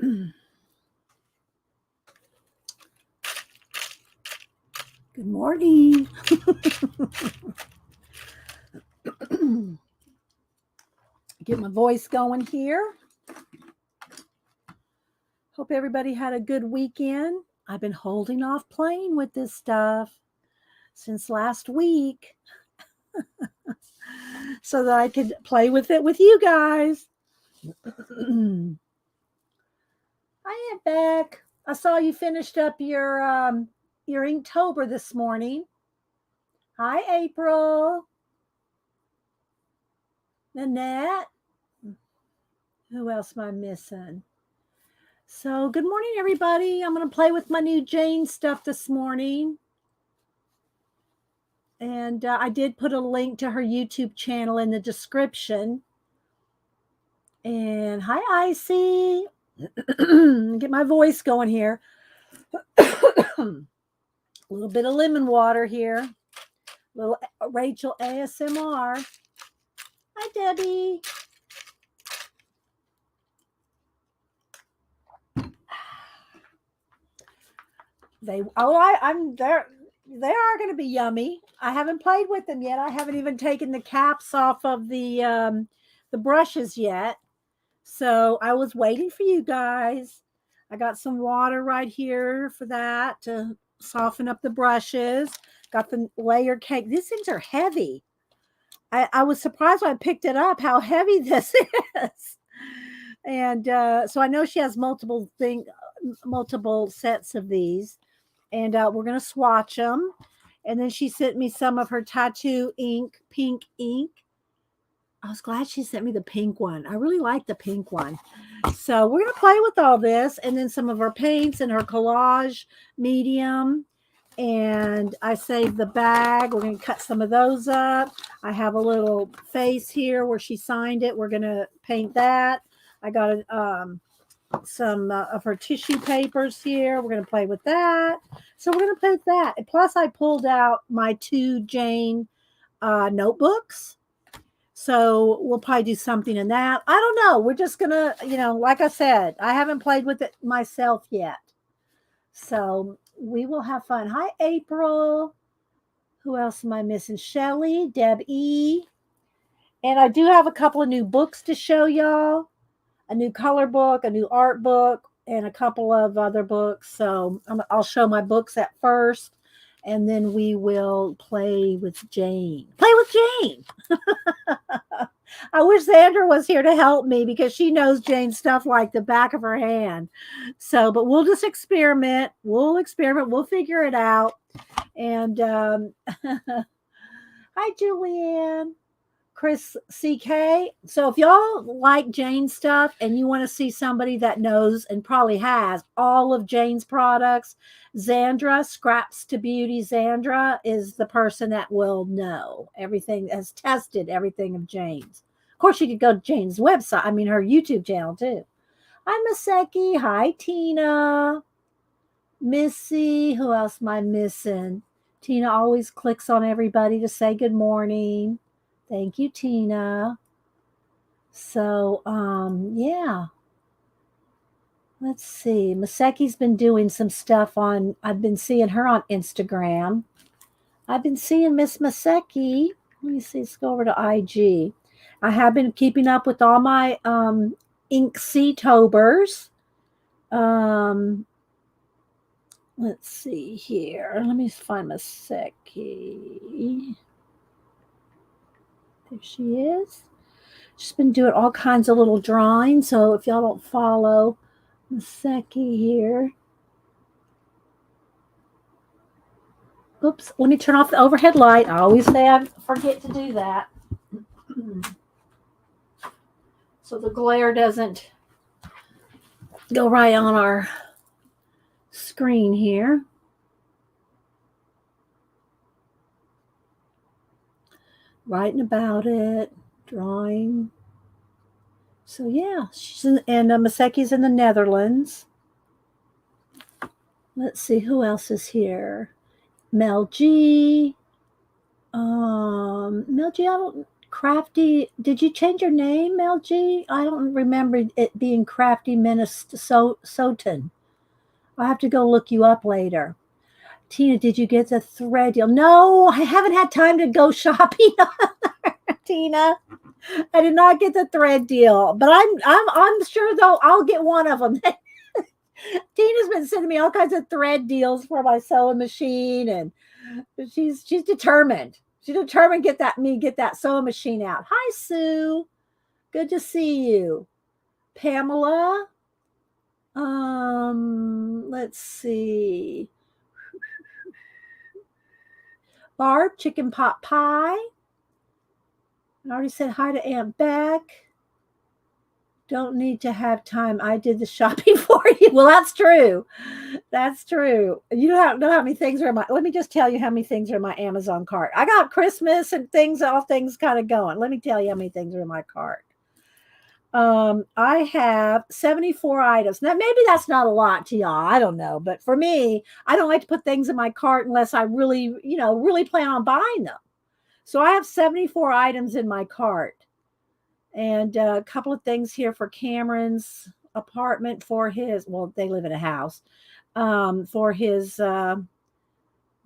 Good morning. Get my voice going here. Hope everybody had a good weekend. I've been holding off playing with this stuff since last week so that I could play with it with you guys. I am back. I saw you finished up your Inktober this morning. Hi, April. Nanette. Who else am I missing? So, good morning, everybody. I'm going to play with my new Jane stuff this morning. And I did put a link to her YouTube channel in the description. And hi, Icy. Get my voice going here. A little bit of lemon water here. Little Rachel ASMR. Hi, Debbie. I'm there. They are going to be yummy. I haven't played with them yet. I haven't even taken the caps off of the brushes yet. So I was waiting for you guys. I got some water right here for that to soften up the brushes. Got the layer cake. These things are heavy. I was surprised when I picked it up how heavy this is. And so I know she has multiple sets of these. And we're going to swatch them. And then she sent me some of her tattoo ink, pink ink. I was glad she sent me the pink one. I really like the pink one. So we're going to play with all this. And then some of her paints and her collage medium. And I saved the bag. We're going to cut some of those up. I have a little face here where she signed it. We're going to paint that. I got some of her tissue papers here. We're going to play with that. So we're going to play with that. And plus, I pulled out my 2 Jane notebooks. So we'll probably do something in that. I don't know. We're just going to, like I said, I haven't played with it myself yet. So we will have fun. Hi, April. Who else am I missing? Shelly, Deb E. And I do have a couple of new books to show y'all. A new color book, a new art book, and a couple of other books. So I'll show my books at first, and then we will play with Jane. Play with Jane. I wish Sandra was here to help me because she knows Jane's stuff like the back of her hand. So, but we'll just experiment. We'll figure it out. And hi, Julianne. Chris CK. So if y'all like Jane's stuff and you want to see somebody that knows and probably has all of Jane's products, Zandra, Scraps to Beauty Zandra is the person that will know everything, has tested everything of Jane's. Of course, you could go to Jane's website, her YouTube channel too. Hi, Maseki. Hi, Tina. Missy. Who else am I missing? Tina always clicks on everybody to say good morning. Thank you, Tina. So, yeah. Let's see. Maseki's been doing some stuff I've been seeing her on Instagram. I've been seeing Miss Maseki. Let me see. Let's go over to IG. I have been keeping up with all my Inktober. Let's see here. Let me find Maseki. There she is. She's been doing all kinds of little drawings. So if y'all don't follow Maseki here. Oops, let me turn off the overhead light. I always say I forget to do that. So the glare doesn't go right on our screen here. Writing about it, drawing. So yeah, Maseki's in the Netherlands. Let's see who else is here. Mel G. Mel G. Crafty, did you change your name, LG? I don't remember it being Crafty Minister Soten. I'll have to go look you up later. Tina, did you get the thread deal? No, I haven't had time to go shopping, Tina. I did not get the thread deal, but I'm sure though I'll get one of them. Tina's been sending me all kinds of thread deals for my sewing machine, and she's determined. She's determined to get that sewing machine out. Hi, Sue. Good to see you. Pamela. Let's see. Barb, chicken pot pie. I already said hi to Aunt Beck. Don't need to have time. I did the shopping for you. Well, that's true. That's true. You don't know how many things are in my. Let me just tell you how many things are in my Amazon cart. I got Christmas and things, all things kind of going. Let me tell you how many things are in my cart. I have 74 items. Now, maybe that's not a lot to y'all. I don't know. But for me, I don't like to put things in my cart unless I really, really plan on buying them. So I have 74 items in my cart. And a couple of things here for Cameron's apartment for his, well, they live in a house, for his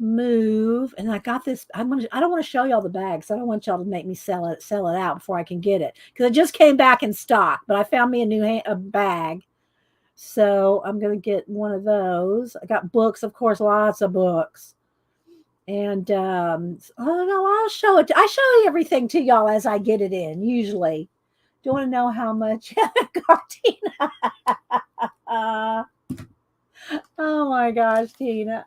move. And I got this. I don't want to show y'all the bags. I don't want y'all to make me sell it out before I can get it, because it just came back in stock. But I found me a bag, so I'm gonna get one of those. I got books, of course, lots of books. And I don't know. I'll show it. I show you everything to y'all as I get it in. Usually, do you want to know how much? Tina. Oh my gosh, Tina.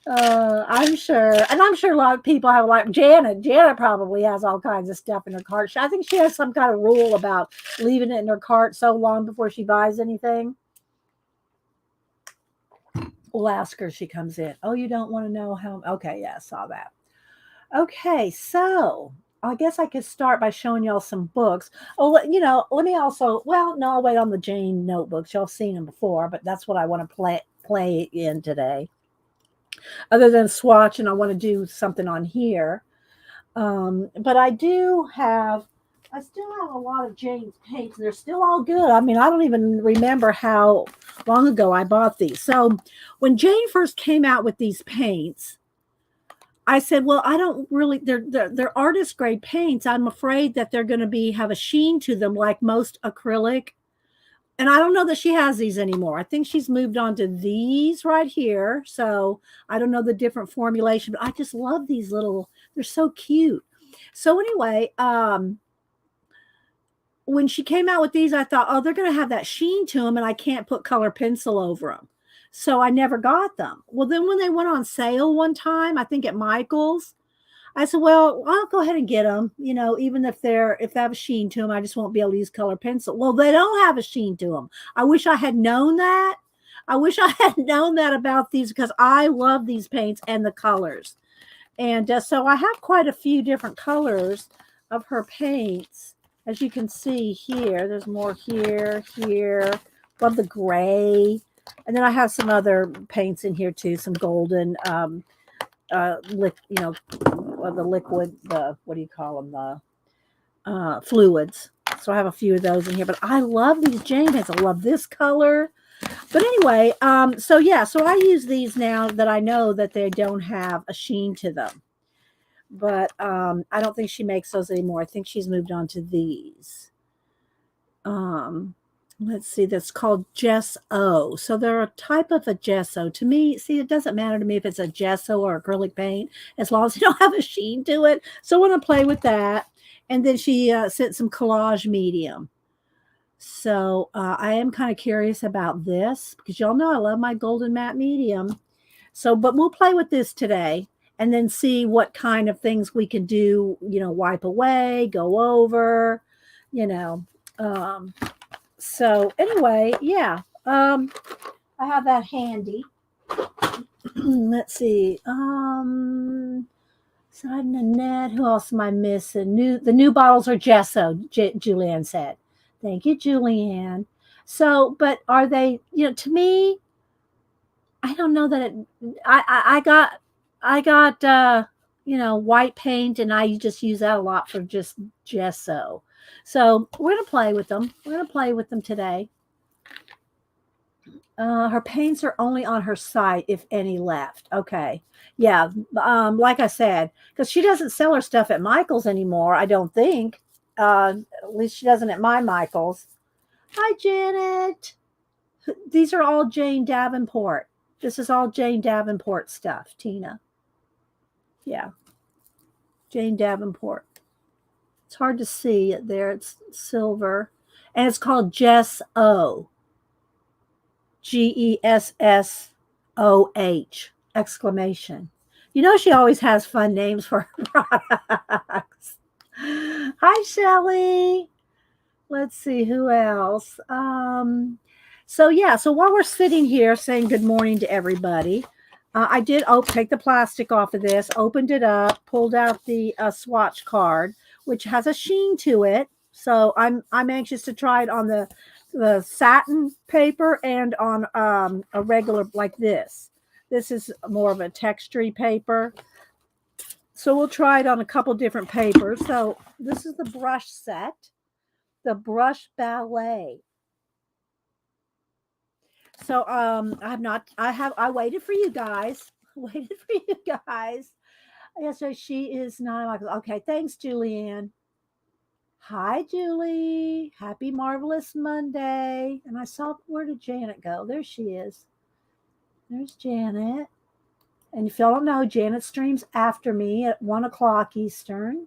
I'm sure, and I'm sure a lot of people have, like Janet. Janet probably has all kinds of stuff in her cart. I think she has some kind of rule about leaving it in her cart so long before she buys anything. We'll ask her if she comes in. Oh, you don't want to know how? Okay, yeah, I saw that. Okay, so I guess I could start by showing y'all some books. Oh, let me also. Well, no, I'll wait on the Jane notebooks. Y'all seen them before, but that's what I want to play in today. Other than swatch, and I want to do something on here. But I still have a lot of Jane's paints, and they're still all good. I mean, I don't even remember how long ago I bought these. So when Jane first came out with these paints, I said, well, I don't really, they're artist grade paints. I'm afraid that they're going to have a sheen to them like most acrylic. And I don't know that she has these anymore. I think she's moved on to these right here. So I don't know the different formulation, but I just love these little, they're so cute. So anyway, when she came out with these, I thought, oh, they're going to have that sheen to them, and I can't put color pencil over them. So I never got them. Well, then when they went on sale one time, I think at Michael's, I said, well, I'll go ahead and get them, even if they have a sheen to them, I just won't be able to use color pencil. Well, they don't have a sheen to them. I wish I had known that. I wish I had known that about these, because I love these paints and the colors. And so I have quite a few different colors of her paints. As you can see here, there's more here. Love the gray. And then I have some other paints in here too, some golden, the liquid, what do you call them? The fluids. So I have a few of those in here, but I love these Jane paints. I love this color. But anyway, so I use these now that I know that they don't have a sheen to them. But I don't think she makes those anymore. I think she's moved on to these. Let's see, that's called gesso. So they're a type of a gesso. To me, see, it doesn't matter to me if it's a gesso or acrylic paint, as long as you don't have a sheen to it. So I want to play with that. And then she sent some collage medium. So I am kind of curious about this, because y'all know I love my golden matte medium. So, but we'll play with this today and then see what kind of things we can do, wipe away, go over, So anyway, yeah, I have that handy. Let's see. Side Nanette. Who else am I missing? The new bottles are gesso. Julianne said. Thank you, Julianne. So, but are they? To me, I don't know that it. I got white paint, and I just use that a lot for just gesso. So we're going to play with them. We're going to play with them today. Her paints are only on her site, if any left. Okay. Yeah. Like I said, because she doesn't sell her stuff at Michael's anymore, I don't think. At least she doesn't at my Michael's. Hi, Janet. These are all Jane Davenport. This is all Jane Davenport stuff, Tina. Yeah. Jane Davenport. It's hard to see it there. It's silver. And it's called Jess O. GESSOH! Exclamation. She always has fun names for her products. Hi, Shelly. Let's see who else. So while we're sitting here saying good morning to everybody, I did take the plastic off of this, opened it up, pulled out the swatch card, which has a sheen to it. So I'm anxious to try it on the satin paper and on a regular like this. This is more of a textury paper. So we'll try it on a couple different papers. So this is the brush set, the brush ballet. So I waited for you guys. Yes, so she is not okay. Thanks, Julianne. Hi, Julie. Happy Marvelous Monday. And I saw, where did Janet go? There she is. There's Janet. And if y'all don't know, Janet streams after me at 1 o'clock Eastern.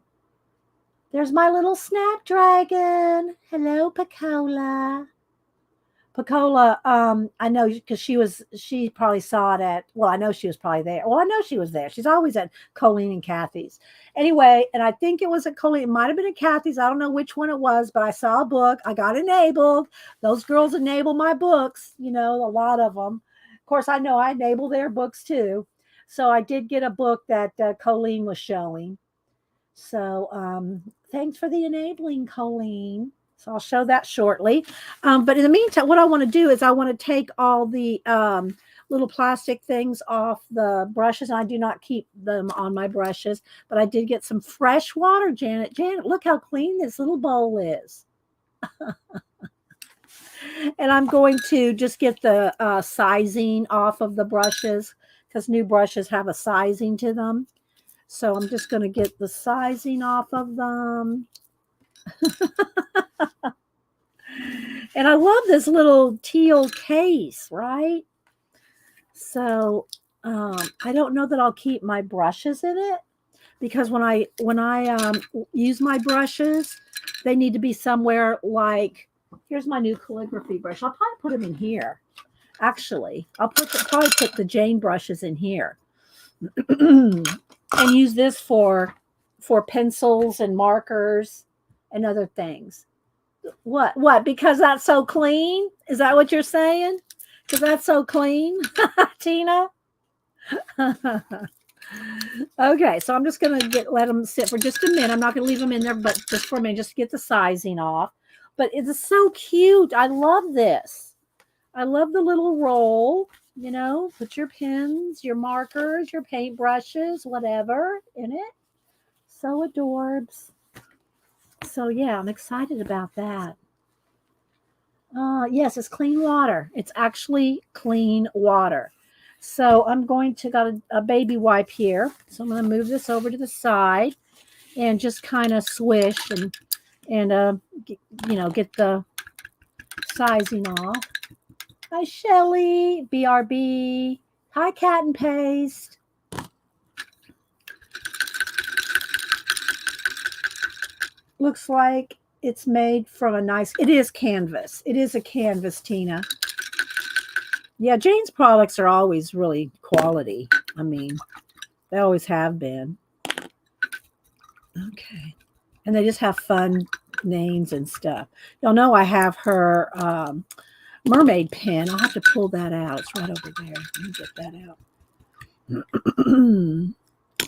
There's my little snapdragon. Hello, Pacola. Pacola, I know because she probably saw it I know she was probably there. Well, I know she was there. She's always at Colleen and Kathy's. Anyway, and I think it was at Colleen. It might have been at Kathy's. I don't know which one it was, but I saw a book. I got enabled. Those girls enable my books, a lot of them. Of course, I know I enable their books too. So I did get a book that Colleen was showing. So thanks for the enabling, Colleen. So I'll show that shortly. But in the meantime, what I want to do is I want to take all the little plastic things off the brushes. And I do not keep them on my brushes, but I did get some fresh water, Janet. Janet, look how clean this little bowl is. And I'm going to just get the sizing off of the brushes because new brushes have a sizing to them. So I'm just going to get the sizing off of them. And I love this little teal case, right? So I don't know that I'll keep my brushes in it because when I use my brushes, they need to be somewhere like, here's my new calligraphy brush. I'll probably put them in here. Actually, I'll probably put the Jane brushes in here and use this for pencils and markers and other things. What? Because that's so clean? Is that what you're saying? Because that's so clean, Tina? Okay, so I'm just going to let them sit for just a minute. I'm not going to leave them in there, but just for a minute, just to get the sizing off. But it's so cute. I love this. I love the little roll. Put your pens, your markers, your paint brushes, whatever in it. So adorbs. So yeah, I'm excited about that. Yes, it's clean water. It's actually clean water. So I'm going to got a baby wipe here. So I'm going to move this over to the side and just kind of swish and get the sizing off. Hi, Shelly. BRB. Hi, Cat and Paste. Looks like it's made from it is canvas. It is a canvas, Tina. Yeah, Jane's products are always really quality. I mean, they always have been. Okay. And they just have fun names and stuff. Y'all know I have her mermaid pen. I'll have to pull that out. It's right over there. Let me get that out.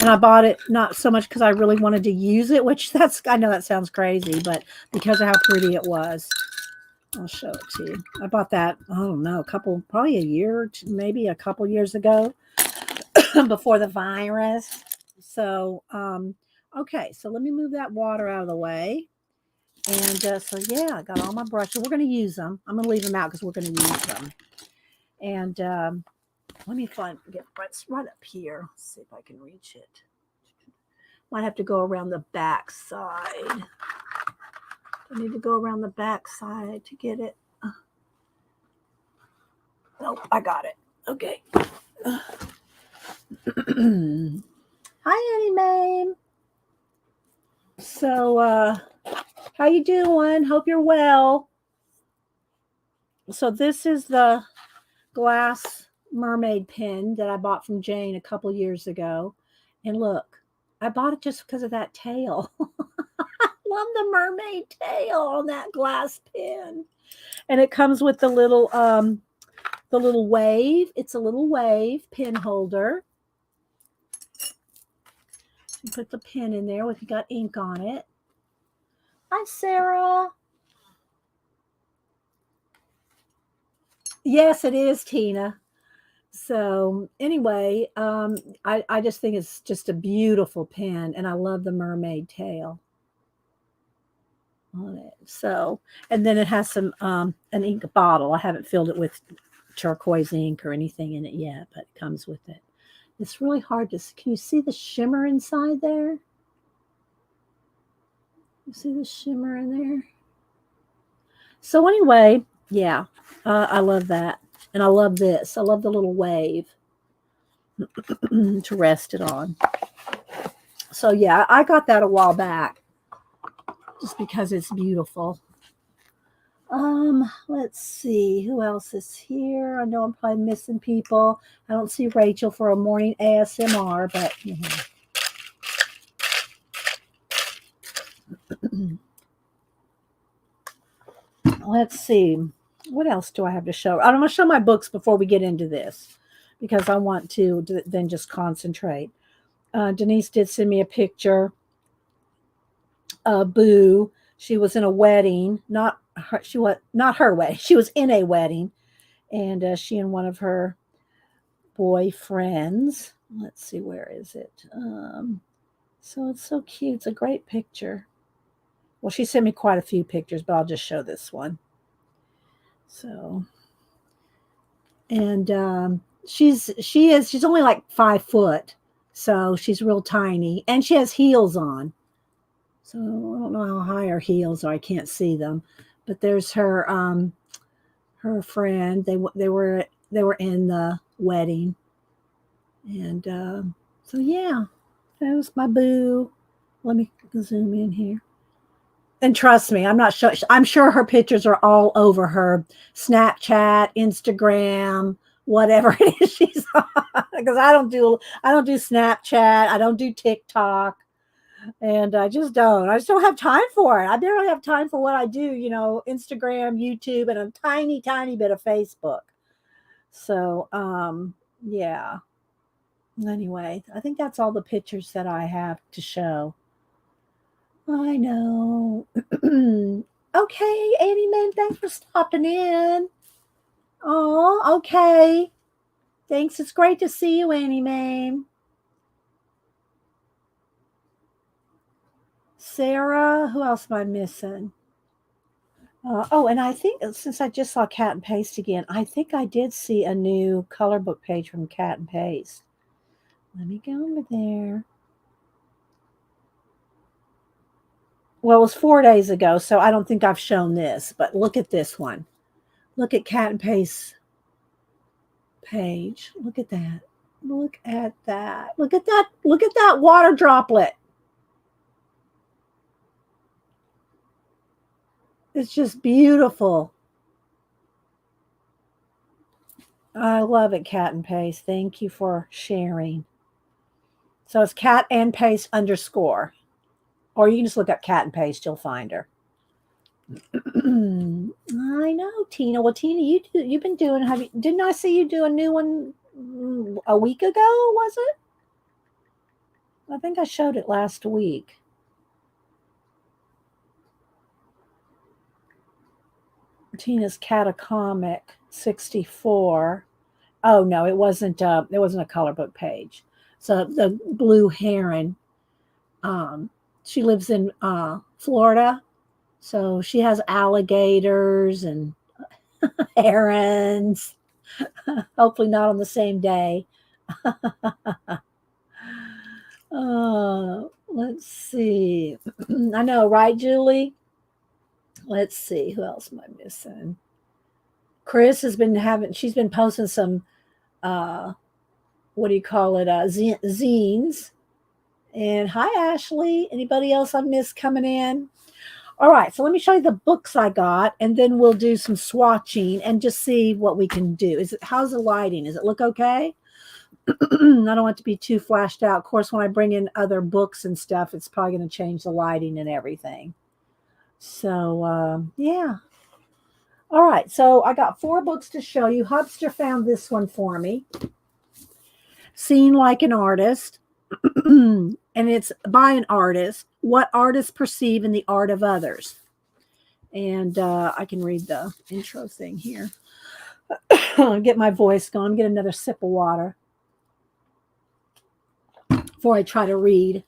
And I bought it not so much because I really wanted to use it, which I know that sounds crazy, but because of how pretty it was. I'll show it to you. I bought that, I don't know, maybe a couple years ago before the virus. So, okay, so let me move that water out of the way. And so, yeah, I got all my brushes. We're going to use them. I'm going to leave them out because we're going to use them. And let me get right up here. Let's see if I can reach it. Might have to go around the back side. I need to go around the back side to get it. Nope, I got it. Okay. Hi, Annie Mae. So, how you doing? Hope you're well. So this is the glass mermaid pin that I bought from Jane a couple years ago. And look, I bought it just because of that tail. Love the mermaid tail on that glass pin. And it comes with the little wave. It's a little wave pin holder. You put the pin in there with, you got ink on it. Hi, Sarah. Yes, it is, Tina. So anyway, I just think it's just a beautiful pin, and I love the mermaid tail on it. So, and then it has some an ink bottle. I haven't filled it with turquoise ink or anything in it yet, but it comes with it. It's really hard to see. Can you see the shimmer inside there? You see the shimmer in there? So anyway, yeah, I love that. And I love this. I love the little wave to rest it on. So yeah, I got that a while back just because it's beautiful. Let's see who else is here. I know I'm probably missing people. I don't see Rachel for a morning ASMR, but let's see. What else do I have to show? I'm going to show my books before we get into this because I want to then just concentrate. Denise did send me a picture. Boo. She was in a wedding, not her wedding. She was in a wedding, and she and one of her boyfriends. Let's see, where is it? So it's so cute. It's a great picture. Well, she sent me quite a few pictures, but I'll just show this one. So, and she's only like 5 foot, so she's real tiny, and she has heels on. So I don't know how high her heels are. I can't see them, but there's her friend. They were in the wedding, and so yeah, that was my boo. Let me zoom in here. And trust me, I'm not sure. I'm sure her pictures are all over her Snapchat, Instagram, whatever it is she's on. Because I don't do Snapchat. I don't do TikTok. And I just don't. I just don't have time for it. I barely have time for what I do, Instagram, YouTube, and a tiny, tiny bit of Facebook. So, yeah. Anyway, I think that's all the pictures that I have to show. I know. Okay, Annie Man, thanks for stopping in. Oh, okay. Thanks. It's great to see you, Annie Man. Sarah, who else am I missing? And I think since I just saw Cat and Paste again, I think I did see a new color book page from Cat and Paste. Let me go over there. Well, it was 4 days ago, so I don't think I've shown this, but look at this one. Look at Cat and Paste page. Look at that. Look at that. Look at that. Look at that water droplet. It's just beautiful. I love it, Cat and Paste. Thank you for sharing. So it's Cat and Paste _. Or you can just look up Cat and Paste. You'll find her. I know, Tina. Well, Tina, you've been doing. Didn't I see you do a new one a week ago? Was it? I think I showed it last week. Tina's Catacomic 64. Oh no, it wasn't. It wasn't a color book page. So the blue heron. She lives in Florida, so she has alligators and herons. Hopefully not on the same day. Let's see. I know, right, Julie? Let's see. Who else am I missing? Chris has been having, she's been posting some, uh, what do you call it? Zines. And hi, Ashley. Anybody else I missed coming in? All right. So let me show you the books I got, and then we'll do some swatching and just see what we can do. How's the lighting? Does it look okay? I don't want it to be too flashed out. Of course, when I bring in other books and stuff, it's probably going to change the lighting and everything. So, yeah. All right. So I got 4 books to show you. Hubster found this one for me. Seen Like an Artist. And it's by an artist. What artists perceive in the art of others. And I can read the intro thing here. Get my voice going. Get another sip of water before I try to read.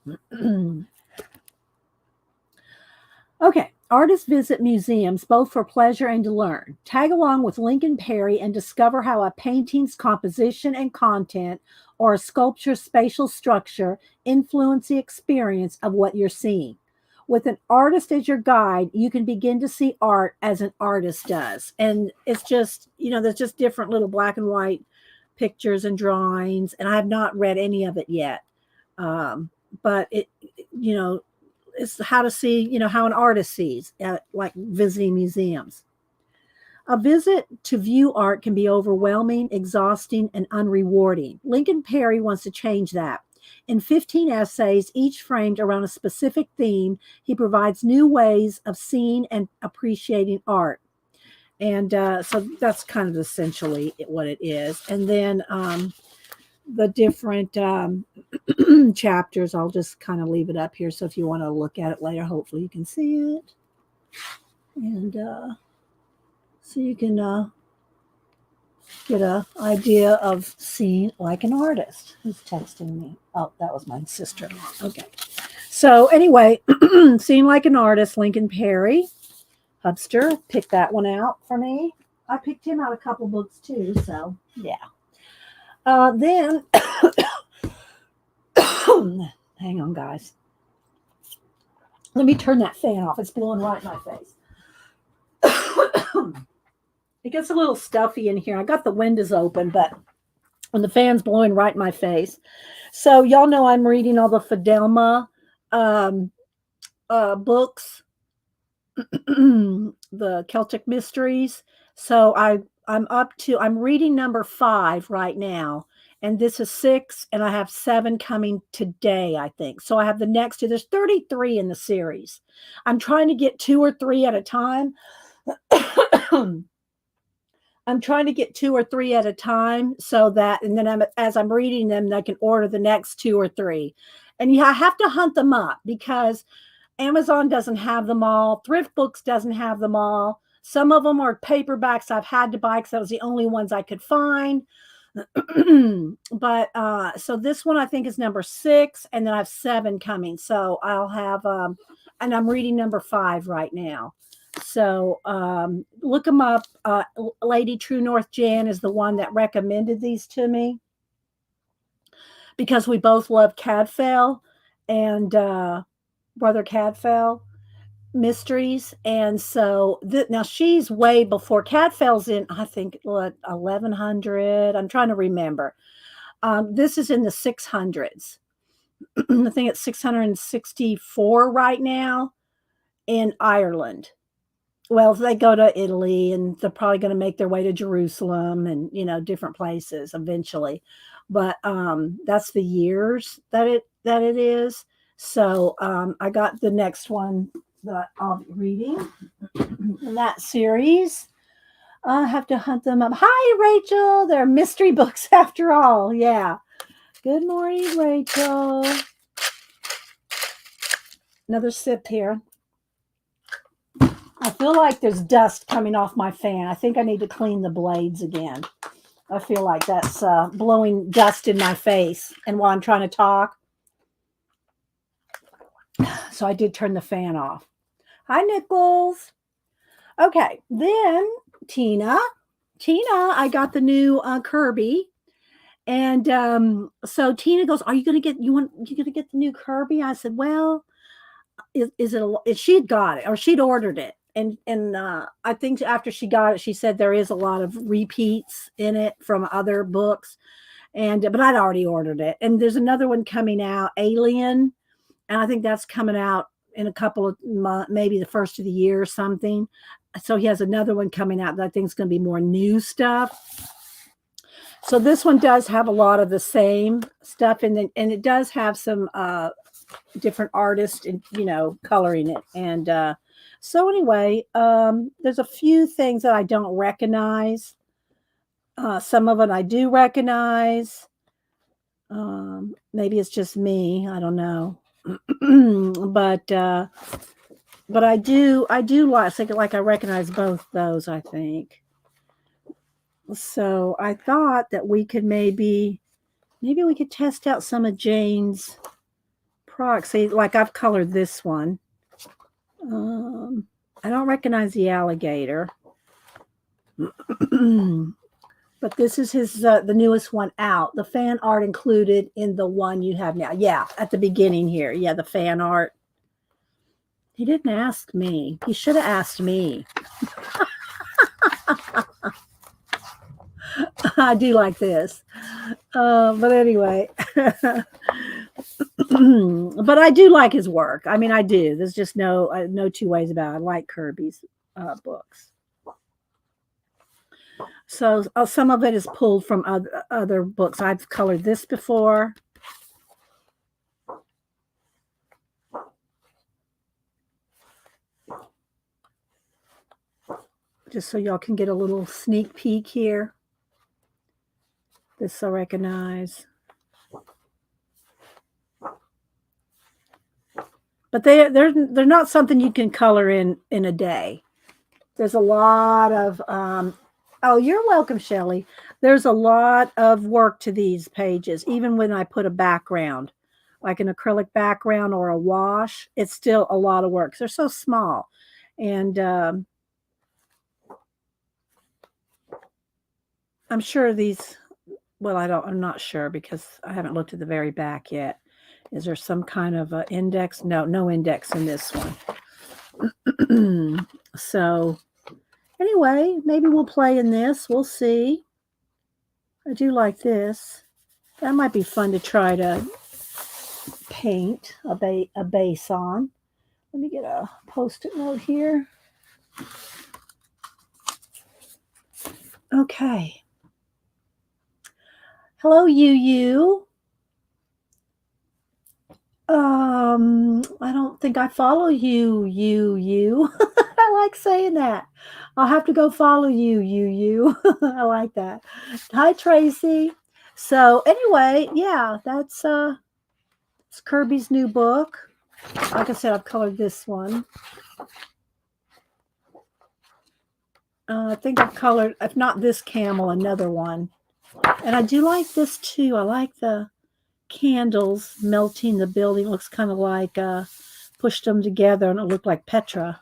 Okay. Artists visit museums both for pleasure and to learn. Tag along with Lincoln Perry and discover how a painting's composition and content or a sculpture's spatial structure influence the experience of what you're seeing. With an artist as your guide, you can begin to see art as an artist does. And it's just, there's just different little black and white pictures and drawings. And I have not read any of it yet. But it's how to see, how an artist sees, like visiting museums. A visit to view art can be overwhelming, exhausting, and unrewarding. Lincoln Perry wants to change that. In 15 essays, each framed around a specific theme, he provides new ways of seeing and appreciating art. And so that's kind of essentially what it is. And then the different chapters, I'll just kind of leave it up here. So if you want to look at it later, hopefully you can see it. And so you can get an idea of seeing like an artist. Who's texting me? Oh, that was my sister-in-law. Okay. So anyway, seeing like an artist, Lincoln Perry. Hubster picked that one out for me. I picked him out a couple books too. So yeah. Then, hang on, guys. Let me turn that fan off. It's blowing right in my face. It gets a little stuffy in here. I got the windows open, but when the fan's blowing right in my face. So y'all know I'm reading all the Fidelma books, the Celtic Mysteries. So I'm reading number 5 right now. And this is 6, and I have 7 coming today, I think. So I have the next 2. There's 33 in the series. I'm trying to get 2 or 3 at a time. I'm trying to get 2 or 3 at a time so that, and then as I'm reading them, I can order the next 2 or 3. And I have to hunt them up because Amazon doesn't have them all. Thrift Books doesn't have them all. Some of them are paperbacks I've had to buy because that was the only ones I could find. But so this one I think is number 6, and then I have 7 coming. So I'll have, and I'm reading number 5 right now. So look them up. Lady True North Jan is the one that recommended these to me because we both love Cadfael and Brother Cadfael mysteries. And so now she's way before Cadfael's in, I think, 1100. I'm trying to remember. This is in the 600s. I think it's 664 right now in Ireland. Well, they go to Italy and they're probably going to make their way to Jerusalem and, different places eventually. But that's the years that it is. So I got the next one that I'll be reading in that series. I'll have to hunt them up. Hi, Rachel. They're mystery books after all. Yeah. Good morning, Rachel. Another sip here. I feel like there's dust coming off my fan. I think I need to clean the blades again. I feel like that's blowing dust in my face. And while I'm trying to talk, so I did turn the fan off. Hi, Nichols. Okay, then Tina, I got the new Kirby, and so Tina goes, "Are you gonna get you gonna get the new Kirby?" I said, "Well, is it she had got it or she'd ordered it, and I think after she got it, she said there is a lot of repeats in it from other books, and but I'd already ordered it, and there's another one coming out, Alien, and I think that's coming out in a couple of months, maybe the first of the year or something. So he has another one coming out that I think is going to be more new stuff. So this one does have a lot of the same stuff, and it does have some different artists and coloring it. And so anyway, there's a few things that I don't recognize. Some of it I do recognize. Maybe it's just me. I don't know. But I do like I recognize both those, I think. So I thought that we could maybe we could test out some of Jane's products. See, like I've colored this one. I don't recognize the alligator. But this is his the newest one out. The fan art included in the one you have now. Yeah, at the beginning here. Yeah, the fan art. He didn't ask me. He should have asked me. I do like this. But anyway. But I do like his work. I mean, I do. There's just no two ways about it. I like Kirby's books. So some of it is pulled from other books. I've colored this before. Just so y'all can get a little sneak peek here. This I recognize. But they're not something you can color in a day. There's a lot of oh, you're welcome, Shelley. There's a lot of work to these pages, even when I put a background, like an acrylic background or a wash. It's still a lot of work. They're so small, and I'm sure these. Well, I'm not sure because I haven't looked at the very back yet. Is there some kind of index? No index in this one. So anyway, maybe we'll play in this. We'll see. I do like this. That might be fun to try to paint a base on. Let me get a Post-it note here. Okay. Hello, you. I don't think I follow you. I like saying that. I'll have to go follow you. I like that. Hi, Tracy. So anyway, yeah, that's it's Kirby's new book. Like I said, I've colored this one. I think I've colored, if not this camel, another one. And I do like this too. I like the candles melting the building. It looks kind of like pushed them together and it looked like Petra.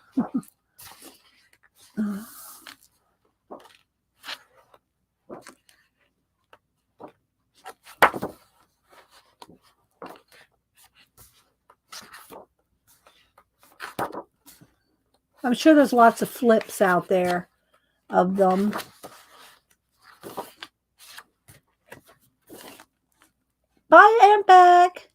I'm sure there's lots of flips out there of them. Bye, Aunt Beck.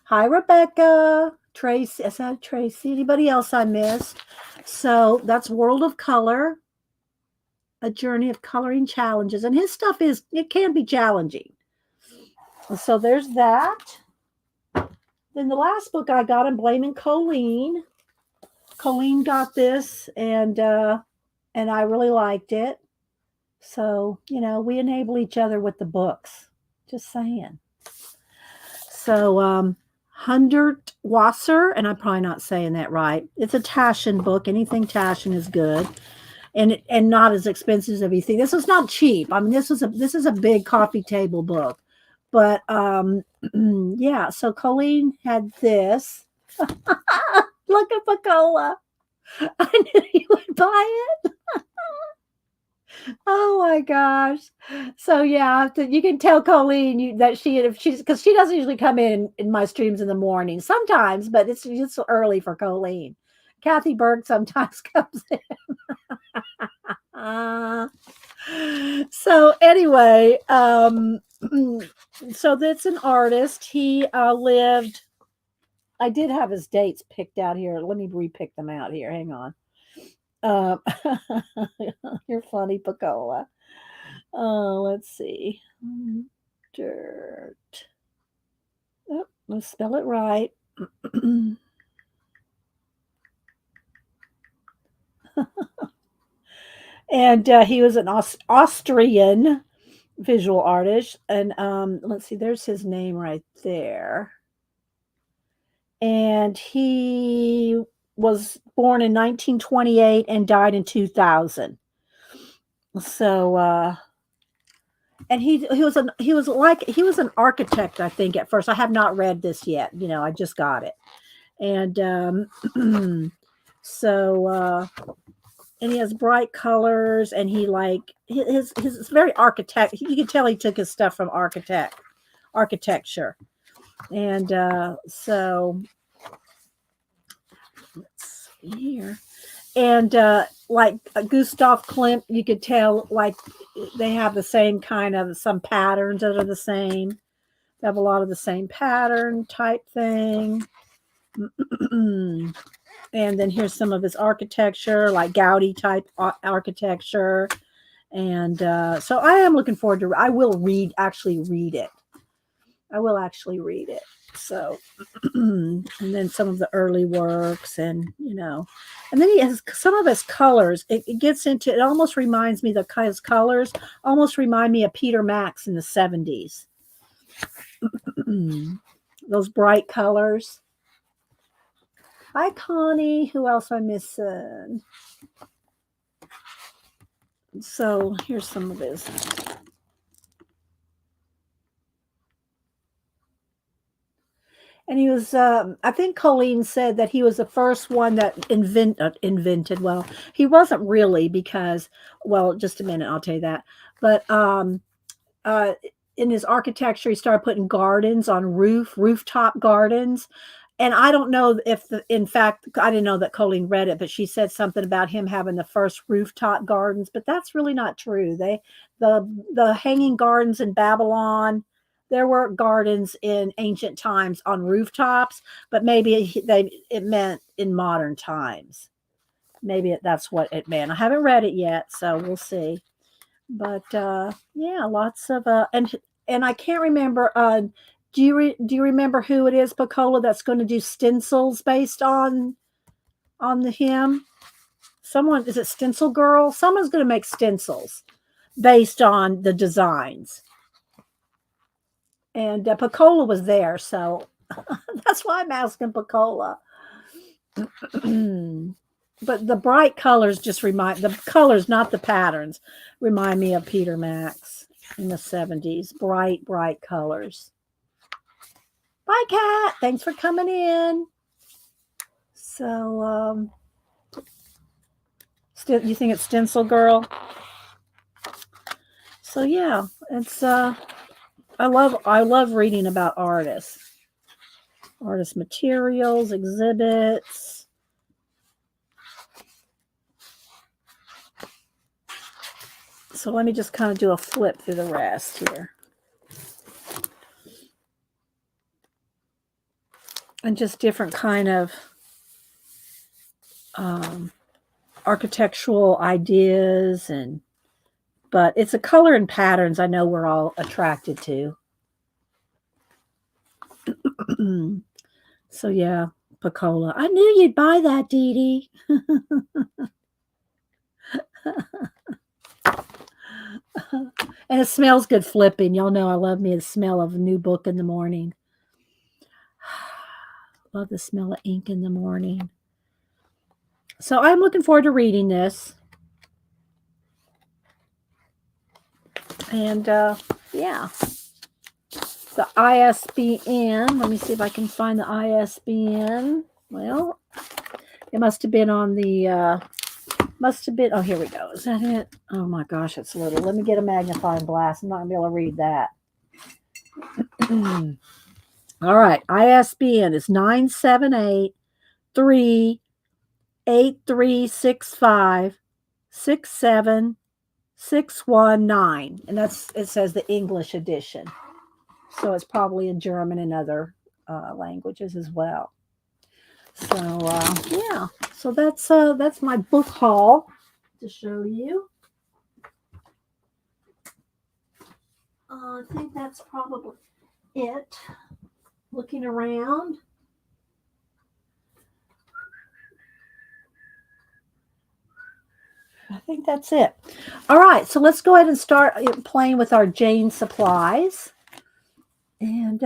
Hi, Rebecca. Tracy. Is that Tracy? Anybody else I missed? So that's World of Color, a journey of coloring challenges. And his stuff it can be challenging. So there's that. Then the last book I got, I'm blaming Colleen. Colleen got this, and I really liked it. So, we enable each other with the books. Just saying. So, Hundert Wasser, and I'm probably not saying that right. It's a Taschen book. Anything Taschen is good. and not as expensive as you think. This is not cheap. I mean, this is a big coffee table book. But yeah, so Colleen had this. Look at Pacola. I knew you would buy it. Oh my gosh. So yeah, you can tell Colleen that if she's because she doesn't usually come in my streams in the morning. Sometimes, but it's just so early for Colleen. Kathy Berg sometimes comes in. Uh, so anyway, so that's an artist. He lived. I did have his dates picked out here. Let me repick them out here. Hang on. Um, you're funny, Pacola. Let's see. Dirt. Oh, let's spell it right. And he was an Austrian visual artist. And let's see, there's his name right there. And he was born in 1928 and died in 2000. So and he was an architect, I think, at first. I have not read this yet. I just got it. And so and he has bright colors, and he his very architect. You can tell he took his stuff from architecture. And so let's see here. And like Gustav Klimt, you could tell they have the same kind of some patterns that are the same. They have a lot of the same pattern type thing. And then here's some of his architecture, like Gaudi type architecture. And so I am looking forward to. I will actually read it. I will actually read it. So, and then some of the early works, and and then he has some of his colors. It gets into. It almost reminds me his colors almost remind me of Peter Max in the 70s. Those bright colors. Hi, Connie. Who else am I missing? So here's some of his. And he was, I think Colleen said that he was the first one that invented. Well, he wasn't really because, well, just a minute, I'll tell you that. But in his architecture, he started putting gardens on rooftop gardens. And I don't know if, in fact, I didn't know that Colleen read it, but she said something about him having the first rooftop gardens. But that's really not true. The hanging gardens in Babylon. There were gardens in ancient times on rooftops, but maybe it meant in modern times. Maybe that's what it meant. I haven't read it yet, so we'll see. But yeah, lots of and I can't remember. Do you remember who it is, Pacola, that's going to do stencils based on the hymn? Someone, is it Stencil Girl? Someone's going to make stencils based on the designs. And Pacola was there, so that's why I'm asking Pacola. But the bright colors the colors, not the patterns, remind me of Peter Max in the 70s. Bright, bright colors. Bye, Kat. Thanks for coming in. So, you think it's Stencil Girl? So yeah, it's I love reading about artists materials, exhibits. So let me just kind of do a flip through the rest here. And just different kind of architectural ideas, but it's a color and patterns I know we're all attracted to. So yeah, Pacola. I knew you'd buy that, Dee Dee. And it smells good flipping. Y'all know I love me the smell of a new book in the morning. Love the smell of ink in the morning. So I'm looking forward to reading this. And yeah, the ISBN. Let me see if I can find the ISBN. Well, it must have been on the, must have been, oh, here we go. Is that it? Oh my gosh, it's little. Let me get a magnifying glass. I'm not going to be able to read that. All right. ISBN is 978 38365 67619. And it says the English edition. So it's probably in German and other languages as well. So yeah, so that's my book haul to show you. I think that's probably it. Looking around. I think that's it. All right, so let's go ahead and start playing with our Jane supplies. And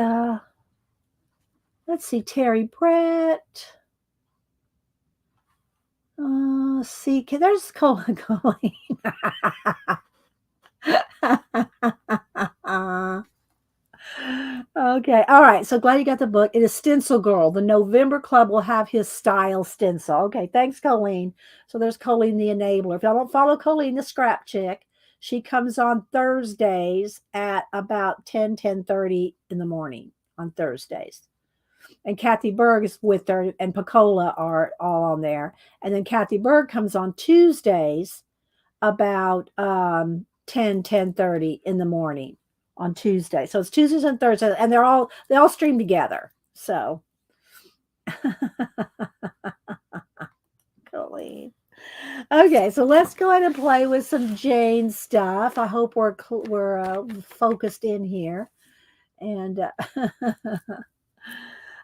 let's see, Terry Brett. See, there's Colleen. Okay. All right. So glad you got the book. It is Stencil Girl. The November Club will have his style stencil. Okay. Thanks, Colleen. So there's Colleen the Enabler. If y'all don't follow Colleen the Scrap Chick, she comes on Thursdays at about 10:30 in the morning on Thursdays. And Kathy Berg is with her, and Picola are all on there. And then Kathy Berg comes on Tuesdays about 10:30 in the morning on Tuesday. So it's Tuesdays and Thursdays, and they all stream together. So Colleen. Okay, so let's go ahead and play with some Jane stuff. I hope we're focused in here. And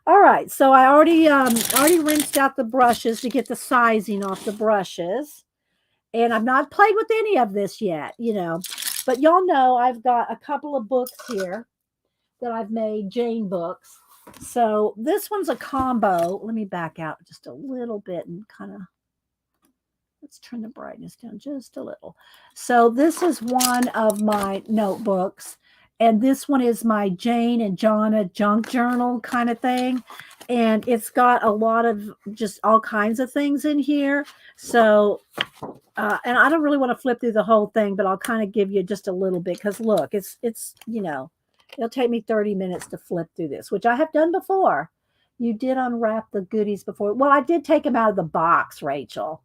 all right, so I already rinsed out the brushes to get the sizing off the brushes. And I've not played with any of this yet, but y'all know I've got a couple of books here that I've made, Jane books. So this one's a combo. Let me back out just a little bit and kind of, let's turn the brightness down just a little. So this is one of my notebooks, and this one is my Jane and Jonna junk journal kind of thing. And it's got a lot of just all kinds of things in here. So, and I don't really want to flip through the whole thing, but I'll kind of give you just a little bit, because look, it's it'll take me 30 minutes to flip through this, which I have done before. You did unwrap the goodies before. Well, I did take them out of the box, Rachel,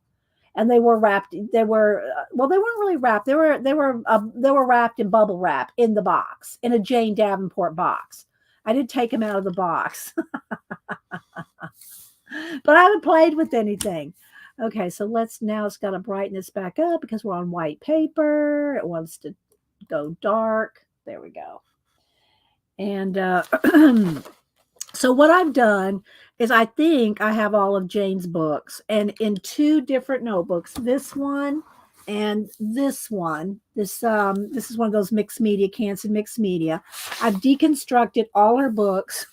and they were wrapped. They were well, they weren't really wrapped. They were wrapped in bubble wrap in the box, in a Jane Davenport box. I did take them out of the box. But I haven't played with anything. Okay, so it's got to brighten this back up because we're on white paper. It wants to go dark. There we go. And so what I've done is I think I have all of Jane's books, and in two different notebooks, this one and this one. This is one of those mixed media, Canson mixed media. I've deconstructed all her books,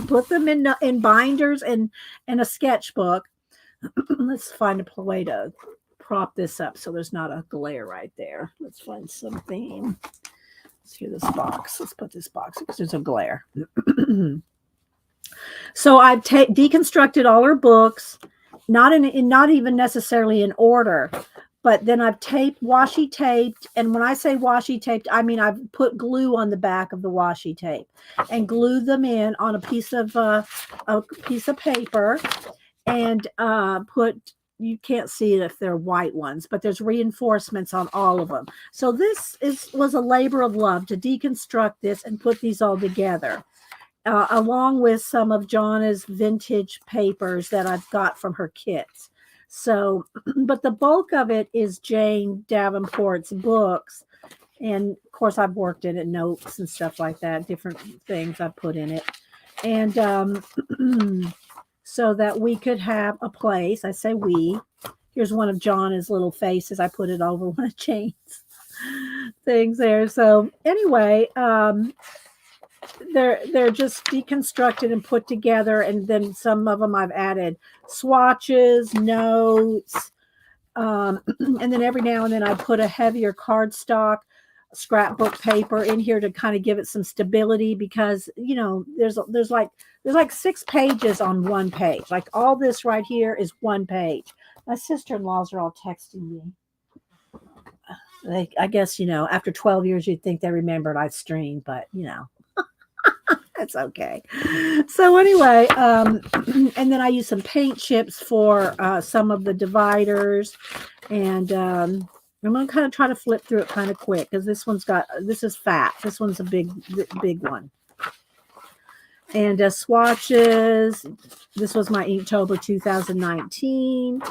put them in binders and a sketchbook. Let's find a way to prop this up so there's not a glare right there. Let's find something. Let's hear this box. Let's put this box because there's a glare. So I've deconstructed all her books, not even necessarily in order, but then I've washi taped. And when I say washi taped, I mean I've put glue on the back of the washi tape and glued them in on a piece of paper, and you can't see it if they're white ones, but there's reinforcements on all of them. So this was a labor of love to deconstruct this and put these all together, along with some of Jonna's vintage papers that I've got from her kits. So, but the bulk of it is Jane Davenport's books. And of course, I've worked in it, notes and stuff like that, different things I put in it. And so that we could have a place. I say we. Here's one of Jonna's little faces. I put it over one of Jane's things there. So anyway, they're just deconstructed and put together, and then some of them I've added swatches, notes, and then every now and then I put a heavier cardstock scrapbook paper in here to kind of give it some stability, because there's like 6 pages on one page. Like all this right here is one page. My sister-in-laws are all texting me. I guess after 12 years you'd think they remembered I streamed, but that's okay. So anyway, and then I use some paint chips for some of the dividers, and I'm gonna kind of try to flip through it kind of quick, because this is fat. This one's a big one. And swatches. This was my Inktober 2019.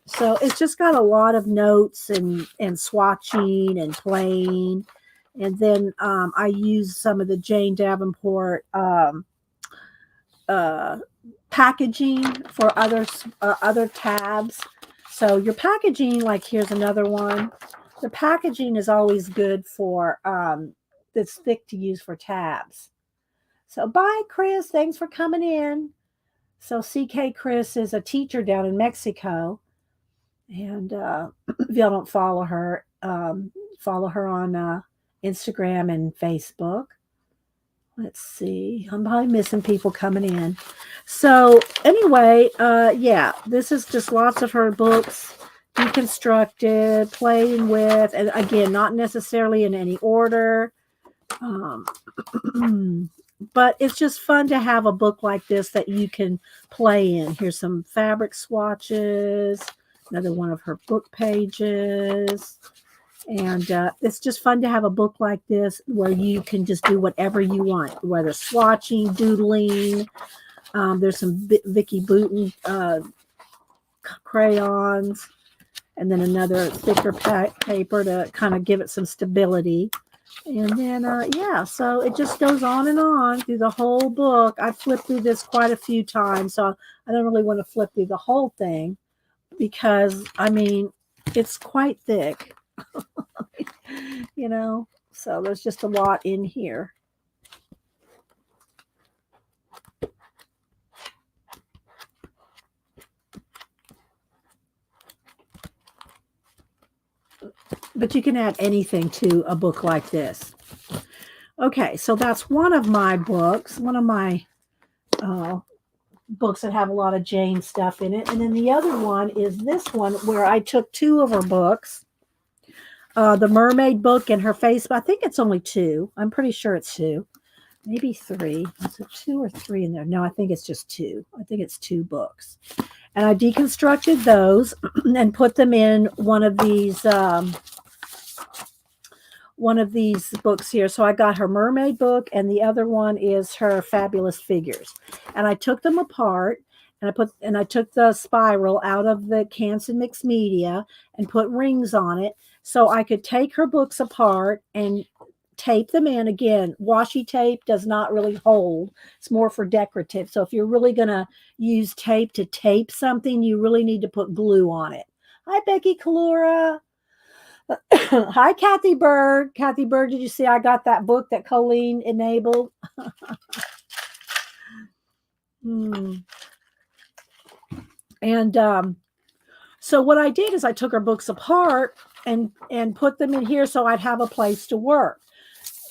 So it's just got a lot of notes and swatching and playing. And then I use some of the Jane Davenport packaging for other tabs. So your packaging, like here's another one. The packaging is always good for that's thick to use for tabs. So bye, Chris. Thanks for coming in. So CK Chris is a teacher down in Mexico. And if y'all don't follow her on Instagram and Facebook. Let's see. I'm probably missing people coming in. So anyway, yeah, this is just lots of her books, deconstructed, playing with, and again, not necessarily in any order. But it's just fun to have a book like this that you can play in. Here's some fabric swatches, another one of her book pages. And it's just fun to have a book like this where you can just do whatever you want, whether swatching, doodling. There's some Vicky Bouton crayons, and then another thicker paper to kind of give it some stability. And then, yeah, so it just goes on and on through the whole book. I flipped through this quite a few times, so I don't really want to flip through the whole thing because, I mean, it's quite thick, so there's just a lot in here. But you can add anything to a book like this. Okay, so that's one of my books, one of my books that have a lot of Jane stuff in it. And then the other one is this one where I took 2 of her books, the mermaid book and her face. I think it's only 2. I'm pretty sure it's 2, maybe 3. Is there 2 or 3 in there? No, I think it's just 2. I think it's 2 books. And I deconstructed those and put them in one of these books here. So I got her mermaid book, and the other one is her fabulous figures. And I took them apart, and I took the spiral out of the Canson Mixed Media and put rings on it, so I could take her books apart and tape them in. Again, washi tape does not really hold. It's more for decorative. So if you're really going to use tape to tape something, you really need to put glue on it. Hi, Becky Kalura. Hi, Kathy Bird. Kathy Bird, did you see I got that book that Colleen enabled? And so what I did is I took her books apart and put them in here so I'd have a place to work.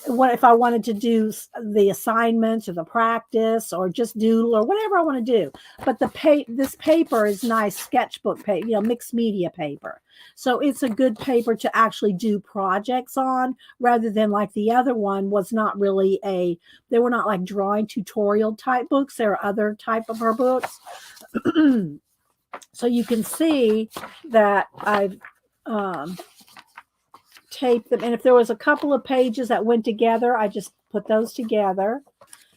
What if I wanted to do the assignments or the practice or just doodle or whatever I want to do. But this paper is nice sketchbook paper, mixed media paper. So it's a good paper to actually do projects on, rather than like the other one was not really they were not like drawing tutorial type books. There are other type of her books. So you can see that I've tape them, and if there was a couple of pages that went together, I just put those together.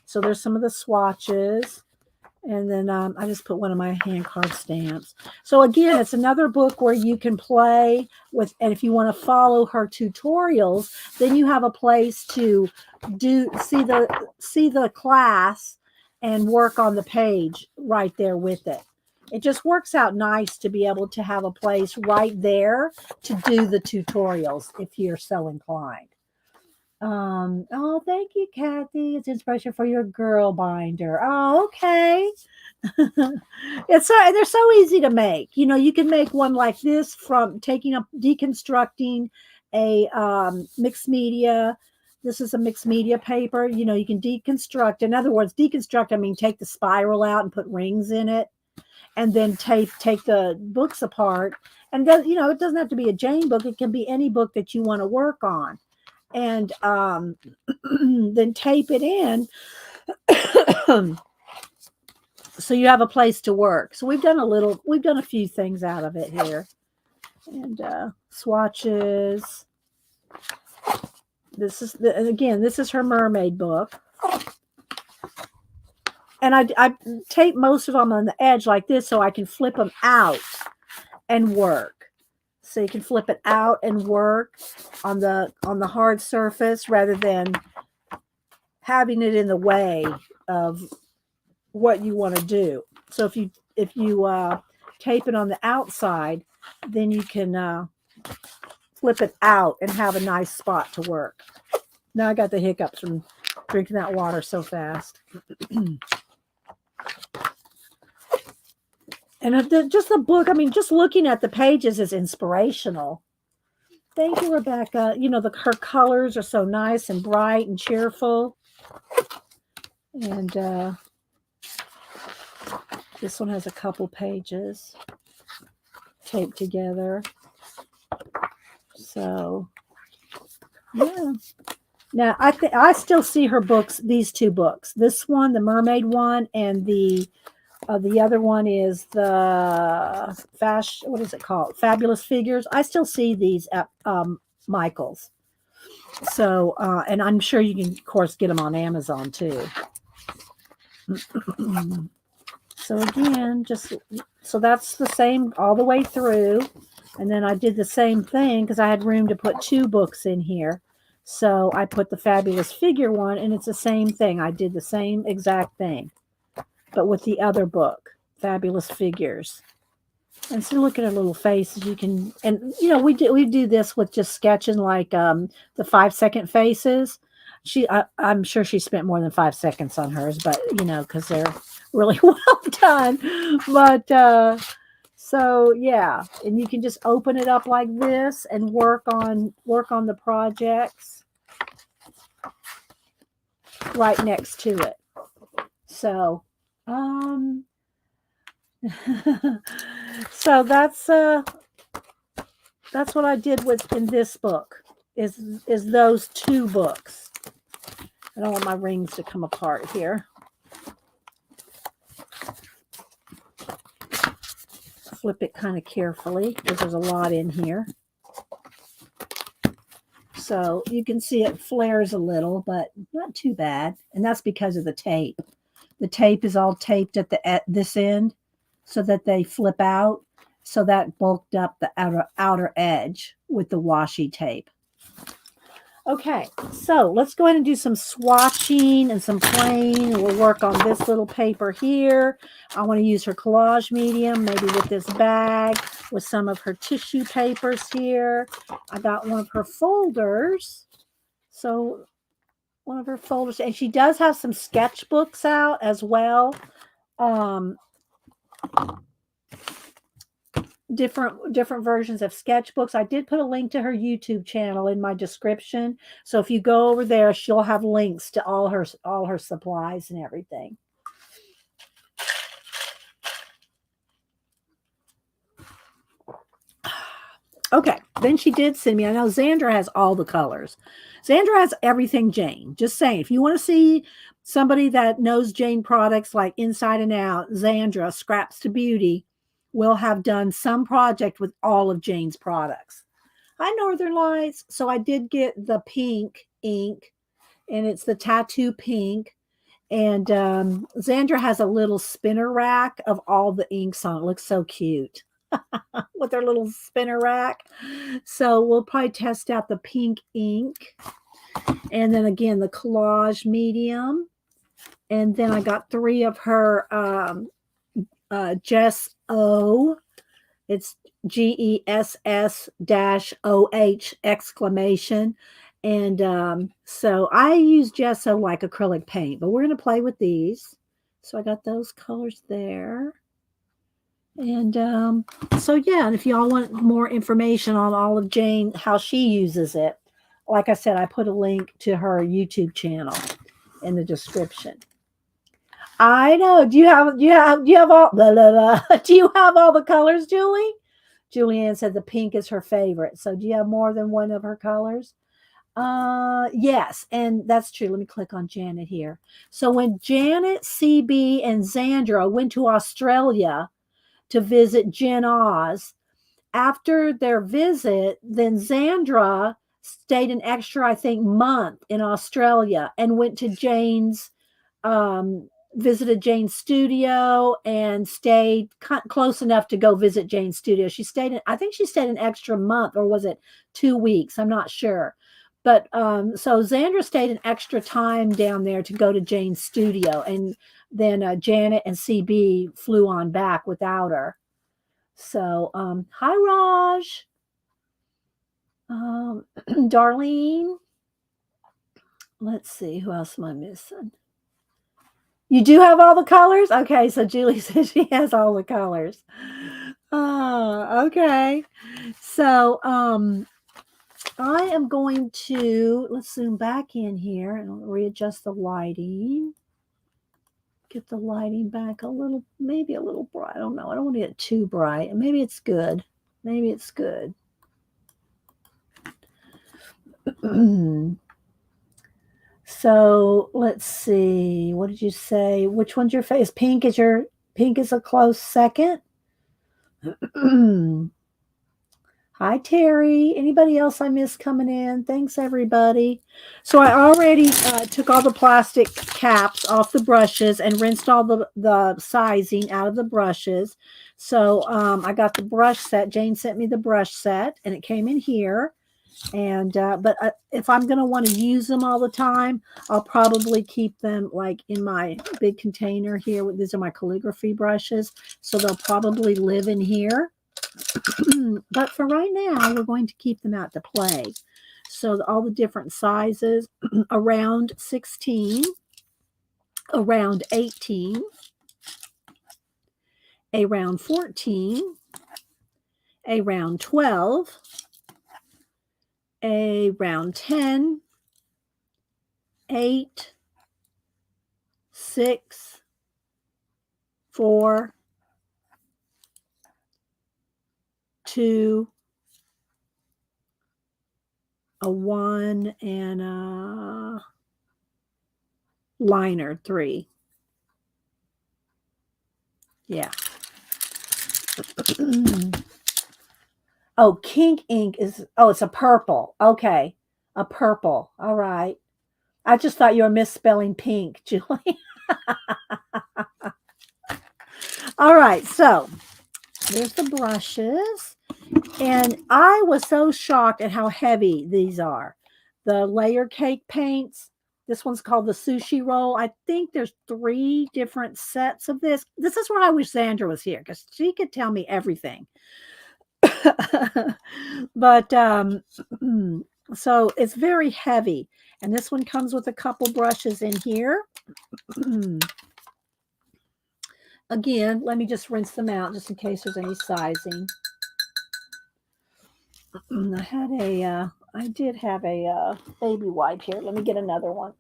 So there's some of the swatches, and then I just put one of my hand carved stamps. So again, it's another book where you can play with, and if you want to follow her tutorials, then you have a place to see the class and work on the page right there with it. It just works out nice to be able to have a place right there to do the tutorials if you're so inclined. Oh, thank you, Kathy. It's inspiration for your girl binder. Oh, okay. They're so easy to make. You can make one like this from deconstructing a mixed media. This is a mixed media paper. You know, you can deconstruct. In other words, deconstruct, I mean, take the spiral out and put rings in it, and then take the books apart. And then, you know, it doesn't have to be a Jane book. It can be any book that you want to work on. And then tape it in so you have a place to work. So we've done a few things out of it here. And swatches. This is her mermaid book. And I tape most of them on the edge like this so I can flip them out and work. So you can flip it out and work on the hard surface rather than having it in the way of what you want to do. So if you tape it on the outside, then you can flip it out and have a nice spot to work. Now I got the hiccups from drinking that water so fast. And just the book, I mean, just looking at the pages is inspirational. Thank you, Rebecca. You know, her colors are so nice and bright and cheerful. And this one has a couple pages taped together. So, yeah. Now, I still see her books, these two books. This one, the mermaid one, and the other one is the what is it called? Fabulous Figures. I still see these at Michael's. So, and I'm sure you can, of course, get them on Amazon too. So again, so that's the same all the way through. And then I did the same thing because I had room to put two books in here. So I put the Fabulous Figure one, and it's the same thing. I did the same exact thing, but with the other book, Fabulous Figures. And so look at her little faces. You can, and you know, we do this with just sketching like the 5-second faces. I'm sure she spent more than 5 seconds on hers, but you know, because they're really well done. But so yeah, and you can just open it up like this and work on the projects right next to it. So so that's what I did in this book is those two books. I don't want my rings to come apart here. Flip it kind of carefully because there's a lot in here. So you can see it flares a little, but not too bad. And that's because of the tape. The tape is all taped at this end so that they flip out. So that bulked up the outer edge with the washi tape. Okay, so let's go ahead and do some swatching and some playing. We'll work on this little paper here. I want to use her collage medium, maybe with this bag, with some of her tissue papers here. I got one of her folders. So one of her folders, and she does have some sketchbooks out as well. Different versions of sketchbooks. I did put a link to her YouTube channel in my description. So if you go over there, she'll have links to all her supplies and everything. Okay, then she did send me, I know Xandra has all the colors. Xandra has everything Jane. Just saying, if you want to see somebody that knows Jane products like inside and out, Xandra, Scraps to Beauty, will have done some project with all of Jane's products. Hi, Northern Lights. So I did get the pink ink, and it's the tattoo pink. And Xandra has a little spinner rack of all the inks on it. It looks so cute with her little spinner rack. So we'll probably test out the pink ink. And then again, the collage medium. And then I got 3 of her Jess O. It's GESS-OH exclamation. And so I use gesso like acrylic paint, but we're going to play with these. So I got those colors there. And so, yeah, and if y'all want more information on all of Jane, how she uses it, like I said, I put a link to her YouTube channel in the description. I know. Do you have all blah, blah, blah. Do you have all the colors, Julie? Julianne said the pink is her favorite. So do you have more than one of her colors? Yes, and that's true. Let me click on Janet here. So when Janet, CB, and Zandra went to Australia to visit Jen Oz, after their visit, then Zandra stayed an extra, I think, month in Australia and went to Jane's, um, visited Jane's studio and stayed close enough to go visit Jane's studio. She stayed, I think she stayed an extra month, or was it 2 weeks? I'm not sure. But so Zandra stayed an extra time down there to go to Jane's studio, and then Janet and CB flew on back without her. So, hi, Raj. Darlene. Let's see, who else am I missing? You do have all the colors? Okay, so Julie says she has all the colors. Oh, okay. So, I am going to, let's zoom back in here and readjust the lighting. Get the lighting back a little, maybe a little bright. I don't know. I don't want to get too bright. Maybe it's good. Maybe it's good. So let's see. What did you say? Which one's your face? Pink is a close second. Hi, Terry. Anybody else I missed coming in? Thanks, everybody. So I already took all the plastic caps off the brushes and rinsed all the sizing out of the brushes. So I got the brush set. Jane sent me the brush set, and it came in here. And but if I'm going to want to use them all the time, I'll probably keep them like in my big container here. These are my calligraphy brushes, so they'll probably live in here. But for right now, we're going to keep them out to play. So all the different sizes, around 16, around 18, around 14, around 12, around 10, 8, 6, 4, 2, a 1, and a liner 3. Yeah. Oh, kink ink is, oh, it's a purple. Okay. A purple. All right. I just thought you were misspelling pink, Julie. All right. So there's the brushes. And I was so shocked at how heavy these are. The layer cake paints. This one's called the sushi roll. I think there's 3 different sets of this. This is where I wish Sandra was here because she could tell me everything. But so it's very heavy. And this one comes with a couple brushes in here. Again, let me just rinse them out just in case there's any sizing. I did have a baby wipe here. Let me get another one.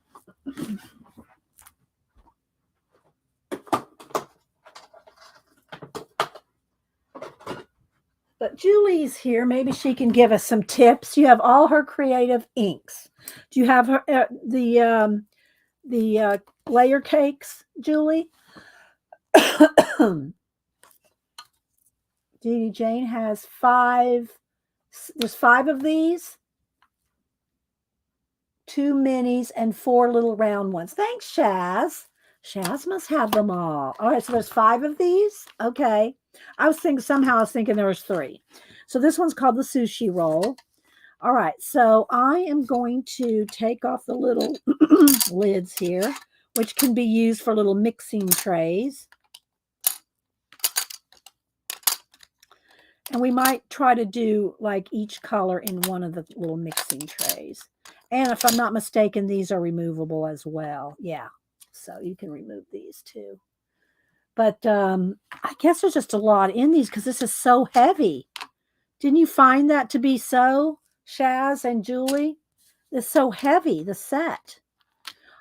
But Julie's here. Maybe she can give us some tips. You have all her creative inks. Do you have her the layer cakes, Julie? Jane has 5. There's 5 of these, 2 minis, and 4 little round ones. Thanks, Shaz. Shaz must have them all. All right, so there's 5 of these. Okay. I was thinking there was 3. So this one's called the sushi roll. All right, so I am going to take off the little lids here, which can be used for little mixing trays. And we might try to do like each color in one of the little mixing trays. And if I'm not mistaken, these are removable as well. Yeah, so you can remove these too. But I guess there's just a lot in these because this is so heavy. Didn't you find that to be so, Shaz and Julie? It's so heavy, the set.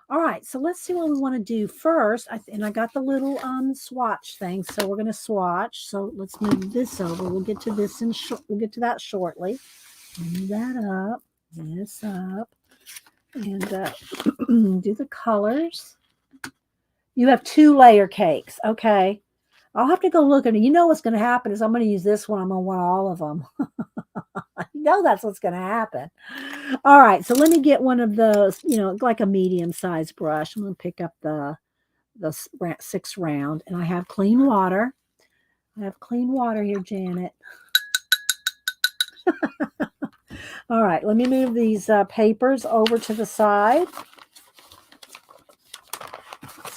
All right, so let's see what we want to do first. And I got the little swatch thing, so we're going to swatch. So let's move this over. We'll get to this we'll get to that shortly. Move that up, this up, and do the colors. You have 2-layer cakes. Okay. I'll have to go look at it. You know what's going to happen is I'm going to use this one. I'm going to want all of them. You know that's what's going to happen. All right. So let me get one of those, like a medium-sized brush. I'm going to pick up the 6 round. And I have clean water. I have clean water here, Janet. All right. Let me move these papers over to the side.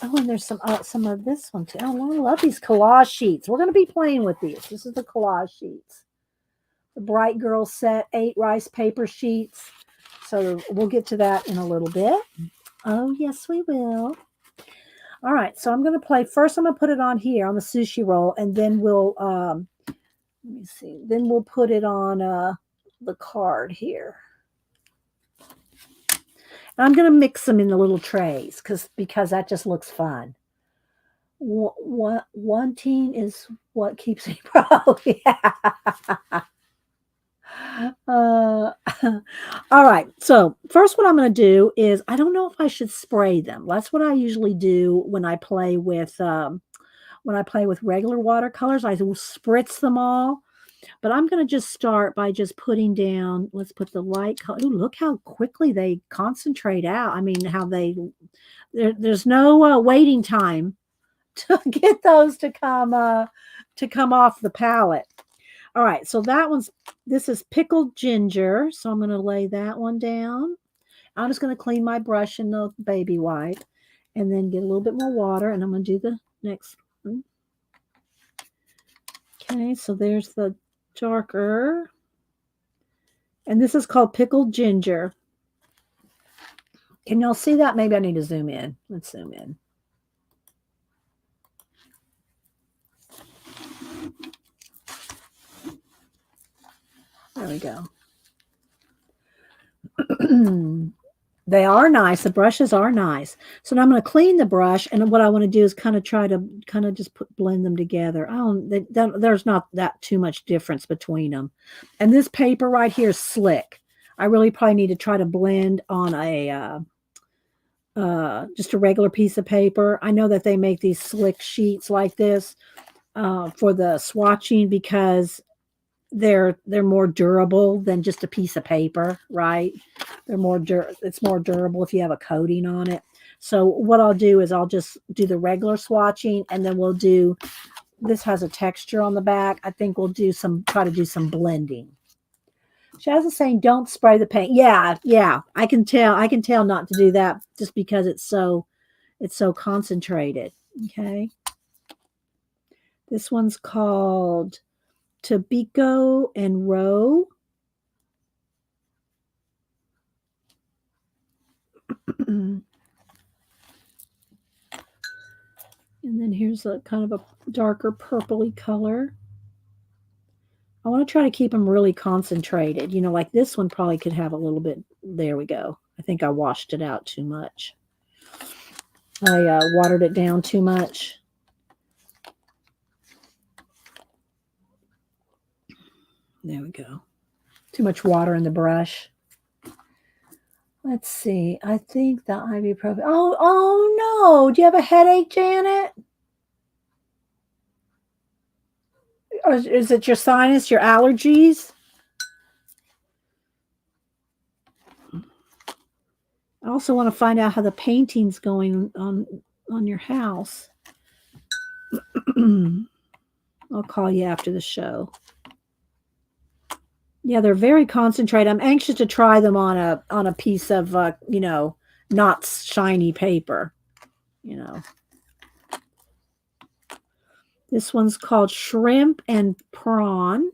Oh, and there's some of this one too. Oh, I love these collage sheets. We're going to be playing with these. This is the collage sheets. The Bright Girl set, 8 rice paper sheets. So we'll get to that in a little bit. Oh, yes, we will. All right, so I'm going to play. First, I'm going to put it on here on the sushi roll, and then we'll, let me see, then we'll put it on the card here. And I'm going to mix them in the little trays because that just looks fun. Wanting is what keeps me broke. Yeah. All right. So first, what I'm going to do is I don't know if I should spray them. That's what I usually do when I play with regular watercolors. I will spritz them all. But I'm going to just start by just putting down, let's put the light color. Ooh, look how quickly they concentrate out. I mean, how there's no waiting time to get those to come off the palette. All right, so this is pickled ginger. So I'm going to lay that one down. I'm just going to clean my brush in the baby wipe and then get a little bit more water. And I'm going to do the next one. Okay, so there's the darker. And this is called pickled ginger. Can y'all see that? Maybe I need to zoom in. Let's zoom in. There we go. They are nice. The brushes are nice. So now I'm going to clean the brush, and what I want to do is kind of try to just blend them together. There's not that too much difference between them. And this paper right here is slick. I really probably need to try to blend on a just a regular piece of paper. I know that they make these slick sheets like this for the swatching because they're more durable than just a piece of paper, right? It's more durable if you have a coating on it. So what I'll do is I'll just do the regular swatching, and then this has a texture on the back. I think we'll try to do some blending. Shaz is saying don't spray the paint. Yeah. I can tell not to do that just because it's so concentrated. Okay. This one's called Tobacco and Roe. And then here's a kind of a darker purpley color. I want to try to keep them really concentrated. Like this one probably could have a little bit. There we go. I think I washed it out too much. I watered it down too much. There we go. Too much water in the brush. Let's see. I think the ibuprofen. Oh no. Do you have a headache, Janet? Or is it your sinus, your allergies? I also want to find out how the painting's going on your house. I'll call you after the show. Yeah, they're very concentrated. I'm anxious to try them on a piece of not shiny paper. This one's called Shrimp and Prawn.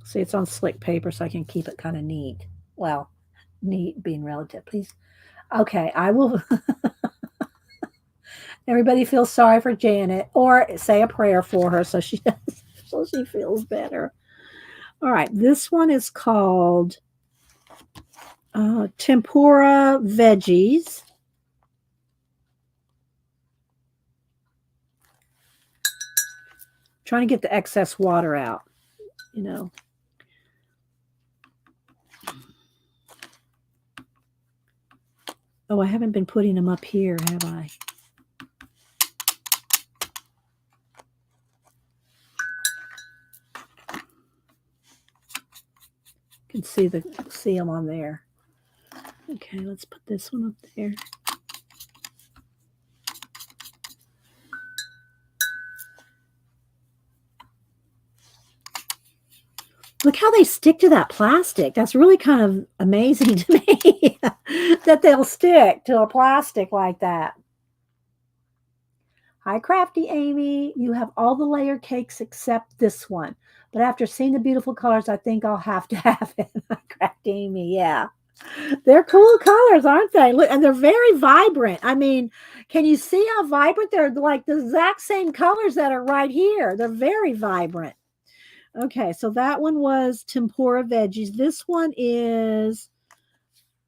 See, it's on slick paper, so I can keep it kind of neat. Well, neat being relative, please. Okay, I will. Everybody feels sorry for Janet or say a prayer for her so she does, so she feels better. All right, this one is called tempura veggies. Trying to get the excess water out, you know. Oh, I haven't been putting them up here, have I? You can see them on there. Okay, let's put this one up there. Look how they stick to that plastic. That's really kind of amazing to me that they'll stick to a plastic like that. Hi, Crafty Amy. You have all the layer cakes except this one. But after seeing the beautiful colors, I think I'll have to have it. Crafty Amy, yeah. They're cool colors, aren't they? Look, and they're very vibrant. I mean, can you see how vibrant they're? Like the exact same colors that are right here. They're very vibrant. Okay, so that one was tempura veggies. This one is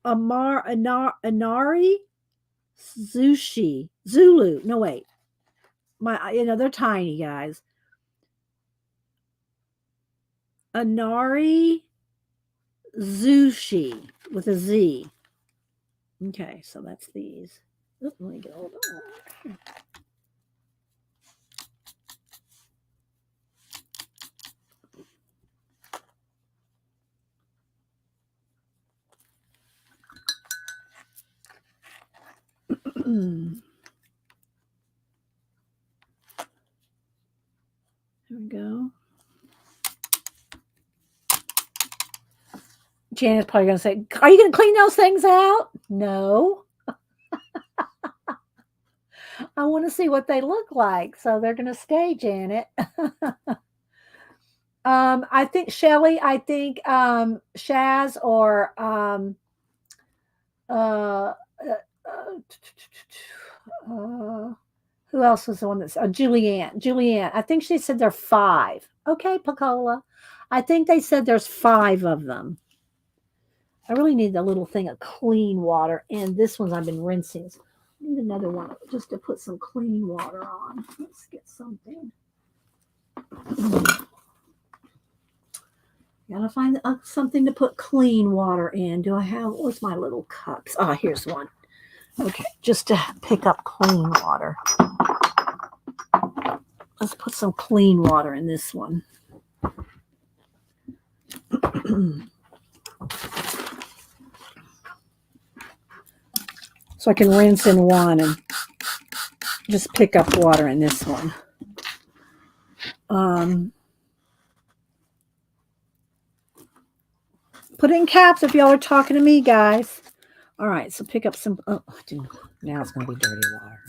Inari Sushi. Zulu. No, wait. They're tiny, guys. Inari Zushi with a Z. Okay, so that's these. Oops, let me get a little bit more. There we go. Janet's probably going to say, are you going to clean those things out? No. I want to see what they look like. So they're going to stay, Janet. I think Shelly, I think Shaz or uh, who else was the one that's Julianne? Julianne. I think she said there are 5. Okay, Pacola. I think they said there's 5 of them. I really need a little thing of clean water, and this one's I've been rinsing. So I need another one just to put some clean water on. Let's get something. Gotta find something to put clean water in. Do I have? Where's my little cups? Ah, here's one. Okay, just to pick up clean water. Let's put some clean water in this one. So I can rinse in one and just pick up water in this one. Put it in caps if y'all are talking to me, guys. All right, so pick up some. Oh, now it's going to be dirty water.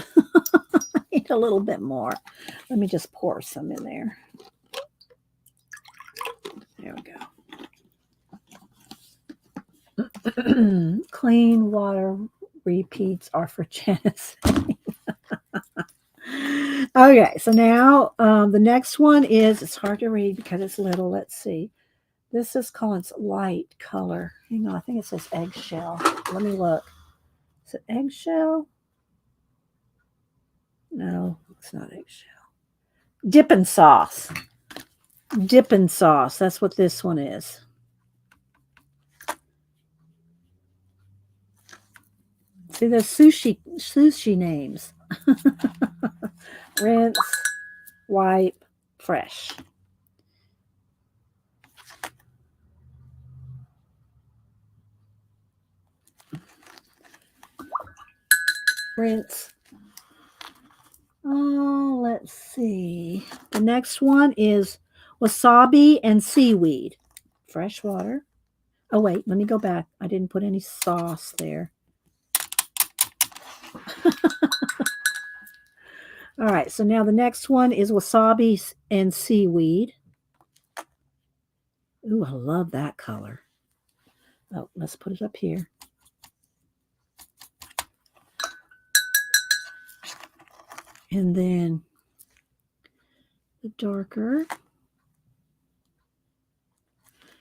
Okay. I need a little bit more. Let me just pour some in there. There we go. Clean water repeats are for Janice. Okay, so now the next one is, it's hard to read because it's little. Let's see. This is called, it's light color. Hang on, I think it says eggshell. Let me look. Is it eggshell? No, it's not eggshell. Dippin' sauce. Dippin' sauce. That's what this one is. See, there's sushi names. Rinse, wipe, fresh. Rinse. Oh, let's see. The next one is wasabi and seaweed. Fresh water. Oh, wait, let me go back. I didn't put any sauce there. All right, so now the next one is wasabi and seaweed. Ooh, I love that color. Oh, let's put it up here. And then the darker.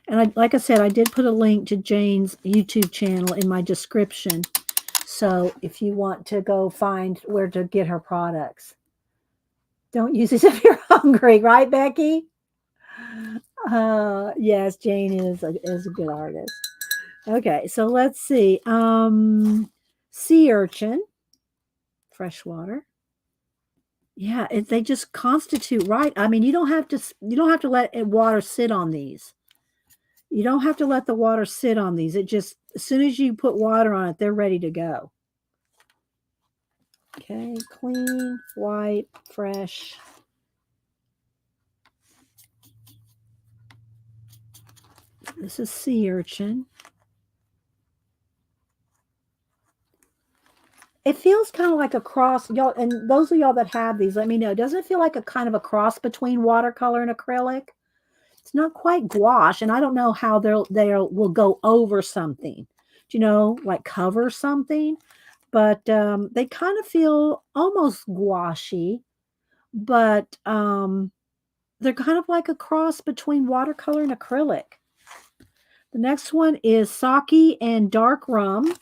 And like I said, I did put a link to Jane's YouTube channel in my description. So if you want to go find where to get her products, don't use it if you're hungry, right, Becky? Yes, Jane is a good artist. Okay, so let's see. Sea urchin, freshwater. Yeah, they just constitute right. I mean, you don't have to let water sit on these. You don't have to let the water sit on these. It just as soon as you put water on it, they're ready to go. Okay, clean, white, fresh. This is sea urchin. It feels kind of like a cross, y'all, and those of y'all that have these, let me know. Doesn't it feel like a kind of a cross between watercolor and acrylic? It's not quite gouache, and I don't know how they will go over something, like cover something, but they kind of feel almost gouache, but they're kind of like a cross between watercolor and acrylic. The next one is sake and dark rum.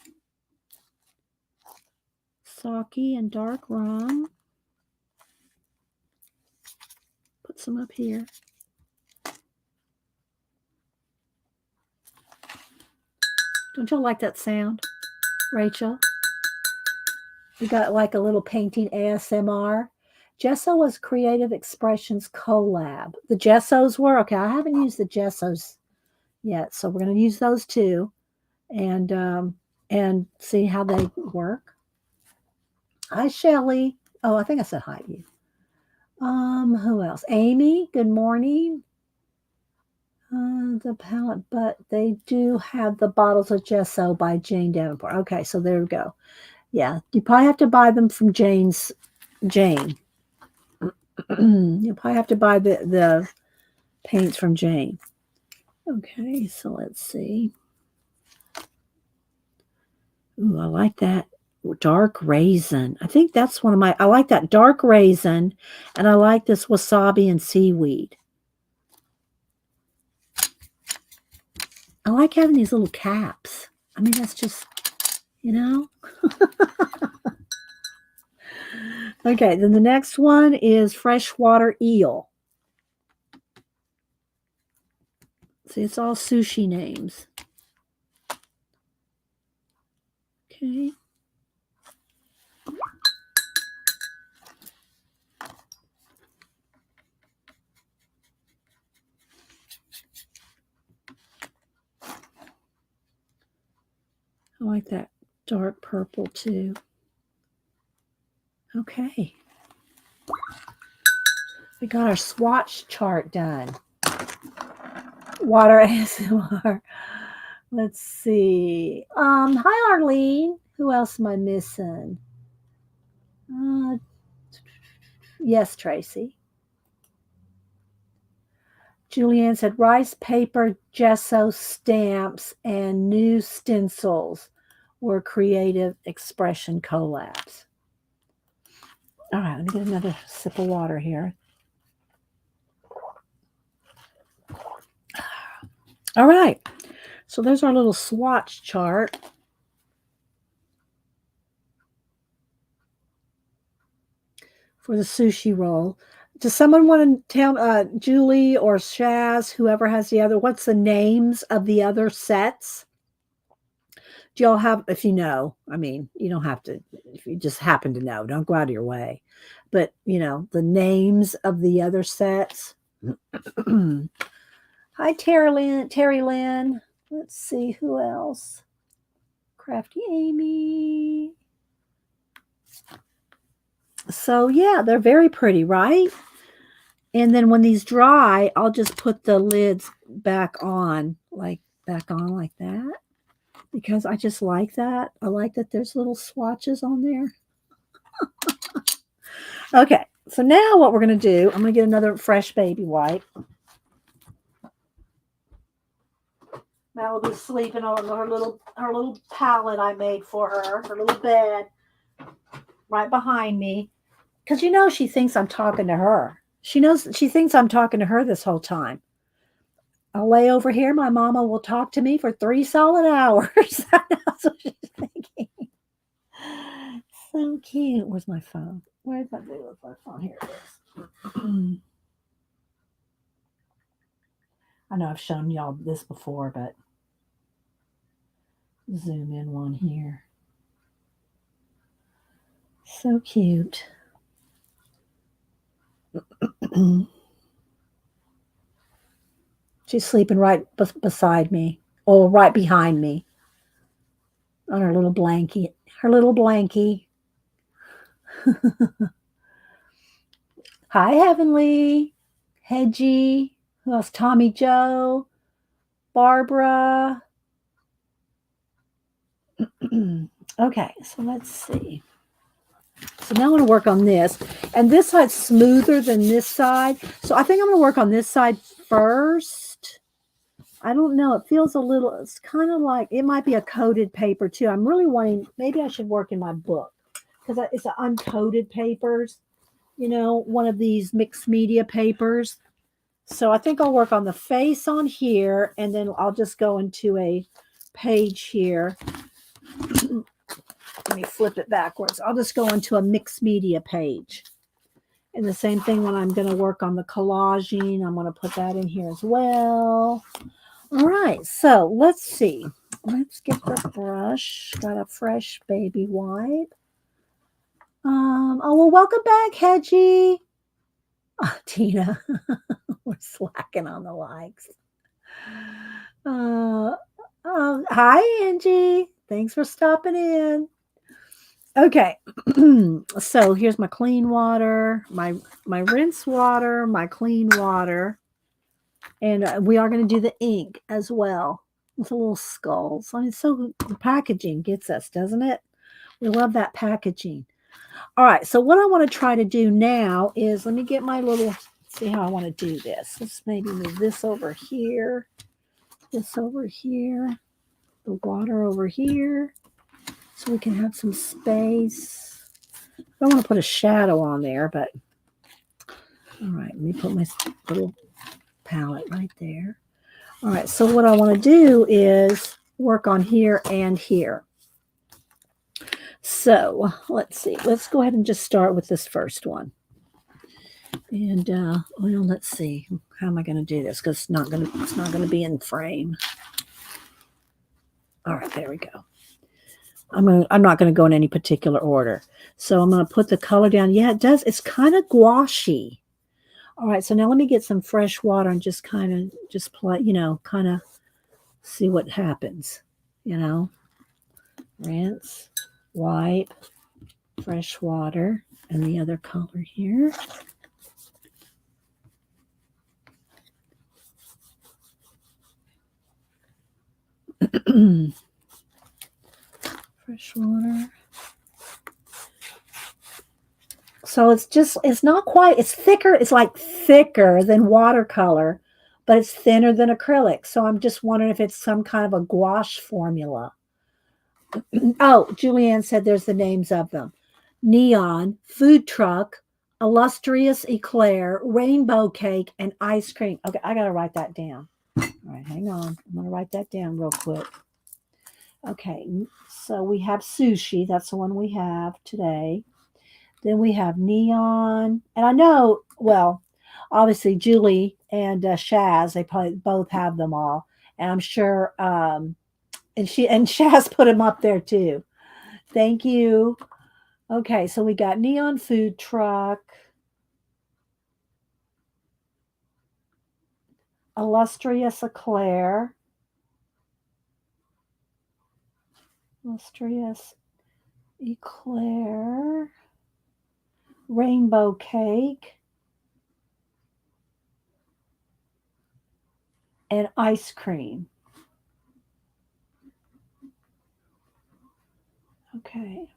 Sake and dark rum. Put some up here. Don't you like that sound, Rachel? We got like a little painting ASMR. Gesso was Creative Expressions collab. The Gessos were, okay, I haven't used the Gessos yet, so we're going to use those too and see how they work. Hi, Shelly. Oh, I think I said hi to you. Who else? Amy, good morning. The palette, but they do have the bottles of Gesso by Jane Davenport. Okay, so there we go. Yeah, you probably have to buy them from Jane. You'll probably have to buy the paints from Jane. Okay, so let's see. Ooh, I like that dark raisin. I think that's one of I like that dark raisin, and I like this wasabi and seaweed. I like having these little caps. I mean, that's just, Okay, then the next one is freshwater eel. See, it's all sushi names. Okay. I like that dark purple too. Okay. We got our swatch chart done. Water ASMR. Let's see. Hi Arlene. Who else am I missing? Yes, Tracy. Julianne said rice paper, gesso stamps, and new stencils were creative expression collabs. All right, let me get another sip of water here. All right, so there's our little swatch chart. For the sushi roll. Does someone want to tell Julie or Shaz, whoever has the other, what's the names of the other sets? Do y'all have, if you know, I mean, you don't have to, if you just happen to know, don't go out of your way. But, the names of the other sets. Hi, Terry Lynn. Let's see who else. Crafty Amy. So, yeah, they're very pretty, right? And then when these dry, I'll just put the lids back on like that. Because I just like that. I like that there's little swatches on there. Okay, so now what we're going to do, I'm going to get another fresh baby wipe. Malibu's sleeping on her little pallet I made for her little bed right behind me. Because she thinks I'm talking to her. She thinks I'm talking to her this whole time. I'll lay over here. My mama will talk to me for 3 solid hours. That's what she's thinking. So cute. Where's my phone? Where's my phone? Here it is. I know I've shown y'all this before, but zoom in one here. So cute. She's sleeping right beside me, or right behind me, on her little blanket. Her little blankie. Hi, Heavenly, Hedgie. Who else? Tommy Joe, Barbara. Okay, so let's see. So now I want to work on this. And this side's smoother than this side. So I think I'm going to work on this side first. I don't know. It feels a little, it's kind of like, it might be a coated paper too. I'm really wanting, maybe I should work in my book because it's an uncoated papers, one of these mixed media papers. So I think I'll work on the face on here, and then I'll just go into a page here. Let me flip it backwards. I'll just go into a mixed media page. And the same thing when I'm going to work on the collaging. I'm going to put that in here as well. All right, so let's see. Let's get the brush. Got a fresh baby wipe. Oh, well, welcome back, Hedgie. Oh, Tina, we're slacking on the likes. Hi, Angie. Thanks for stopping in. Okay, so here's my clean water, my rinse water, my clean water, and we are going to do the ink as well with a little skulls. I mean, so the packaging gets us, doesn't it? We love that packaging. All right, so what I want to try to do now is, let me get my little, see how I want to do this. Let's maybe move this over here, this over here, the water over here, so we can have some space. I don't want to put a shadow on there, but all right, let me put my little palette right there. All right, so what I want to do is work on here and here. So let's see. Let's go ahead and just start with this first one. And well, let's see. How am I going to do this? Because it's not going to be in frame. All right, there we go. I'm not going to go in any particular order. So I'm going to put the color down. Yeah, it does. It's kind of gouache. All right, so now let me get some fresh water and just kind of just play, kind of see what happens. Rinse, wipe, fresh water, and the other color here. Fresh water. So it's not quite, it's thicker. It's like thicker than watercolor, but it's thinner than acrylic. So I'm just wondering if it's some kind of a gouache formula. Oh, Julianne said there's the names of them. Neon, food truck, illustrious eclair, rainbow cake, and ice cream. Okay, I got to write that down. All right, hang on. I'm going to write that down real quick. Okay, so we have sushi. That's the one we have today. Then we have neon. And I know, well, obviously Julie and Shaz, they probably both have them all. And I'm sure, and Shaz put them up there too. Thank you. Okay, so we got neon food truck, illustrious eclair, rainbow cake, and ice cream. Okay.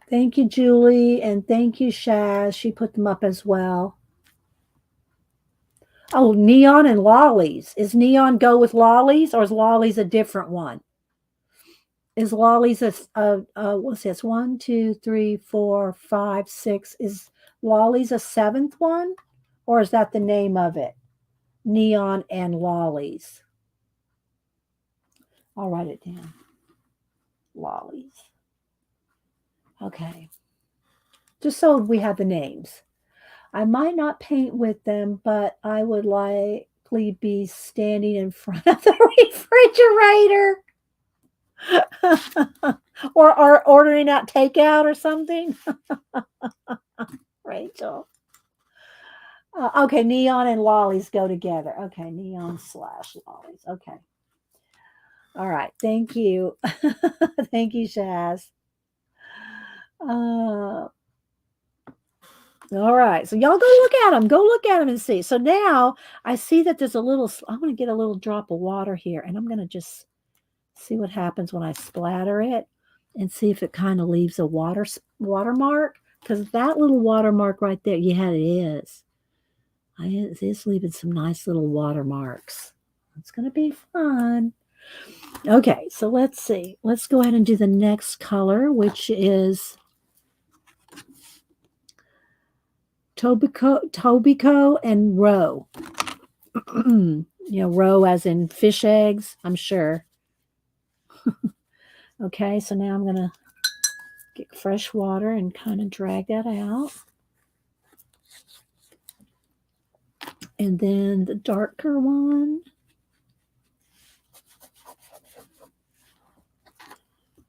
Thank you, Julie, and thank you, Shaz. She put them up as well. Oh, neon and lollies. Is neon go with lollies, or is lollies a different one? Is Lolly's what's this? 1, 2, 3, 4, 5, 6. Is Lolly's a seventh one? Or is that the name of it? Neon and Lollies. I'll write it down. Lollies. Okay. Just so we have the names. I might not paint with them, but I would likely be standing in front of the refrigerator. or ordering out takeout or something. Rachel. Okay, neon and lollies go together. Okay, neon slash lollies. Okay. All right. Thank you. Thank you, Shaz. All right. So y'all go look at them. Go look at them and see. So now I see that there's a little, I'm going to get a little drop of water here and I'm going to just see what happens when I splatter it and see if it kind of leaves a watermark. Because that little watermark right there, yeah, it is. It's leaving some nice little watermarks. It's going to be fun. Okay, so let's see. Let's go ahead and do the next color, which is Tobiko and roe. Roe as in fish eggs, I'm sure. Okay, so now I'm going to get fresh water and kind of drag that out. And then the darker one.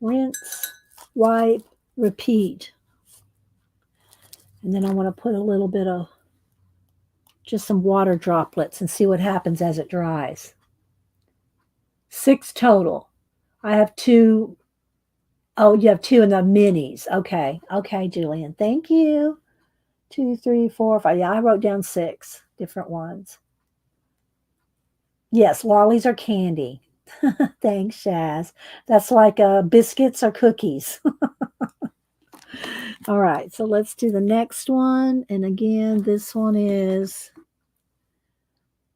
Rinse, wipe, repeat. And then I want to put a little bit of just some water droplets and see what happens as it dries. 6 total. I have 2. Oh, you have 2 in the minis. Okay. Okay, Julian. Thank you. 2, 3, 4, 5. Yeah, I wrote down 6 different ones. Yes, lollies are candy. Thanks, Shaz. That's like biscuits or cookies. All right, so let's do the next one. And again, this one is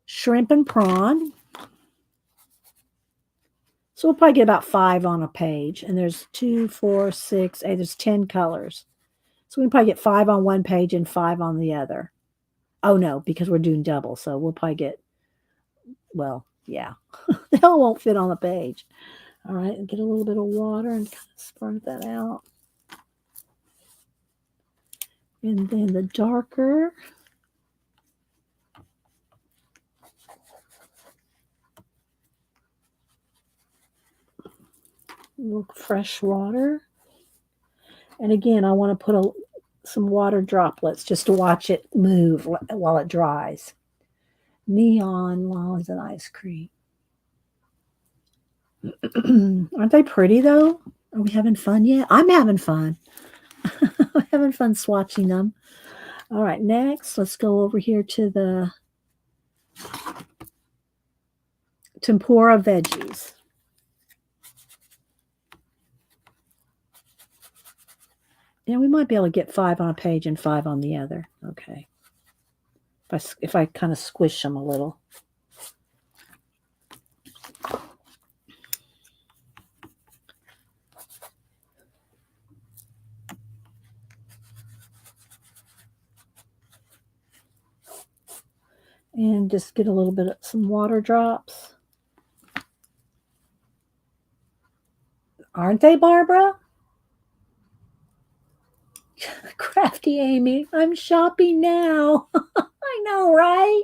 shrimp and prawn. So we'll probably get about 5 on a page. And there's 2, 4, 6, 8. There's 10 colors. So we can probably get 5 on one page and 5 on the other. Oh, no, because we're doing double. So we'll probably get, well, yeah. They all won't fit on the page. All right, get a little bit of water and kind of spread that out. And then the darker. Fresh water. And again, I want to put some water droplets just to watch it move while it dries. Neon lollies and ice cream. Aren't they pretty though? Are we having fun yet? I'm having fun. I'm having fun swatching them. All right, next, let's go over here to the tempura veggies. Yeah, we might be able to get 5 on a page and 5 on the other. Okay. If I kind of squish them a little. And just get a little bit of some water drops. Aren't they, Barbara? Crafty Amy, I'm shopping now. I know, right?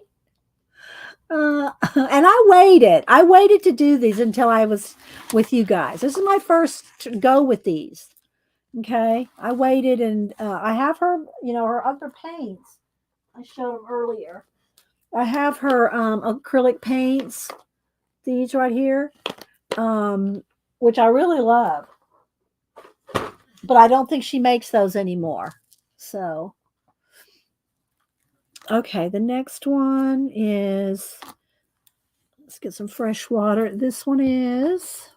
And I waited. I waited to do these until I was with you guys. This is my first go with these. Okay. I waited and I have her, her other paints. I showed them earlier. I have her acrylic paints, these right here, which I really love. But I don't think she makes those anymore. So, okay, the next one is, let's get some fresh water. This one is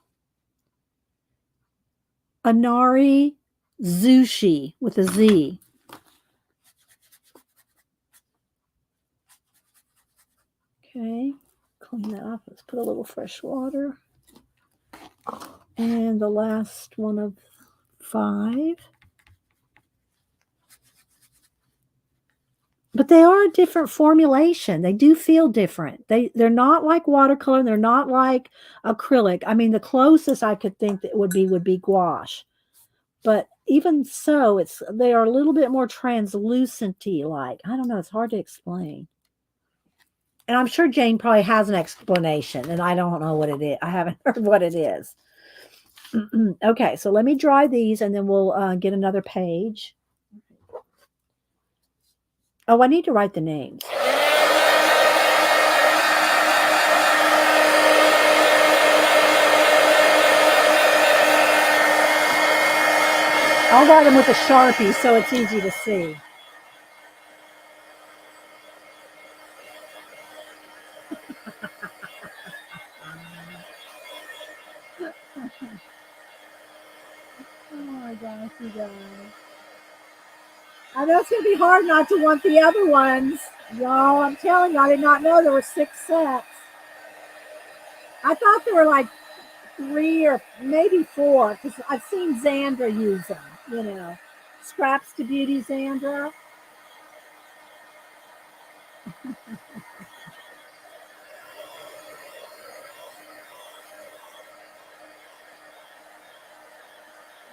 Anari Zushi with a Z. Okay, clean that up. Let's put a little fresh water. And the last one of 5. But they are a different formulation. They do feel different. They're not like watercolor. They're not like acrylic. I mean, the closest I could think that would be gouache. But even so, they are a little bit more translucent-y like. I don't know. It's hard to explain. And I'm sure Jane probably has an explanation, and I don't know what it is. I haven't heard what it is. Okay, so let me dry these, and then we'll get another page. Oh, I need to write the names. I'll write them with a Sharpie so it's easy to see. Oh my gosh, you guys. I know it's going to be hard not to want the other ones. Y'all, I'm telling you, I did not know there were 6 sets. I thought there were like 3 or maybe 4 because I've seen Xandra use them, you know. Scraps to Beauty Xandra.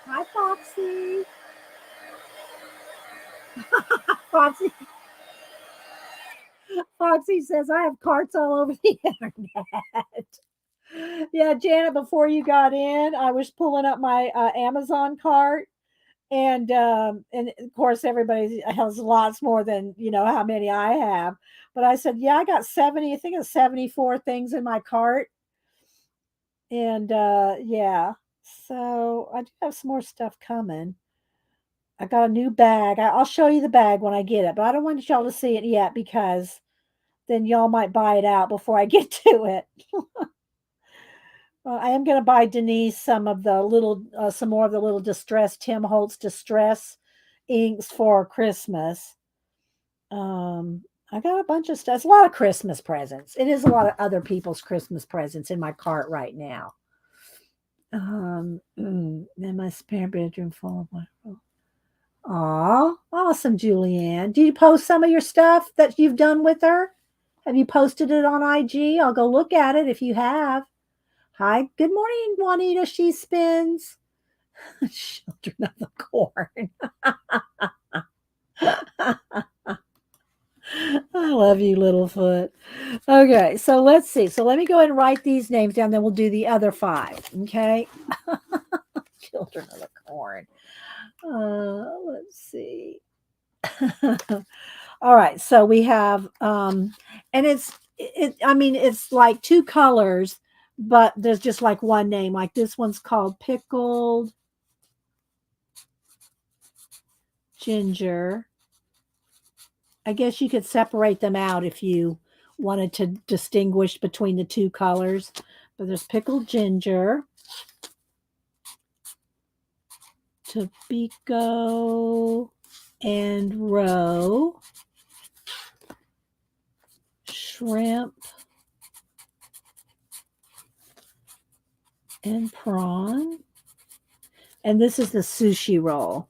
Hi, Foxy. Foxy. Foxy says, I have carts all over the internet. Yeah, Janet, before you got in, I was pulling up my Amazon cart. And of course, everybody has lots more than, you know, how many I have. But I said, yeah, I got 70, I think it's 74 things in my cart. And yeah, so I do have some more stuff coming. I got a new bag. I'll show you the bag when I get it, but I don't want y'all to see it yet because then y'all might buy it out before I get to it. I am going to buy Denise some of the little, some more of the little distress, Tim Holtz distress inks for Christmas. I got a bunch of stuff. It's a lot of Christmas presents. It is a lot of other people's Christmas presents in my cart right now. Then my spare bedroom full of wonderful. Aw, awesome, Julianne. Do you post some of your stuff that you've done with her? Have you posted it on IG? I'll go look at it if you have. Hi, good morning, Juanita. She spins. Children of the Corn. I love you, Littlefoot. Okay, so let's see. So let me go ahead and write these names down, then we'll do the other 5. Okay. Children of the Corn. Let's see. All right, so we have and I mean it's like 2 colors, but there's just like one name. Like this one's called Pickled Ginger. I guess you could separate them out if you wanted to distinguish between the 2 colors. But there's Pickled Ginger, Tobacco and Roe, Shrimp and Prawn. And this is the sushi roll.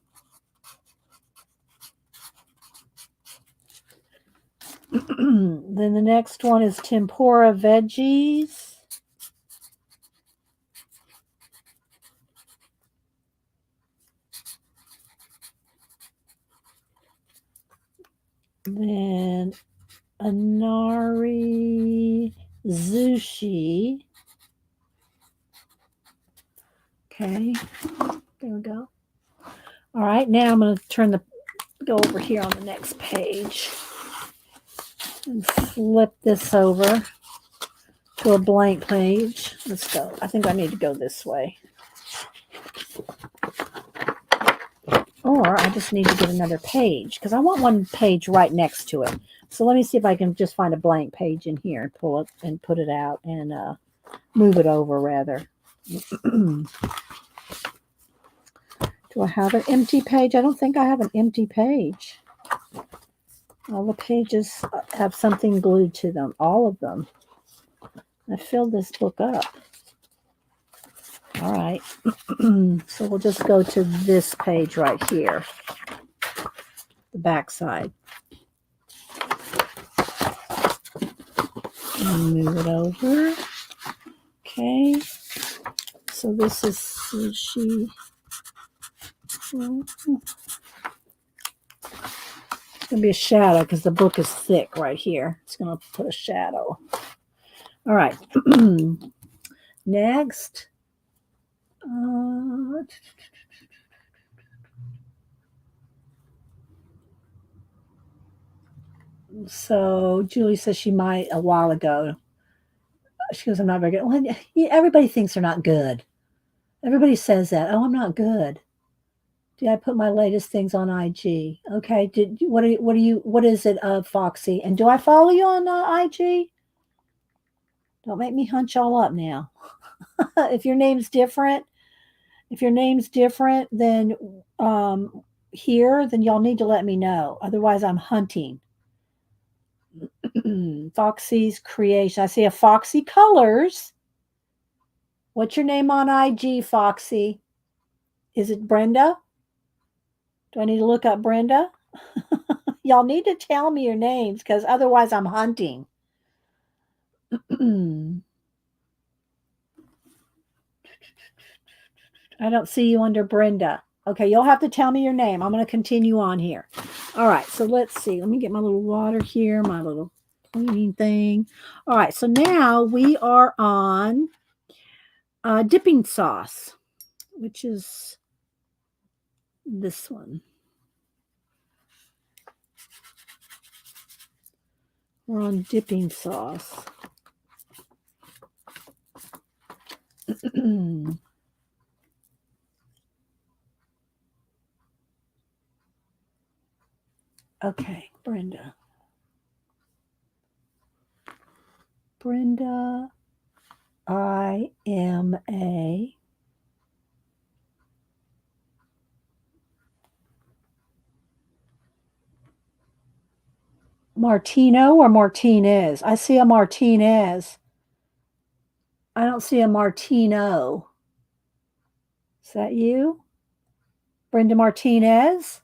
Then the next one is tempura veggies. Then Anari Zushi. Okay, there we go. All right, now I'm going to go over here on the next page and flip this over to a blank page. Let's go. I think I need to go this way. Or I just need to get another page because I want one page right next to it. So let me see if I can just find a blank page in here and pull it and put it out and move it over rather. Do I have an empty page? I don't think I have an empty page. All the pages have something glued to them. All of them. I filled this book up. All right. So we'll just go to this page right here, the back side. And move it over. Okay. So this is she. It's going to be a shadow because the book is thick right here. It's going to put a shadow. All right. Next. So Julie says she might a while ago. She goes, I'm not very good. Well, everybody thinks they're not good. Everybody says that. Oh, I'm not good. Did I put my latest things on IG? Okay. What is it, Foxy? And do I follow you on IG? Don't make me hunch all up now. If your name's different, then here, then y'all need to let me know. Otherwise, I'm hunting. Foxy's creation. I see a Foxy Colors. What's your name on IG, Foxy? Is it Brenda? Do I need to look up Brenda? Y'all need to tell me your names because otherwise I'm hunting. I don't see you under Brenda. Okay, you'll have to tell me your name. I'm going to continue on here. All right, so let's see. Let me get my little water here, my little cleaning thing. All right, so now we are on dipping sauce, which is this one. We're on dipping sauce. Okay, Brenda. Brenda, IMA. Martino or Martinez? I see a Martinez. I don't see a Martino. Is that you? Brenda Martinez?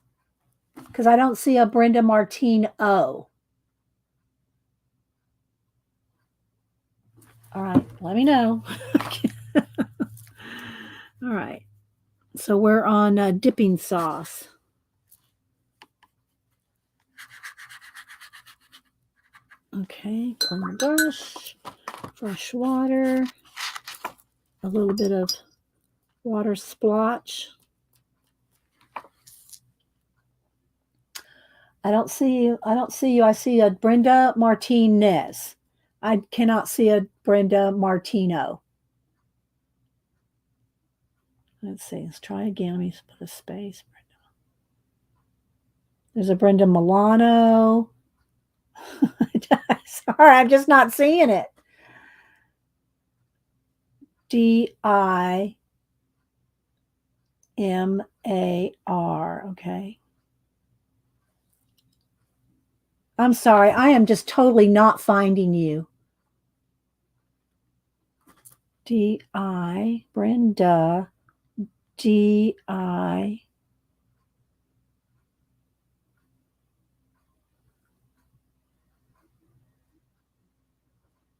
Because I don't see a Brenda Martino. All right, let me know. All right. So we're on dipping sauce. Okay, clean the brush, fresh water, a little bit of water splotch. I don't see you. I see a Brenda Martinez. I cannot see a Brenda Martino. Let's see. Let's try again. Let me put a space. There's a Brenda Milano. Sorry, I'm just not seeing it. DIMAR. Okay. I'm sorry. I am just totally not finding you. Brenda. DI.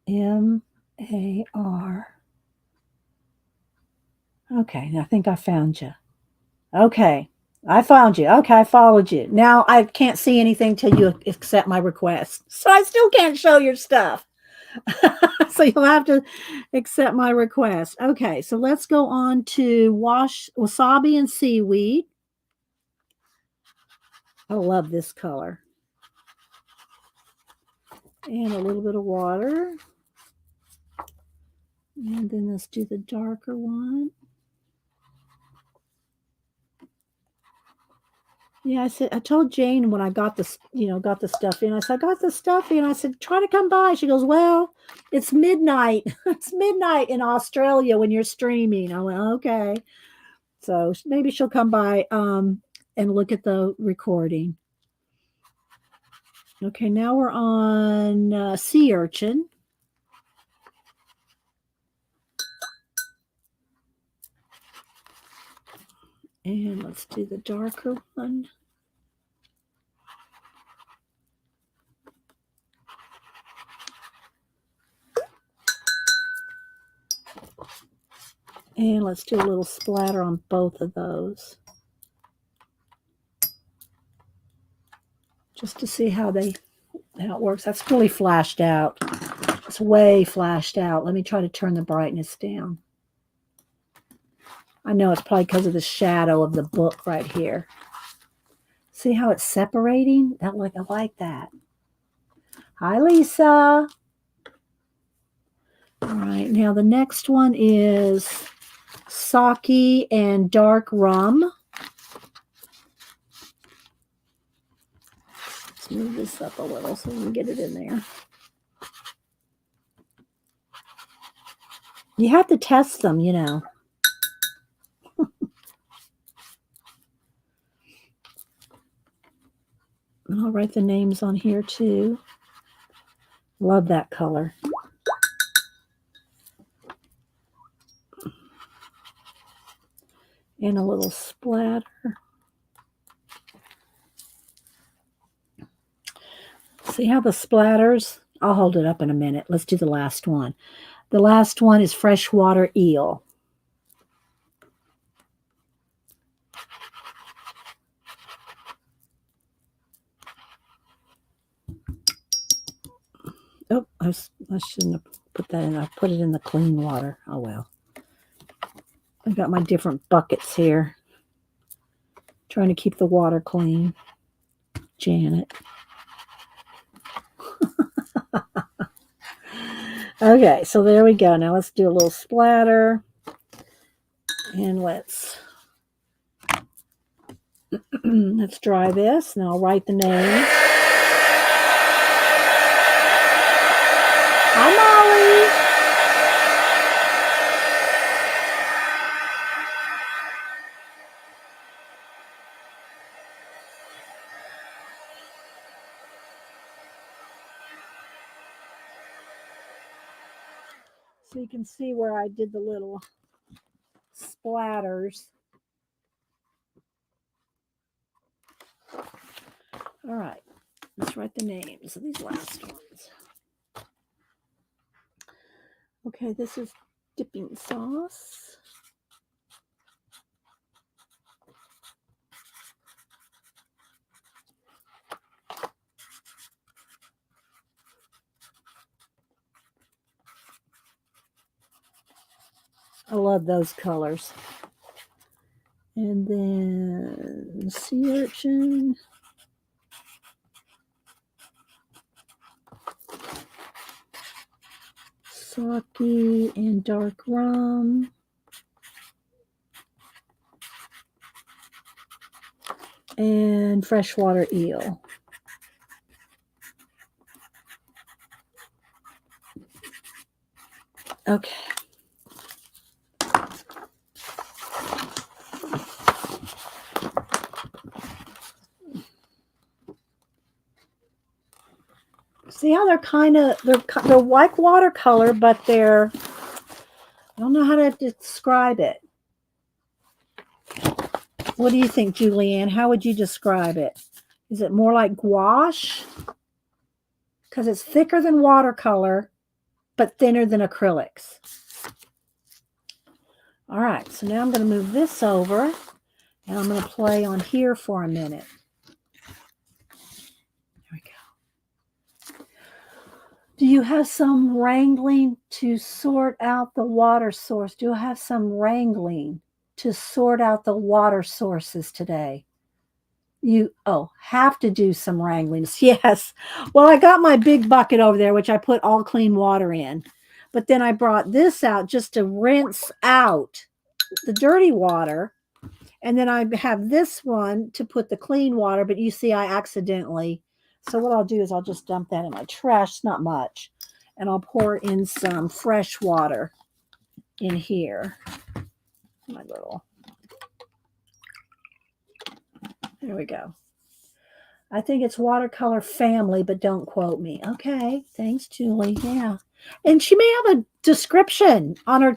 MAR. Okay, I think I found you. Okay, I found you. Okay, I followed you. Now I can't see anything till you accept my request. So I still can't show your stuff. So you'll have to accept my request. Okay, so let's go on to wasabi and seaweed. I love this color. And a little bit of water. And then let's do the darker one. Yeah, I told Jane when I got this, got the stuff in. I said, I got the stuff in. I said, try to come by. She goes, well, it's midnight. It's midnight in Australia when you're streaming. I went, okay. So maybe she'll come by and look at the recording. Okay, now we're on sea urchin. And let's do the darker one. And let's do a little splatter on both of those. Just to see how it works. That's really flashed out. It's way flashed out. Let me try to turn the brightness down. I know it's probably because of the shadow of the book right here. See how it's separating? I like that. Hi, Lisa. All right, now the next one is sake and dark rum. Let's move this up a little so we can get it in there. You have to test them, you know. And I'll write the names on here too. Love that color. And a little splatter. See how the splatters? I'll hold it up in a minute. Let's do the last one. The last one is freshwater eel. Oh, I shouldn't have put that in. I put it in the clean water. Oh, well. I've got my different buckets here. Trying to keep the water clean. Janet. Okay, so there we go. Now let's do a little splatter. And let's dry this. And I'll write the name. Hi, Molly. So you can see where I did the little splatters. All right, let's write the names of these last ones. Okay, this is dipping sauce. I love those colors. And then sea urchin. Sake and dark rum. And freshwater eel. Okay. See how they're like watercolor, but I don't know how to describe it. What do you think, Julianne? How would you describe it? Is it more like gouache? Because it's thicker than watercolor, but thinner than acrylics. All right, so now I'm going to move this over, and I'm going to play on here for a minute. There we go. Do you have some wrangling to sort out the water source? Do you have some wrangling to sort out the water sources today? You have to do some wranglings. Yes. Well, I got my big bucket over there, which I put all clean water in. But then I brought this out just to rinse out the dirty water. And then I have this one to put the clean water. But you see, I accidentally. So what I'll do is I'll just dump that in my trash. It's not much. And I'll pour in some fresh water in here. There we go. I think it's watercolor family, but don't quote me. Okay, thanks, Julie. Yeah, and she may have a description on her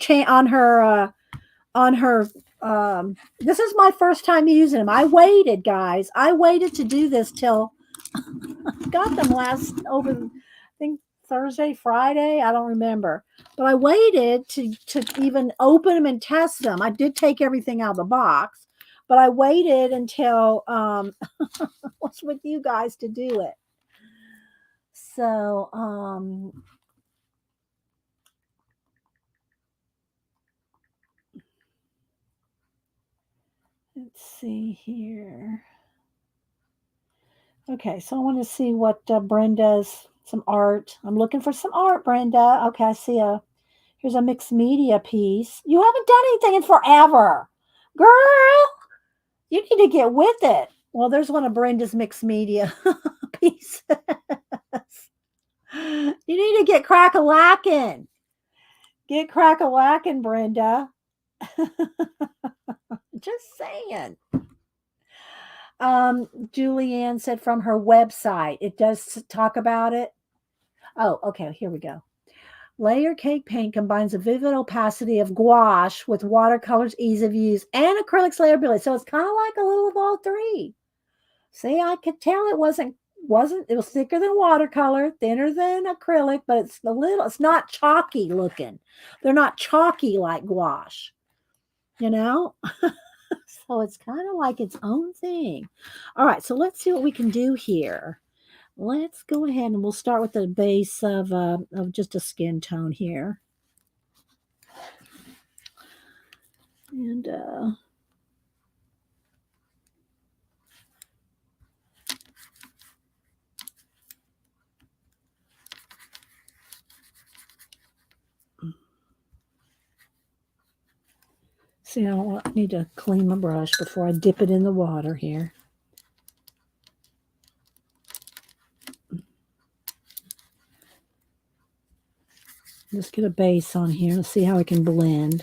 This is my first time using them. I waited, guys. I waited to do this till got them last over, I think Thursday, Friday. I don't remember, but I waited to even open them and test them. I did take everything out of the box, but I waited until was with you guys to do it. So let's see here. Okay, so I want to see what Brenda's some art. I'm looking for some art, Brenda. Okay, I see here's a mixed media piece. You haven't done anything in forever, girl. You need to get with it. Well, there's one of Brenda's mixed media pieces. You need to get crack-a-lackin'. Get crack-a-lackin', Brenda. Just saying. Julianne said from her website. It does talk about it. Oh, okay. Here we go. Layer cake paint combines the vivid opacity of gouache with watercolor's ease of use and acrylic's layability. So it's kind of like a little of all three. See, I could tell it wasn't it was thicker than watercolor, thinner than acrylic, but it's not chalky looking. They're not chalky like gouache, you know? So it's kind of like its own thing. All right, so let's see what we can do here. Let's go ahead and we'll start with the base of just a skin tone here. And see, I need to clean my brush before I dip it in the water here. Just get a base on here and see how I can blend.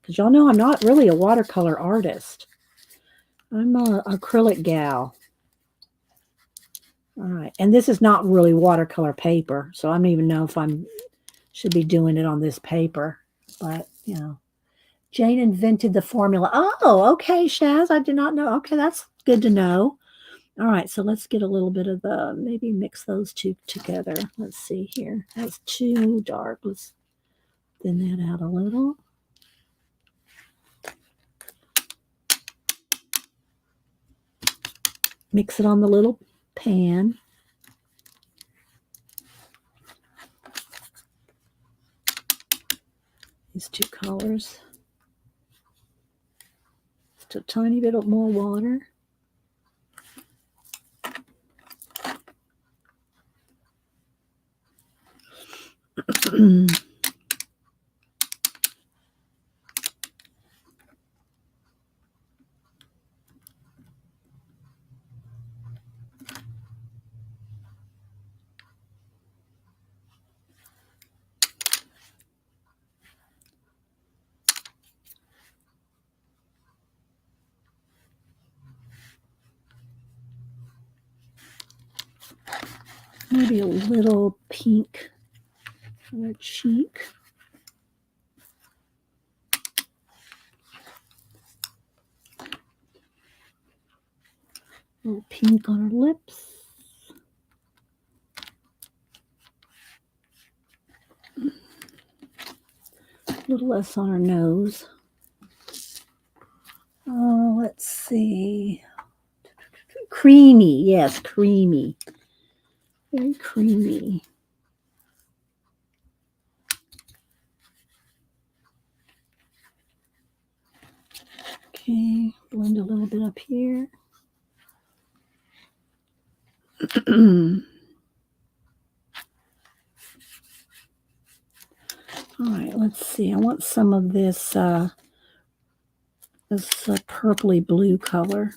Because y'all know I'm not really a watercolor artist. I'm a acrylic gal. All right. And this is not really watercolor paper. So I don't even know if I should be doing it on this paper. But, you know. Jane invented the formula. Oh, okay, Shaz. I did not know. Okay, that's good to know. All right, so let's get a little bit of maybe mix those two together. Let's see here. That's too dark. Let's thin that out a little. Mix it on the little pan. These two colors. Just a tiny bit more water. Maybe a little pink on her cheek. A little pink on her lips. A little less on her nose. Oh, let's see. Creamy. Yes, creamy. Very creamy. Okay, blend a little bit up here. All right, let's see. I want some of this purpley blue color.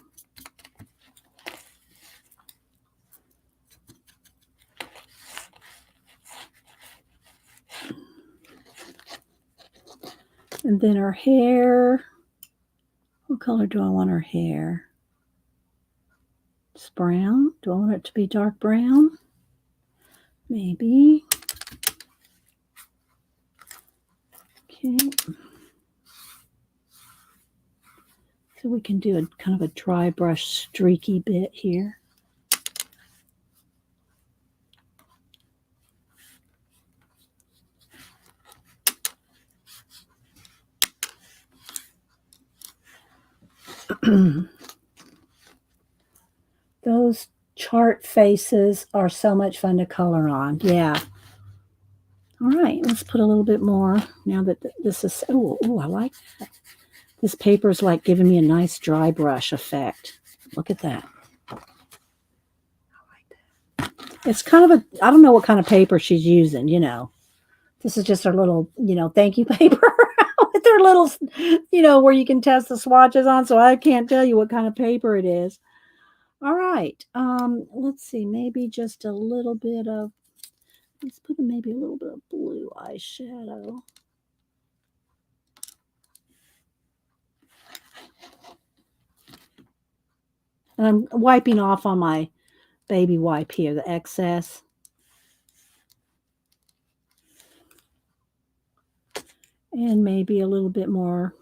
And then her hair. What color do I want her hair? It's brown. Do I want it to be dark brown? Maybe. Okay. So we can do a kind of a dry brush streaky bit here. Those chart faces are so much fun to color on. Yeah. All right, let's put a little bit more now that this is, oh, I like that. This paper is like giving me a nice dry brush effect. Look at that. I like that. It's kind of a, I don't know what kind of paper she's using, you know. This is just her little, you know, thank you paper with their little, you know, where you can test the swatches on. So I can't tell you what kind of paper it is. All right. Let's see, maybe just a little bit of, let's put maybe a little bit of blue eyeshadow. And I'm wiping off on my baby wipe here, the excess. And maybe a little bit more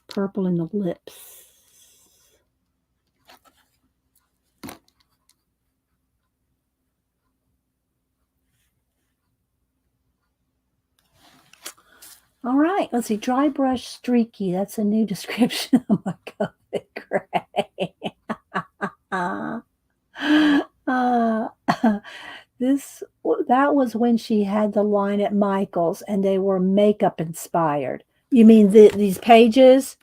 purple in the lips. All right, let's see. Dry brush streaky. That's a new description of my coat gray. That was when she had the line at Michael's, and they were makeup inspired. You mean these pages?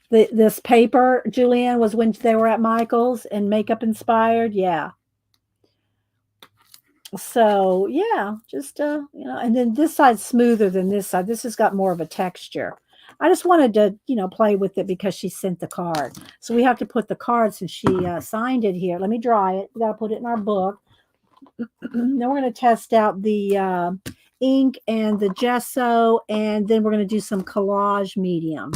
This paper, Julianne, was when they were at Michael's and makeup inspired? Yeah. So yeah, just you know, and then this side's smoother than this side. This has got more of a texture. I just wanted to, you know, play with it because she sent the card. So we have to put the card since she signed it here. Let me dry it. We got to put it in our book. Then we're going to test out the ink and the gesso, and then we're going to do some collage medium.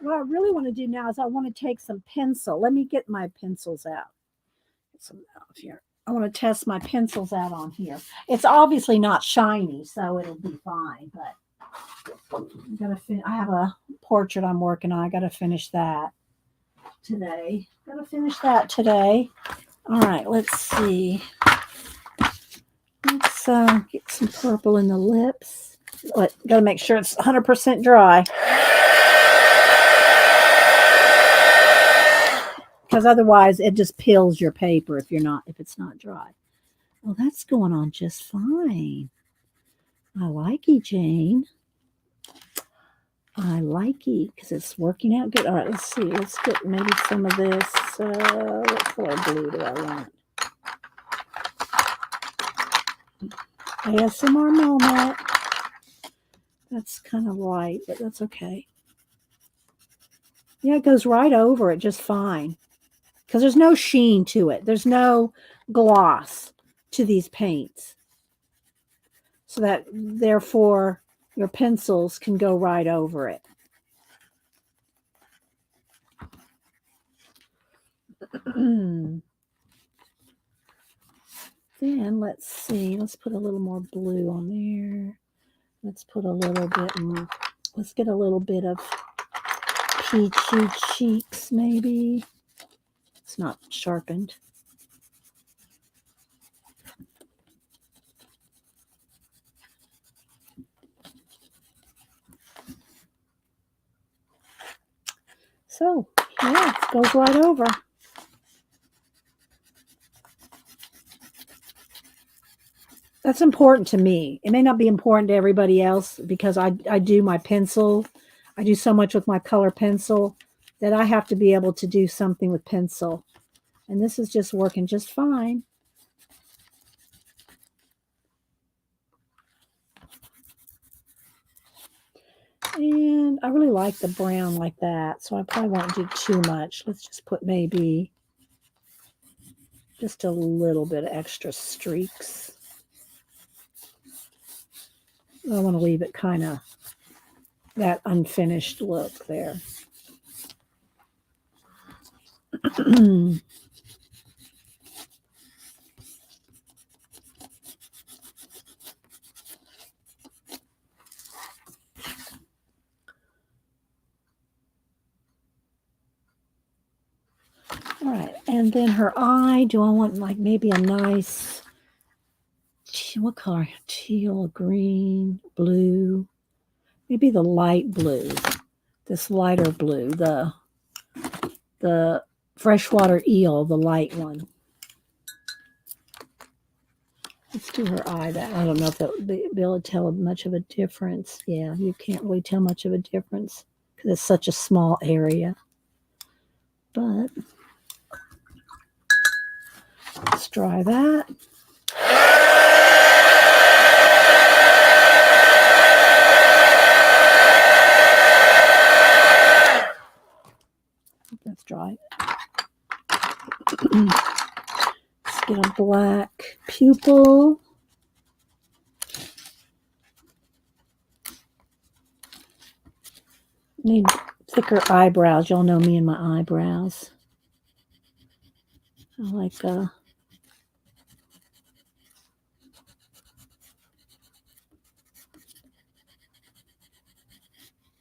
What I really want to do now is I want to take some pencil. Let me get my pencils out. Get some out here. I want to test my pencils out on here. It's obviously not shiny, so it'll be fine. But I have a portrait I'm working on. I got to finish that today. All right, let's see. Let's get some purple in the lips. Got to make sure it's 100% dry. Because otherwise it just pills your paper if it's not dry. Well, that's going on just fine. I like you, Jane. I like you because it's working out good. All right, let's see. Let's get maybe some of this. What color blue do I want? ASMR moment. That's kind of light, but that's okay. Yeah, it goes right over it just fine. Because there's no sheen to it. There's no gloss to these paints. So that, therefore, your pencils can go right over it. Then, let's see. Let's put a little more blue on there. Let's put a little bit more. Let's get a little bit of peachy cheeks, maybe. It's not sharpened. So, yeah, it goes right over. That's important to me. It may not be important to everybody else because I do my pencil. I do so much with my color pencil that I have to be able to do something with pencil. And this is just working just fine. And I really like the brown like that, so I probably won't do too much. Let's just put maybe just a little bit of extra streaks. I want to leave it kind of that unfinished look there. All right, and then her eye. Do I want like maybe a nice, what color? Teal, green, blue. Maybe the light blue. This lighter blue. The freshwater eel, the light one. Let's do her eye. That I don't know if that would be able to tell much of a difference. Yeah, you can't really tell much of a difference because it's such a small area. But let's try that. Let's try it. Let's get a black pupil. Need thicker eyebrows. Y'all know me and my eyebrows. I like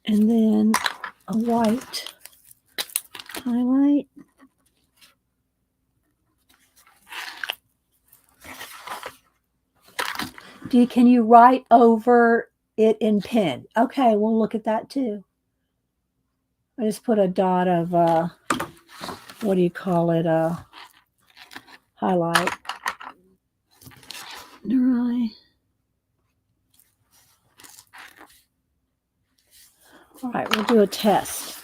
and then a white highlight. Can you write over it in pen? Okay, we'll look at that too. I just put a dot of what do you call it? Highlight. Right. All right, we'll do a test.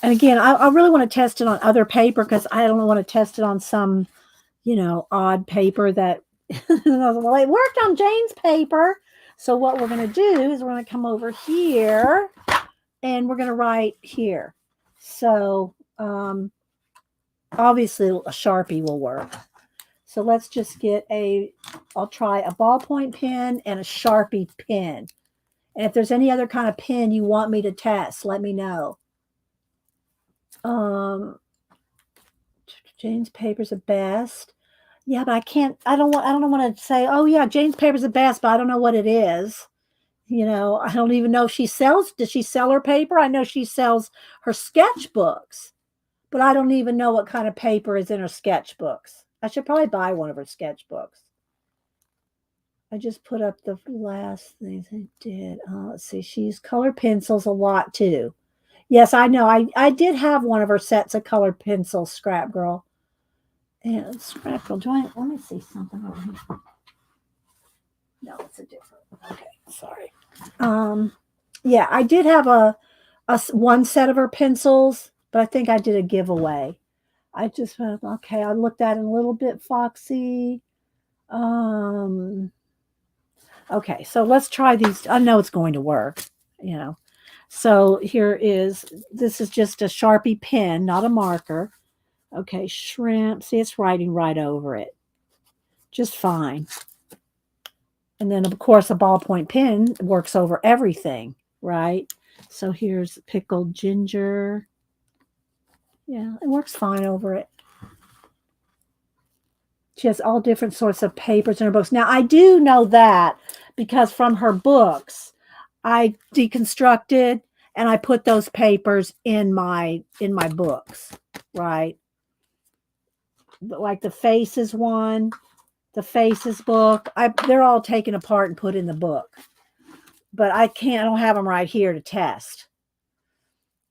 And again, I really want to test it on other paper because I don't want to test it on some, odd paper that, well, it worked on Jane's paper. So what we're going to do is we're going to come over here and we're going to write here. So obviously a Sharpie will work. So let's just get I'll try a ballpoint pen and a Sharpie pen. And if there's any other kind of pen you want me to test, let me know. Jane's paper's the best. Yeah, but I don't want to say, oh yeah, Jane's paper's the best, but I don't know what it is. I don't even know if does she sell her paper? I know she sells her sketchbooks, but I don't even know what kind of paper is in her sketchbooks. I should probably buy one of her sketchbooks. I just put up the last things I did. Let's see. She used colored pencils a lot too. Yes, I know. I did have one of her sets of colored pencils, Scrap Girl. And Scrap Girl, let me see something over here. No, it's a different. Okay, sorry. Yeah, I did have a one set of her pencils, but I think I did a giveaway. I just went, okay, I looked at it a little bit foxy. Okay, so let's try these. I know it's going to work, So this is just a Sharpie pen, not a marker. Okay, shrimp. See, it's writing right over it. Just fine. And then, of course, a ballpoint pen works over everything, right? So here's pickled ginger. Yeah, it works fine over it. She has all different sorts of papers in her books. Now, I do know that because from her books, I deconstructed and I put those papers in my books, right? Like the Faces one, the Faces book, they're all taken apart and put in the book. But I don't have them right here to test.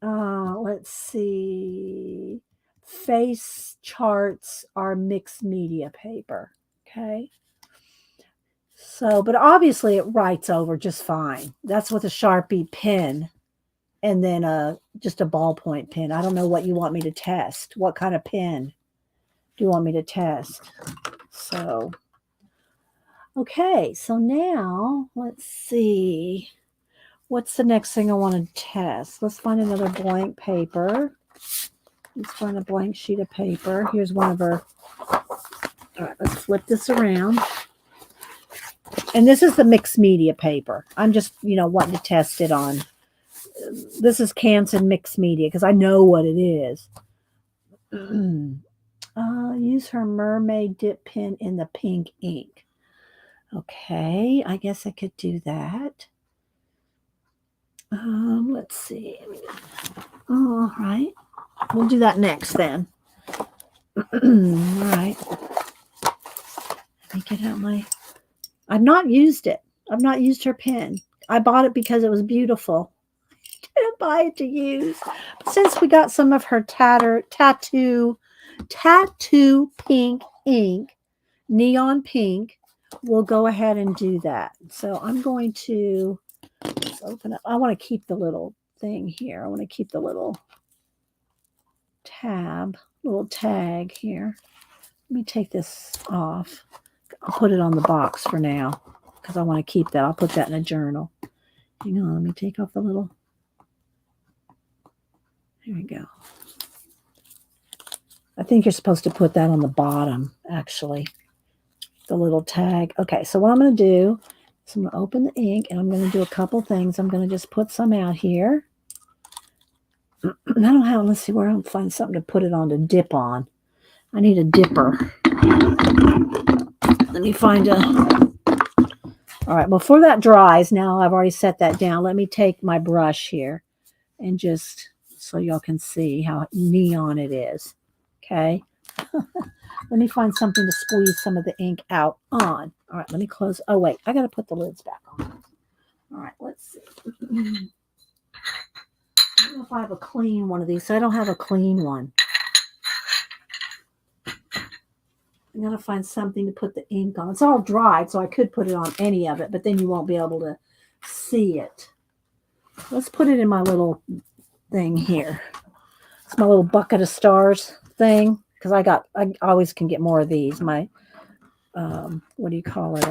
Let's see. Face charts are mixed media paper. Okay. So, but obviously it writes over just fine. That's with a Sharpie pen and then just a ballpoint pen. I don't know what you want me to test. What kind of pen do you want me to test? So, okay. So now let's see. What's the next thing I want to test? Let's find another blank paper. Let's find a blank sheet of paper. Here's one of her. All right, let's flip this around. And this is the mixed media paper. I'm just, wanting to test it on this is Canson mixed media because I know what it is. Use her mermaid dip pen in the pink ink. Okay, I guess I could do that. Let's see. All right, we'll do that next then. All right. Let me get out my. I've not used it. I've not used her pen. I bought it because it was beautiful. I didn't buy it to use. But since we got some of her tattoo pink ink, neon pink, we'll go ahead and do that. So I'm going to let's open up. I want to keep the little thing here. I want to keep the little tag here. Let me take this off. I'll put it on the box for now because I want to keep that. I'll put that in a journal. Hang on, let me take off the little. There we go. I think you're supposed to put that on the bottom, actually. The little tag. Okay, so what I'm going to do is I'm going to open the ink and I'm going to do a couple things. I'm going to just put some out here. I don't have, let's see where I'll find something to put it on to dip on. I need a dipper. Let me find a. All right, before that dries, now I've already set that down. Let me take my brush here and just so y'all can see how neon it is. Okay. Let me find something to squeeze some of the ink out on. All right, let me close. Oh, wait, I got to put the lids back on. All right, let's see. I don't know if I have a clean one of these. I don't have a clean one. I'm going to find something to put the ink on. It's all dried, so I could put it on any of it, but then you won't be able to see it. Let's put it in my little thing here. It's my little bucket of stars thing because I always can get more of these. My, what do you call it?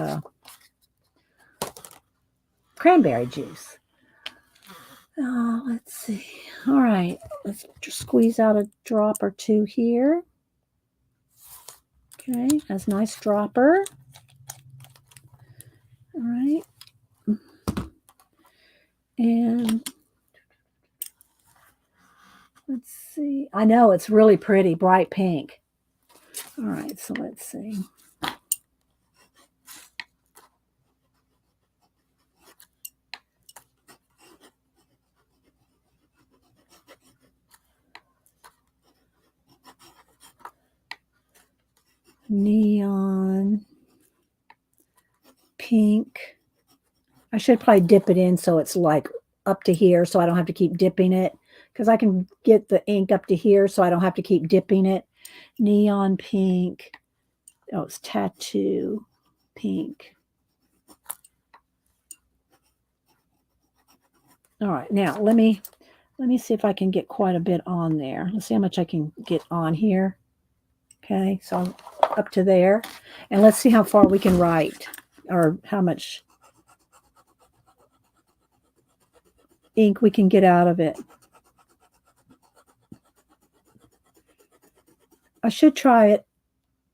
Cranberry juice. Let's see. All right. Let's just squeeze out a drop or two here. Okay. That's a nice dropper. All right. And let's see. I know it's really pretty, bright pink. All right. So let's see. Neon pink. I should probably dip it in so it's like up to here so I don't have to keep dipping it because I can get the ink up to here so I don't have to keep dipping it. Neon pink. Oh, it's tattoo pink. All right, now let me see if I can get quite a bit on there. Let's see how much I can get on here. Okay, so up to there. And let's see how far we can write or how much ink we can get out of it. I should try it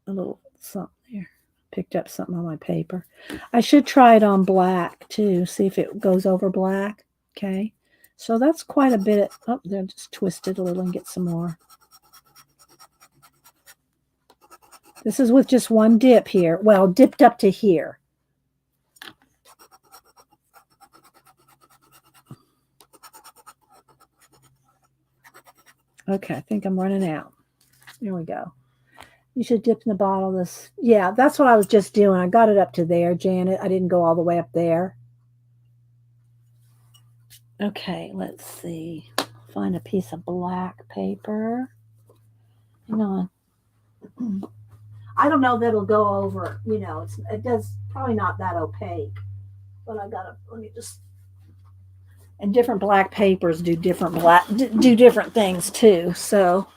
a little something here. Picked up something on my paper. I should try it on black too, see if it goes over black. Okay, so that's quite a bit. Oh, there, just twist it a little and get some more. This is with just one dip here. Well, dipped up to here. Okay, I think I'm running out. There we go. You should dip in the bottle of this. Yeah, that's what I was just doing. I got it up to there, Janet. I didn't go all the way up there. Okay, let's see. Find a piece of black paper. Hang on. I don't know that it'll go over, it does probably not that opaque, but let me just, and different black papers do different things too. So,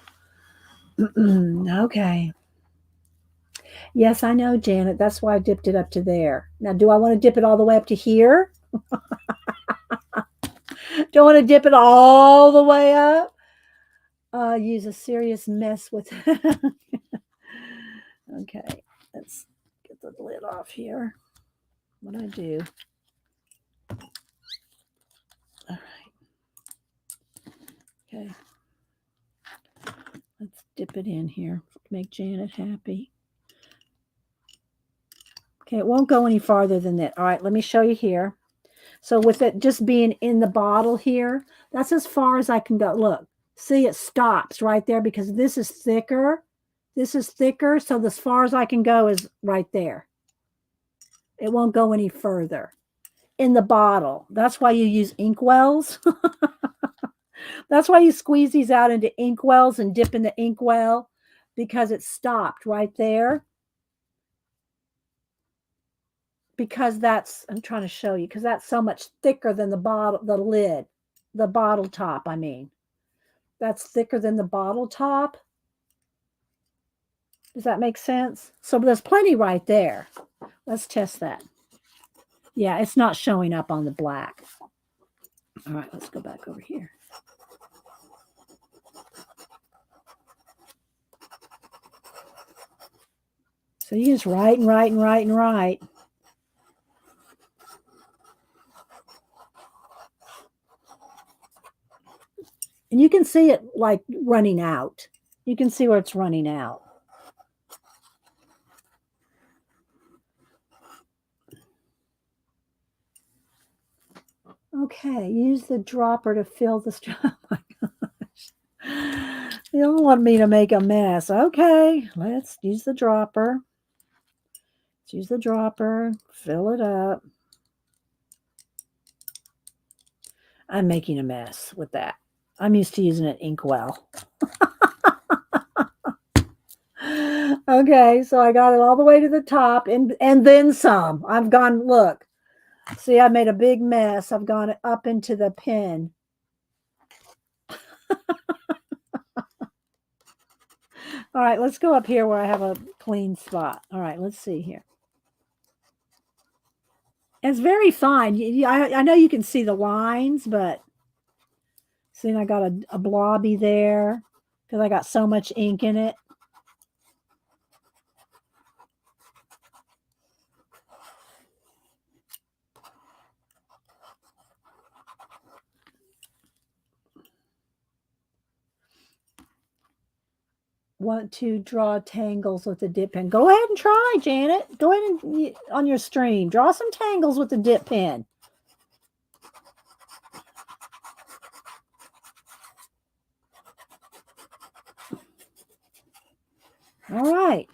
okay. Yes, I know, Janet. That's why I dipped it up to there. Now, do I want to dip it all the way up to here? Don't want to dip it all the way up. Use a serious mess with. Okay, let's get the lid off here. What do I do? All right. Okay. Let's dip it in here. Make Janet happy. Okay, it won't go any farther than that. All right, let me show you here. So with it just being in the bottle here, that's as far as I can go. Look, see, it stops right there because this is thicker. This is thicker, so as far as I can go is right there. It won't go any further in the bottle. That's why you use ink wells. That's why you squeeze these out into ink wells and dip in the ink well, because it stopped right there. Because that's, I'm trying to show you, because that's so much thicker than the bottle, the lid, the bottle top, I mean. That's thicker than the bottle top. Does that make sense? So there's plenty right there. Let's test that. Yeah, it's not showing up on the black. All right, let's go back over here. So you just write and write and write and write. And you can see it like running out. You can see where it's running out. Okay, use the dropper to fill the straw. Oh my gosh. You don't want me to make a mess. Okay, let's use the dropper. Let's use the dropper, fill it up. I'm making a mess with that. I'm used to using an inkwell. Okay, so I got it all the way to the top and then some. I've gone, look. See, I made a big mess. I've gone up into the pen. All right, let's go up here where I have a clean spot. All right, let's see here. It's very fine. I know you can see the lines, but see, I got a blobby there because I got so much ink in it. Want to draw tangles with the dip pen. Go ahead and try, Janet. Go ahead and on your stream. Draw some tangles with the dip pen. All right.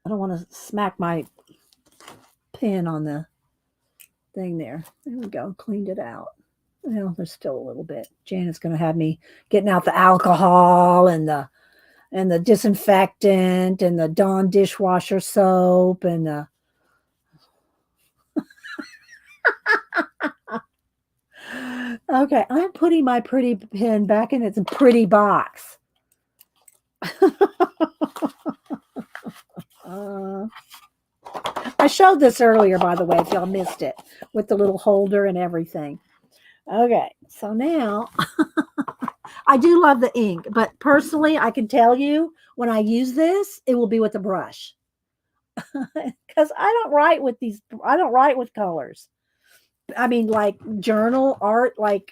I don't want to smack my pen on the thing there. There we go. Cleaned it out. Well, there's still a little bit. Janet's going to have me getting out the alcohol and the disinfectant and the Dawn dishwasher soap and the Okay, I'm putting my pretty pen back in its pretty box. I showed this earlier, by the way, if y'all missed it, with the little holder and everything. Okay, so now I do love the ink, but personally, I can tell you when I use this, it will be with a brush. Because I don't write with colors. I mean, like journal art, like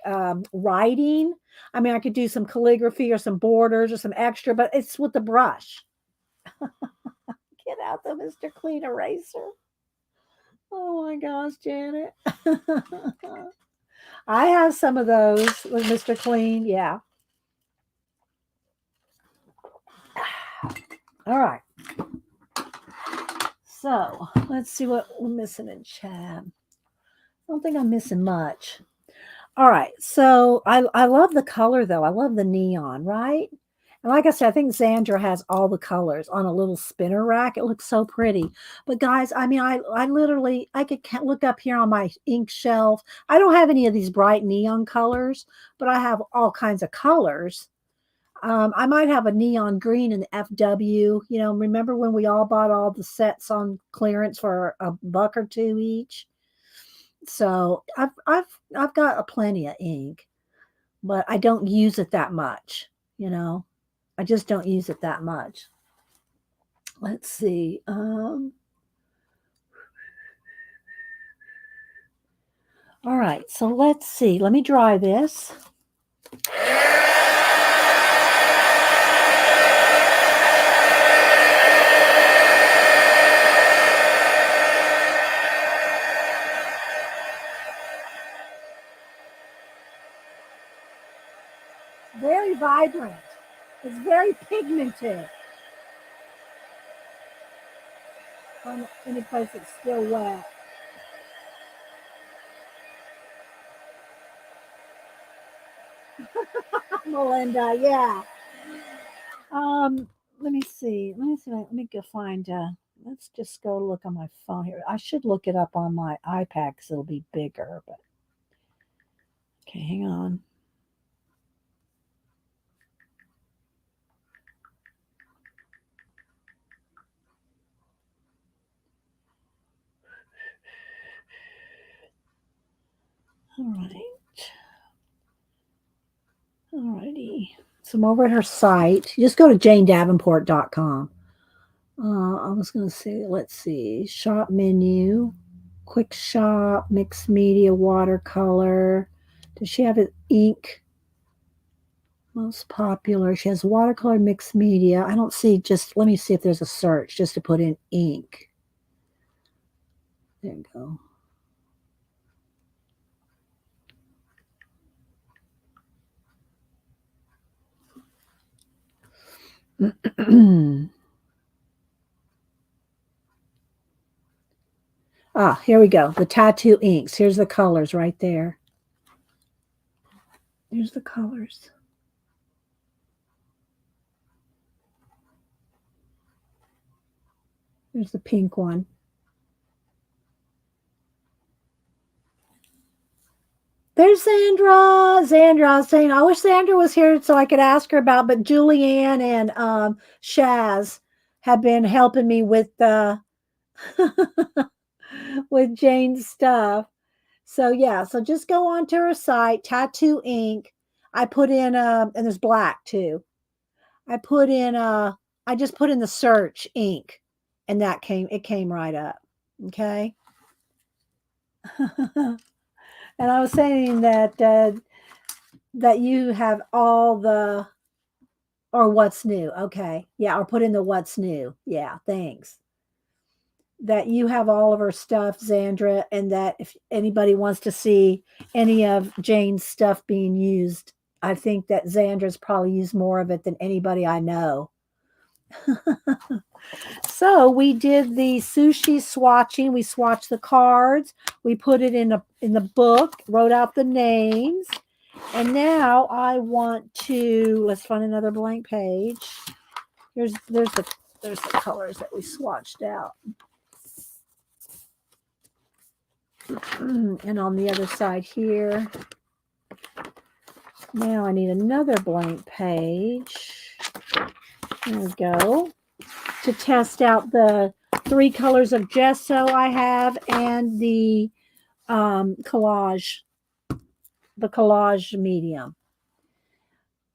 writing. I mean, I could do some calligraphy or some borders or some extra, but it's with the brush. Get out the Mr. Clean eraser. Oh my gosh, Janet. I have some of those with Mr. Clean. Yeah. All right. So let's see what we're missing in chat. I don't think I'm missing much. All right. So I love the color though. I love the neon, right? And like I said, I think Xandra has all the colors on a little spinner rack. It looks so pretty. But guys, I mean, I literally, I could look up here on my ink shelf. I don't have any of these bright neon colors, but I have all kinds of colors. I might have a neon green in the FW. You know, remember when we all bought all the sets on clearance for $1 or $2 each? So I've got a plenty of ink, but I don't use it that much, you know. I just don't use it that much. Let's see. All right, so let's see. Let me dry this. Very vibrant. It's very pigmented. On any place that's still wet. Melinda, yeah. Let me see. Let me go find. Let's just go look on my phone here. I should look it up on my iPad because it'll be bigger. But okay, hang on. All right. Alrighty. So I'm over at her site. You just go to janedavenport.com. I was going to say, let's see, shop menu, quick shop, mixed media, watercolor. Does she have it ink? Most popular. She has watercolor, mixed media. I don't see, just let me see if there's a search just to put in ink. There you go. Ah, here we go. The tattoo inks. Here's the colors right there. Here's the colors. There's the pink one. There's Sandra. Sandra saying, I wish Sandra was here so I could ask her about, but Julianne and Shaz have been helping me with with Jane's stuff. So yeah, so just go onto her site, Tattoo Ink. I put in and there's black too. I put in I just put in the search ink and it came right up. Okay. And I was saying that that you have all the or what's new. Okay. Yeah, or put in the what's new. Yeah, thanks. That you have all of her stuff, Zandra, and that if anybody wants to see any of Jane's stuff being used, I think that Zandra's probably used more of it than anybody I know. So we did the sushi swatching. We swatched the cards. We put it in the book, wrote out the names. And now I want to let's find another blank page. There's the colors that we swatched out. And on the other side here. Now I need another blank page. There we go. To test out the 3 colors of gesso I have and the collage medium.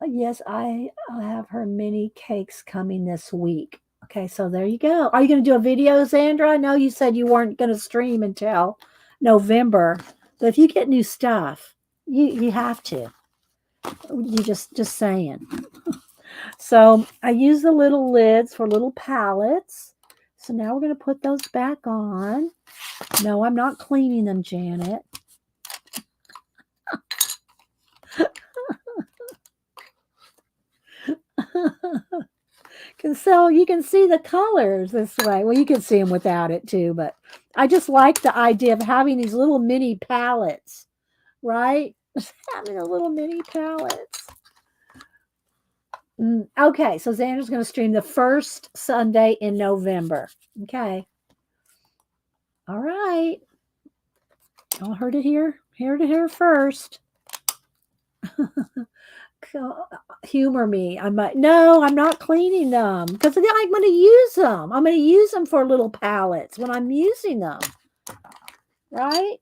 Yes, I have her mini cakes coming this week. Okay, so there you go. Are you going to do a video, Sandra? I know you said you weren't going to stream until November, but if you get new stuff, you have to. You just saying. So I use the little lids for little palettes. So now we're going to put those back on. No, I'm not cleaning them, Janet. So you can see the colors this way. Well, you can see them without it too, but I just like the idea of having these little mini palettes, right? Just having a little mini palettes. Okay, so Xander's going to stream the first Sunday in November. Okay. All right. I'll heard it here. Heard it here first. Humor me. I'm like, no, I'm not cleaning them because I'm going to use them. I'm going to use them for little palettes when I'm using them. Right?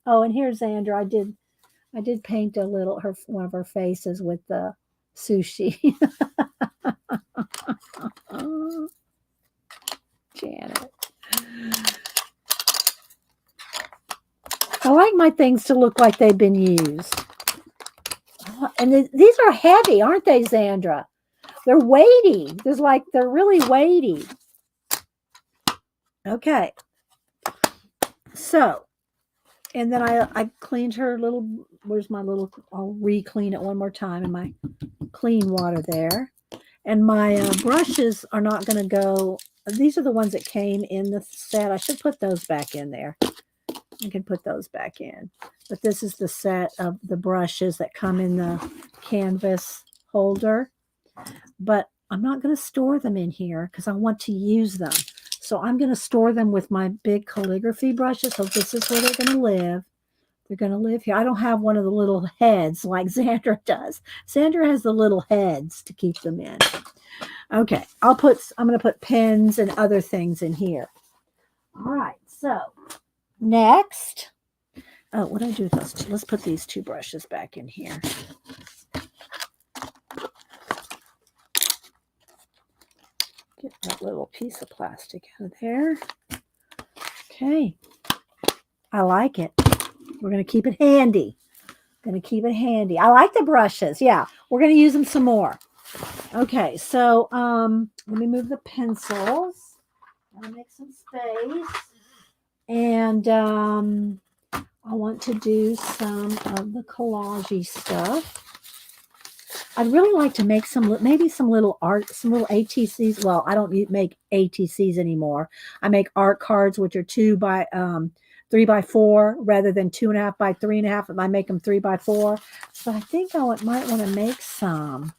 Oh, and here's Xandra. I did paint one of her faces with the sushi. Janet. like my things to look like they've been used. And these are heavy, aren't they, Zandra? They're weighty. They're really weighty. Okay. So, and then I cleaned her little, where's my little, I'll re-clean it one more time in my clean water there. And my brushes are not going to go, these are the ones that came in the set. I should put those back in there. I can put those back in. But this is the set of the brushes that come in the canvas holder. But I'm not going to store them in here because I want to use them. So I'm going to store them with my big calligraphy brushes. So this is where they're going to live. They're going to live here. I don't have one of the little heads like Sandra does. Sandra has the little heads to keep them in. Okay, I'm going to put pens and other things in here. All right, so next, oh, what do I do with those two? Let's put these two brushes back in here. Get that little piece of plastic out of there. Okay, I like it. We're going to keep it handy. I like the brushes. Yeah, we're going to use them some more. Okay, so let me move the pencils. I'm going to make some space. And I want to do some of the collage stuff. I'd really like to make maybe some little art, some little ATCs. Well, I don't make ATCs anymore. I make art cards, which are 3 by 4 rather than 2.5 by 3.5. I make them 3 by 4. So I think I might want to make some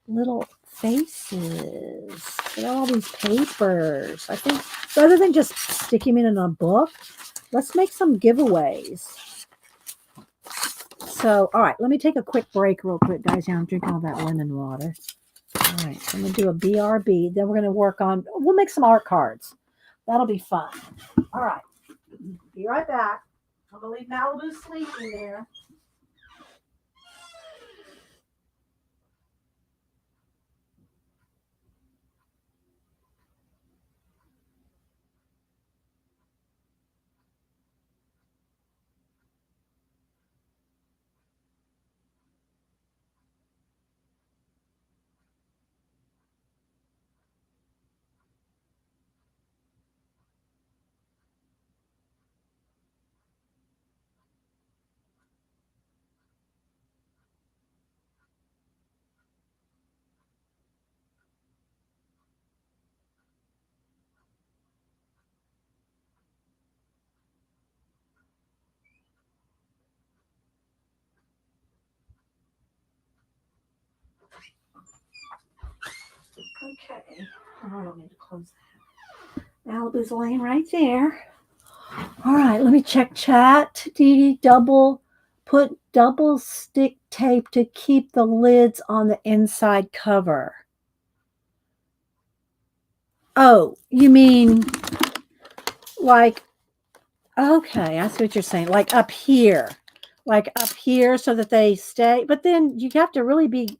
little faces. Look at all these papers. I think rather than just sticking them in a book, let's make some giveaways. So, all right, let me take a quick break real quick, guys. Yeah, I'm drinking all that lemon water. All right, so I'm going to do a BRB. Then we're going to we'll make some art cards. That'll be fun. All right, be right back. I'm going to leave Malibu sleeping there. Okay. Oh, I don't need to close that. Malibu's laying right there. All right, let me check chat. Put double stick tape to keep the lids on the inside cover. Oh, you mean like, okay, I see what you're saying. Like up here so that they stay. But then you have to really be,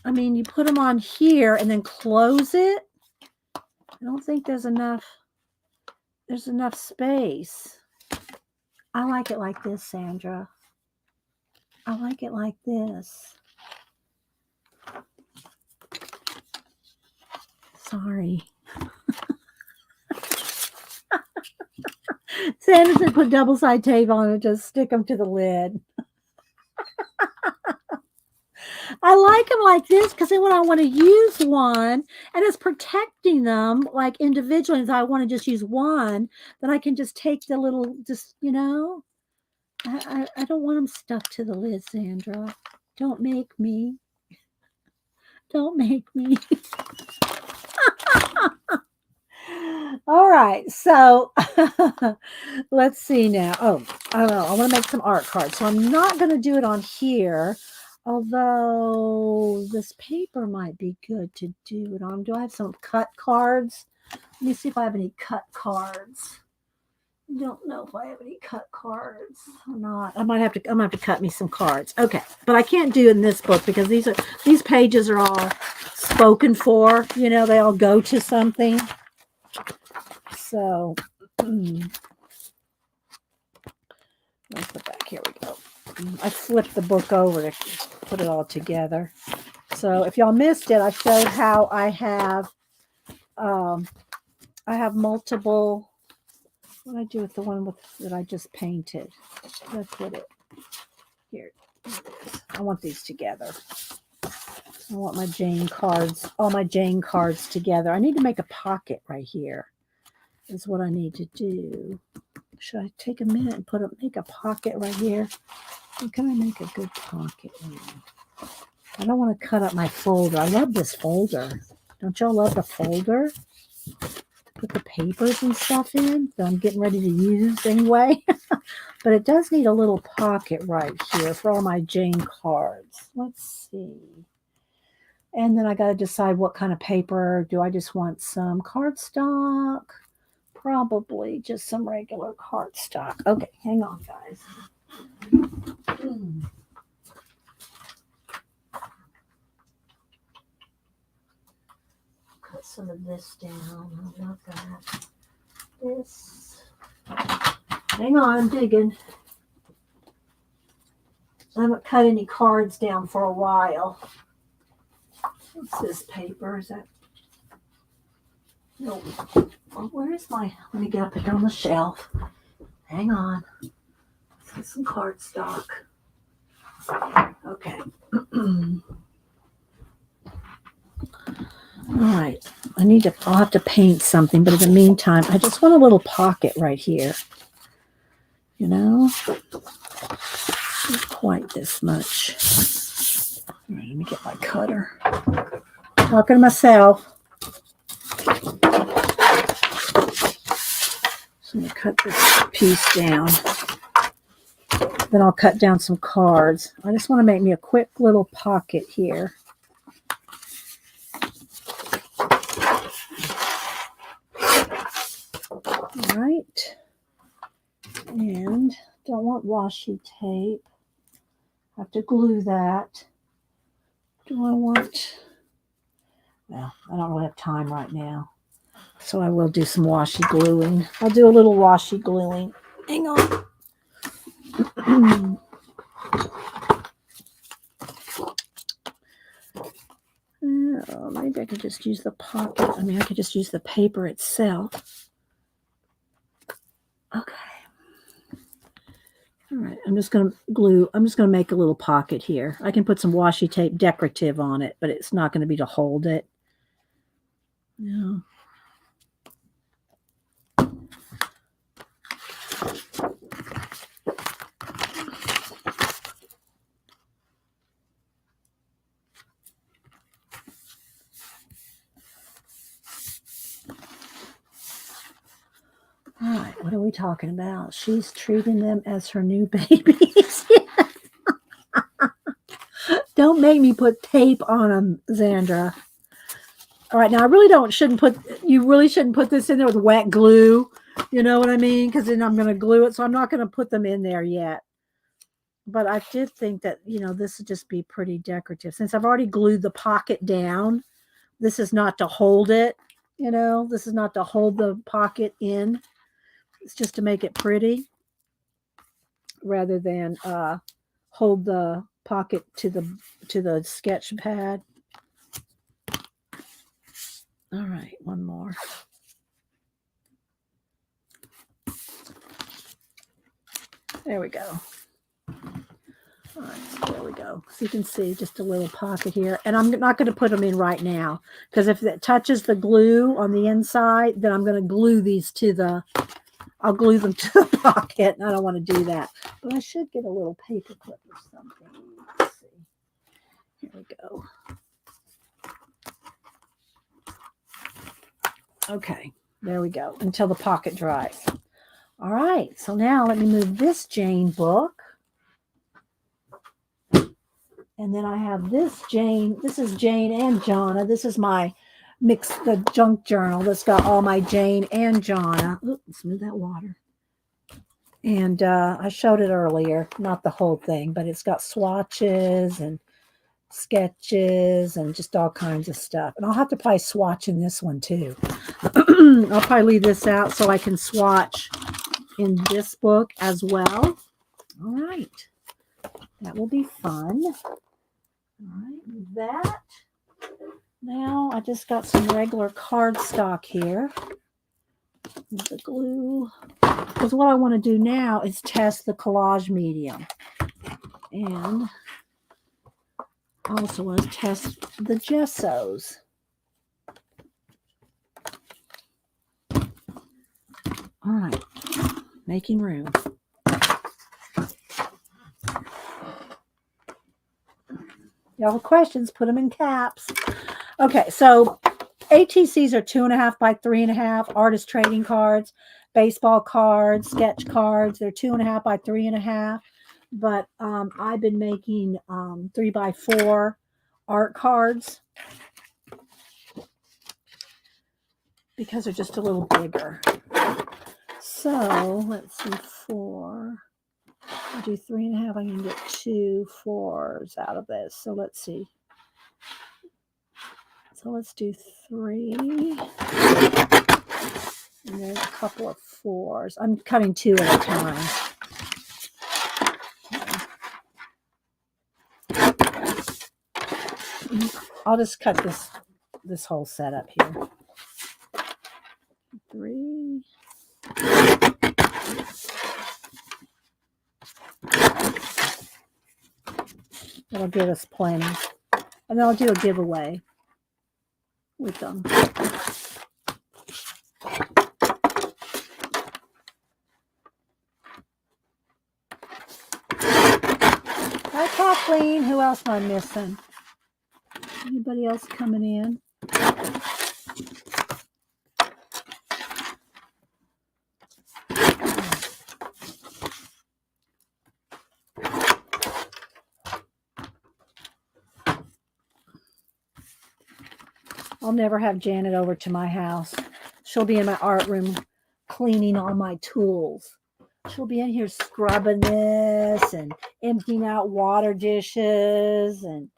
I mean, you put them on here and then close it. I don't think there's enough space. I like it like this, Sandra. I like it like this. Sorry. Sandra said put double side tape on and just stick them to the lid. I like them like this because then when I want to use one and it's protecting them like individually, if I want to just use one, then I can just take the little, I don't want them stuck to the lid, Sandra. Don't make me. Don't make me. All right, so let's see now. Oh, I don't know. I want to make some art cards. So I'm not going to do it on here, although this paper might be good to do it on. Do I have some cut cards? Let me see if I have any cut cards. I don't know if I have any cut cards or not. I'm gonna have to cut me some cards. Okay, but I can't do it in this book because these pages are all spoken for. They all go to something. So Let's put back. Here we go. I flipped the book over to put it all together. So if y'all missed it, I showed how I have multiple. What did I do with the one that I just painted? Did I put it here? I want these together. I want my Jane cards, all my Jane cards together. I need to make a pocket right here. Is what I need to do. Should I take a minute and make a pocket right here? How can I make a good pocket? I don't want to cut up my folder. I love this folder. Don't y'all love the folder? Put the papers and stuff in that I'm getting ready to use anyway. But it does need a little pocket right here for all my Jane cards. Let's see. And then I got to decide what kind of paper. Do I just want some cardstock? Probably just some regular cardstock. Okay, hang on, guys. Cut some of this down. Not that. This. Hang on, I'm digging. I haven't cut any cards down for a while. What's this paper? Is that? No. Well, where is my? Let me get up here on the shelf. Hang on. Let's get some cardstock. Okay. All right. I'll have to paint something, but in the meantime, I just want a little pocket right here. You know? Not quite this much. All right, let me get my cutter. Talking to myself. So I'm going to cut this piece down. Then I'll cut down some cards. I just want to make me a quick little pocket here. All right. And don't want washi tape. I have to glue that. Do I want... Well, I don't really have time right now. So I will do some washi gluing. I'll do a little washi gluing. Hang on. Oh, maybe I could just use the pocket. I mean, I could just use the paper itself. Okay. All right, I'm just going to make a little pocket here. I can put some washi tape decorative on it, but it's not going to be to hold it. No. All right, what are we talking about? She's treating them as her new babies. Don't make me put tape on them, Xandra. All right, now you really shouldn't put this in there with wet glue. You know what I mean? Because then I'm going to glue it, so I'm not going to put them in there yet. But I did think that, this would just be pretty decorative. Since I've already glued the pocket down, this is not to hold it, This is not to hold the pocket in. It's just to make it pretty rather than hold the pocket to the sketch pad. All right, one more. There we go. All right, so there we go. So you can see just a little pocket here. And I'm not going to put them in right now because if it touches the glue on the inside, then I'm going to glue these I'll glue them to the pocket, and I don't want to do that. But I should get a little paper clip or something. Let's see. Here we go. Okay, there we go, until the pocket dries. All right, so now let me move this Jane book. And then I have this Jane. This is Jane and Jonna. This is my the junk journal that's got all my Jane and Jonna. Ooh, smooth that water. And I showed it earlier, not the whole thing, but it's got swatches and sketches and just all kinds of stuff. And I'll have to probably swatch in this one too. I'll probably leave this out so I can swatch in this book as well. All right. That will be fun. All right. That. Now I just got some regular cardstock here. The glue. Because what I want to do now is test the collage medium. And I also want to test the gessos. All right. Making room. Y'all have questions, put them in caps. Okay, so ATCs are 2.5 by 3.5, artist trading cards, baseball cards, sketch cards. They're 2.5 by 3.5. But I've been making 3 by 4 art cards because they're just a little bigger. So let's see, 4. I do 3.5. I can get 2 4s out of this. So let's see. So let's do 3. And then a couple of 4s. I'm cutting 2 at a time. I'll just cut this whole setup here. 3. That'll give us plenty. And then I'll do a giveaway with them. Hi, Kathleen. Who else am I missing? Anybody else coming in? I'll never have Janet over to my house. She'll be in my art room cleaning all my tools. She'll be in here scrubbing this and emptying out water dishes and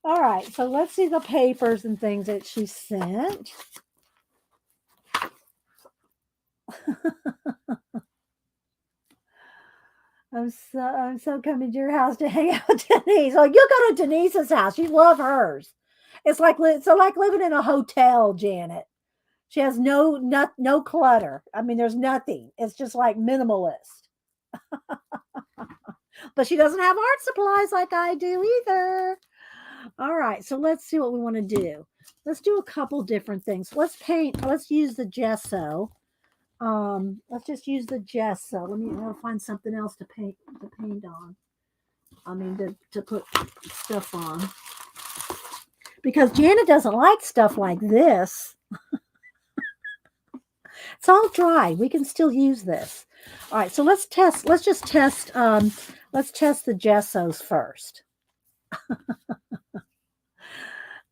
all right, so let's see the papers and things that she sent. I'm so coming to your house to hang out with Denise. Like, you'll go to Denise's house. You love hers. It's like living in a hotel, Janet. She has no clutter. I mean, there's nothing. It's just like minimalist. But she doesn't have art supplies like I do either. All right, so let's see what we want to do. Let's do a couple different things. Let's paint. Let's use the gesso. Let's just use the gesso. I'll find something else to paint on. I mean, to put stuff on. Because Janet doesn't like stuff like this. It's all dry. We can still use this. All right, so let's test. Let's just test. Let's test the gessos first.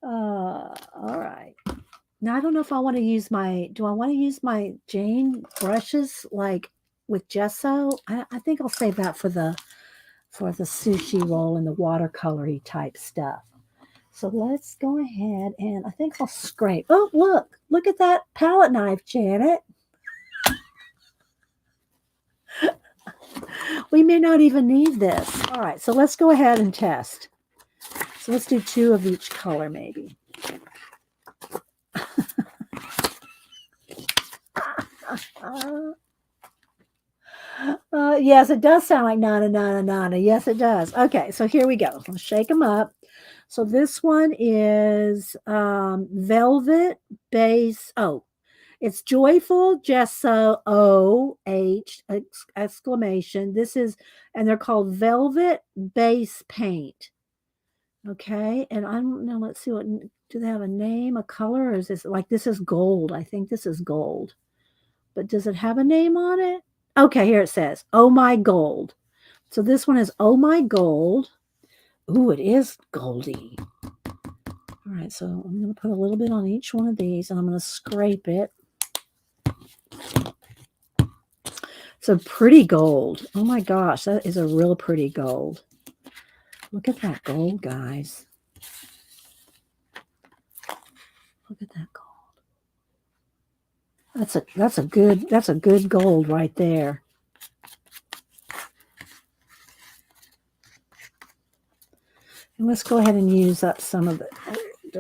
All right. Now I don't know if I want to use do I want to use my Jane brushes like with gesso? I think I'll save that for the sushi roll and the watercolory type stuff. So let's go ahead and I think I'll scrape. Oh, look at that palette knife, Janet. We may not even need this. All right, so let's go ahead and test. So let's do 2 of each color maybe. Yes, it does sound like nana, nana, nana. Yes, it does. Okay, so here we go. Let's shake them up. So this one is Velvet Base. Oh, it's Joyful Gesso OH exclamation. This is, and they're called Velvet Base Paint. Okay, and I don't know. Let's see what, do they have a name, a color, or is this like, this is gold? I think this is gold. But does it have a name on it? Okay, here it says, Oh My Gold. So this one is Oh My Gold. Ooh, it is goldy. All right, so I'm going to put a little bit on each one of these, and I'm going to scrape it. It's a pretty gold. Oh my gosh, that is a real pretty gold. Look at that gold, guys. Look at that gold. That's a good gold right there. And let's go ahead and use up some of the,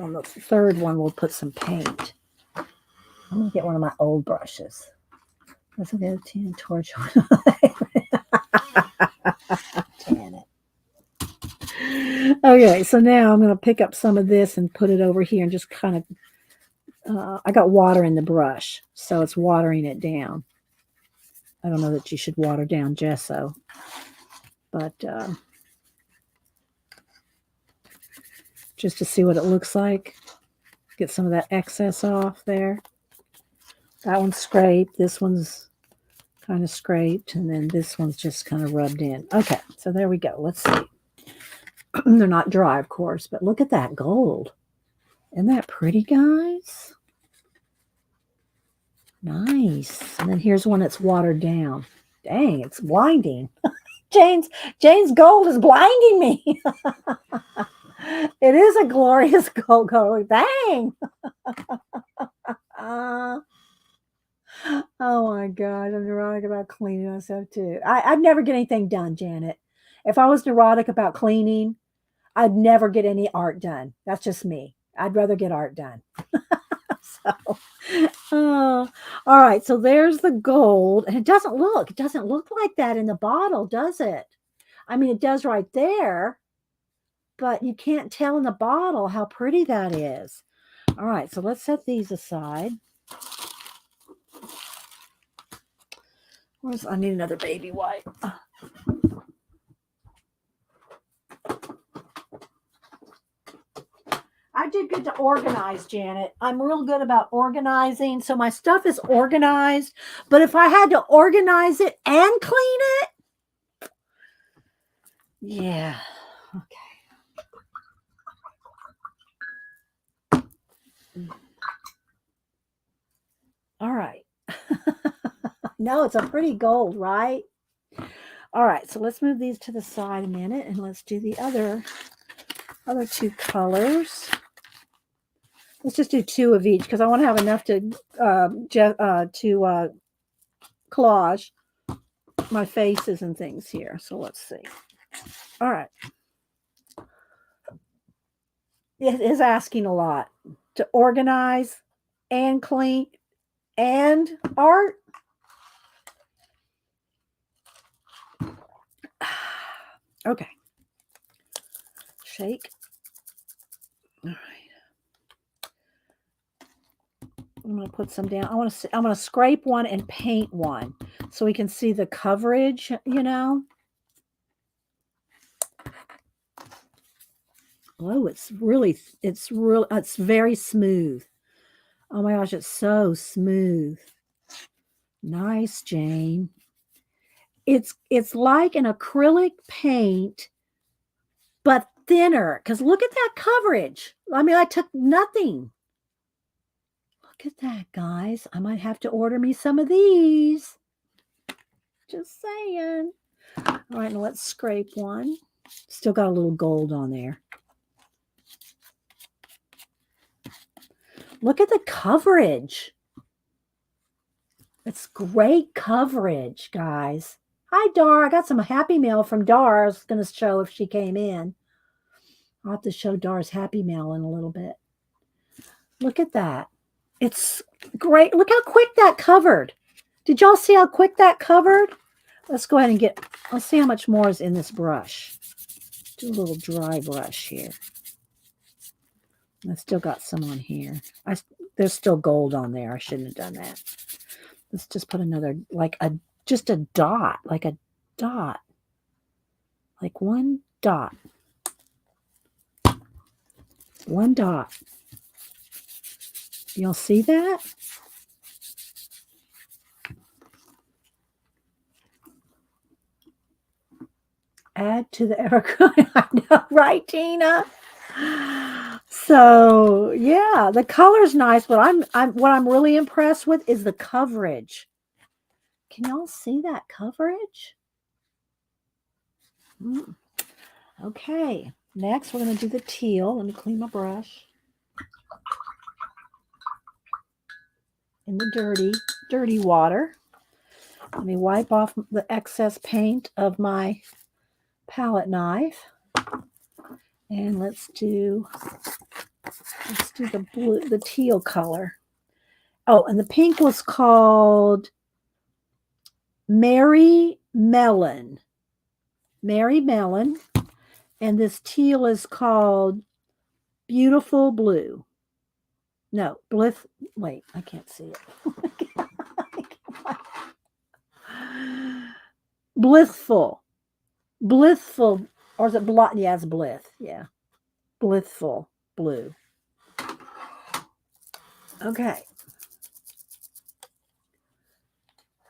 on the third one, we'll put some paint. I'm going to get one of my old brushes. Let's go to torch one. Janet. Okay, so now I'm going to pick up some of this and put it over here and just kind of, I got water in the brush, so it's watering it down. I don't know that you should water down gesso, but just to see what it looks like. Get some of that excess off there. That one's scraped. This one's kind of scraped. And then this one's just kind of rubbed in. Okay, so there we go. Let's see. They're not dry, of course, but look at that gold. Isn't that pretty, guys? Nice. And then here's one that's watered down. Dang, it's blinding. Jane's gold is blinding me. It is a glorious gold color. Dang. Oh my God, I'm neurotic about cleaning myself too. I'd never get anything done, Janet. If I was neurotic about cleaning, I'd never get any art done. That's just me. I'd rather get art done. So, all right. So there's the gold, and it doesn't look like that in the bottle, does it? I mean, it does right there, but you can't tell in the bottle how pretty that is. All right. So let's set these aside. I need another baby wipe. I did good to organize, Janet. I'm real good about organizing. So my stuff is organized. But if I had to organize it and clean it, yeah. Okay. All right. No, it's a pretty gold, right? All right. So let's move these to the side a minute and let's do the other two colors. Let's just do two of each because I want to have enough to collage my faces and things here. So let's see. All right. It is asking a lot to organize and clean and art. Okay. Shake. All right. I'm going to put some down. I'm going to scrape one and paint one so we can see the coverage, you know. Oh, it's very smooth. Oh my gosh, it's so smooth. Nice, Jane. It's like an acrylic paint, but thinner. Because look at that coverage. I mean, I took nothing. Look at that, guys. I might have to order me some of these. Just saying. All right, now let's scrape one. Still got a little gold on there. Look at the coverage. It's great coverage, guys. Hi, Dar. I got some Happy Mail from Dar. I was going to show if she came in. I'll have to show Dar's Happy Mail in a little bit. Look at that. It's great. Look how quick that covered. Did y'all see how quick that covered? Let's go ahead and let's see how much more is in this brush. Do a little dry brush here. I still got some on here. There's still gold on there. I shouldn't have done that. Let's just put another, just a dot, like a dot. Like one dot. One dot. Y'all see that? Add to the evergreen. I know, right, Tina? So yeah, the color's nice, but what I'm really impressed with is the coverage. Can y'all see that coverage? Okay, next we're going to do the teal. Let me clean my brush. in the dirty water. Let me wipe off the excess paint of my palette knife. And let's do the blue, the teal color. Oh, and the pink was called Mary Melon. Mary Melon. And this teal is called Beautiful Blue. No, wait, I can't see it. Blissful. Blissful. Or is it blith? Yeah, it's blith. Yeah. Blissful blue. Okay.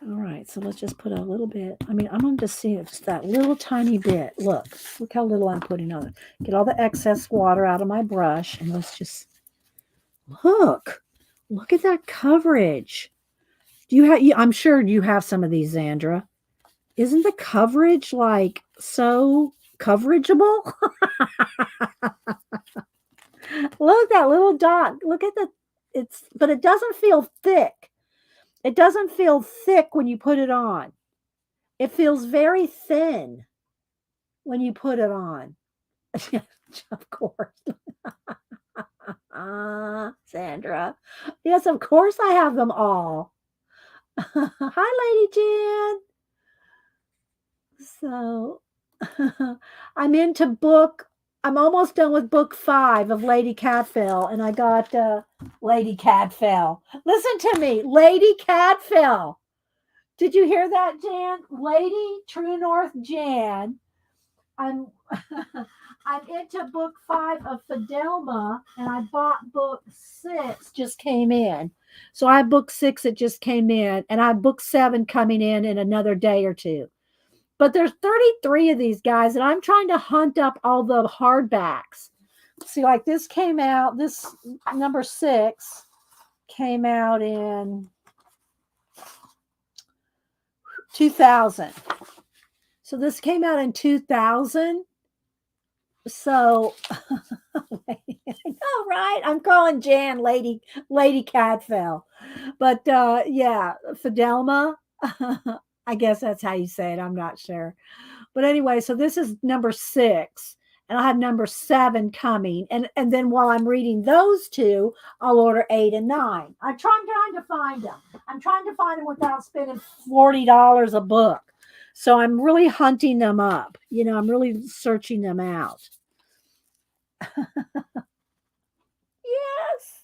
All right, so let's just put a little bit. I mean, I'm going to just see if it's that little tiny bit. Look how little I'm putting on it. Get all the excess water out of my brush, and let's just look at that coverage. Do you have? I'm sure you have some of these, Zandra. Isn't the coverage like so coverageable? Look, that little dot. Look at but it doesn't feel thick. It doesn't feel thick when you put it on. It feels very thin when you put it on. Of course. Sandra. Yes, of course I have them all. Hi, Lady Jan. So I'm almost done with book 5 of Lady Catfell, and I got Lady Catfell. Listen to me, Lady Catfell. Did you hear that, Jan? Lady True North Jan. I'm into book 5 of Fidelma, and I bought book 6 just came in. So I have book 6 that just came in, and I have book 7 coming in another day or two. But there's 33 of these guys, and I'm trying to hunt up all the hardbacks. See, like this came out, this number 6 came out in 2000. So this came out in 2000. So, I know, right? I'm calling Jan Lady Catfell. But yeah, Fidelma. I guess that's how you say it. I'm not sure. But anyway, so this is number 6. And I have number 7 coming. And then while I'm reading those two, I'll order 8 and 9. I'm trying to find them. I'm trying to find them without spending $40 a book. So I'm really hunting them up. I'm really searching them out. Yes.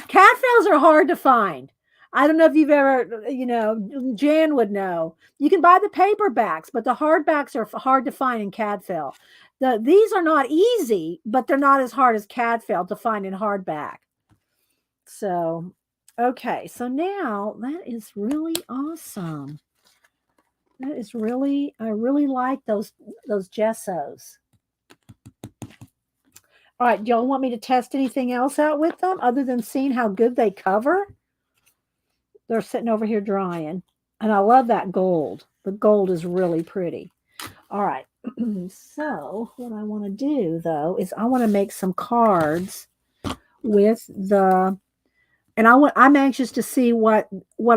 Catfells are hard to find. I don't know if you've ever, Jan would know. You can buy the paperbacks, but the hardbacks are hard to find in Cadfell. These are not easy, but they're not as hard as Cadfell to find in hardback. So, okay. So now that is really awesome. That is really, I really like those gessos. All right. Do y'all want me to test anything else out with them other than seeing how good they cover? They're sitting over here drying. And I love that gold. The gold is really pretty. All right. So what I want to do, though, is I want to make some cards with and I'm anxious to see what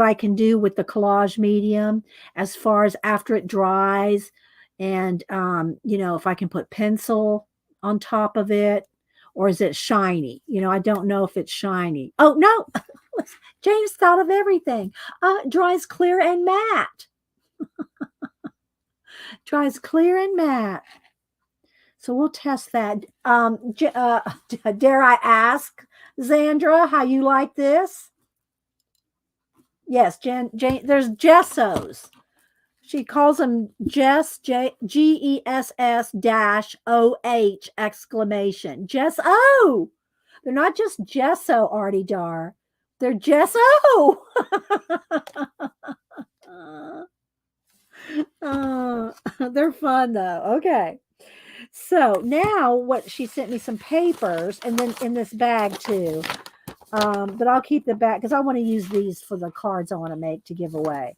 I can do with the collage medium as far as after it dries. And, if I can put pencil on top of it, or is it shiny? I don't know if it's shiny. Oh, no. James thought of everything. Dries clear and matte. Dries clear and matte. So we'll test that. Dare I ask, Zandra, how you like this? Yes, Jane, there's gessos. She calls them GESS -OH exclamation. Gesso. They're not just gesso, Artie Dar. They're gesso. They're fun though. Okay. So now she sent me some papers and then in this bag too. But I'll keep the bag because I want to use these for the cards I want to make to give away.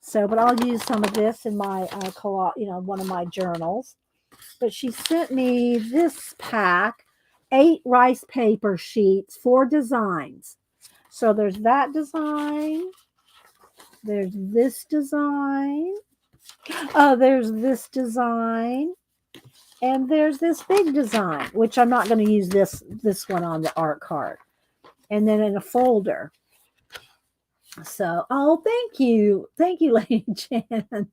So, but I'll use some of this in my one of my journals. But she sent me this pack, 8 rice paper sheets, 4 designs. So there's that design. There's this design. Oh, there's this design. And there's this big design, which I'm not going to use this one on the art card. And then in a folder. So, oh, thank you, Lady Jan,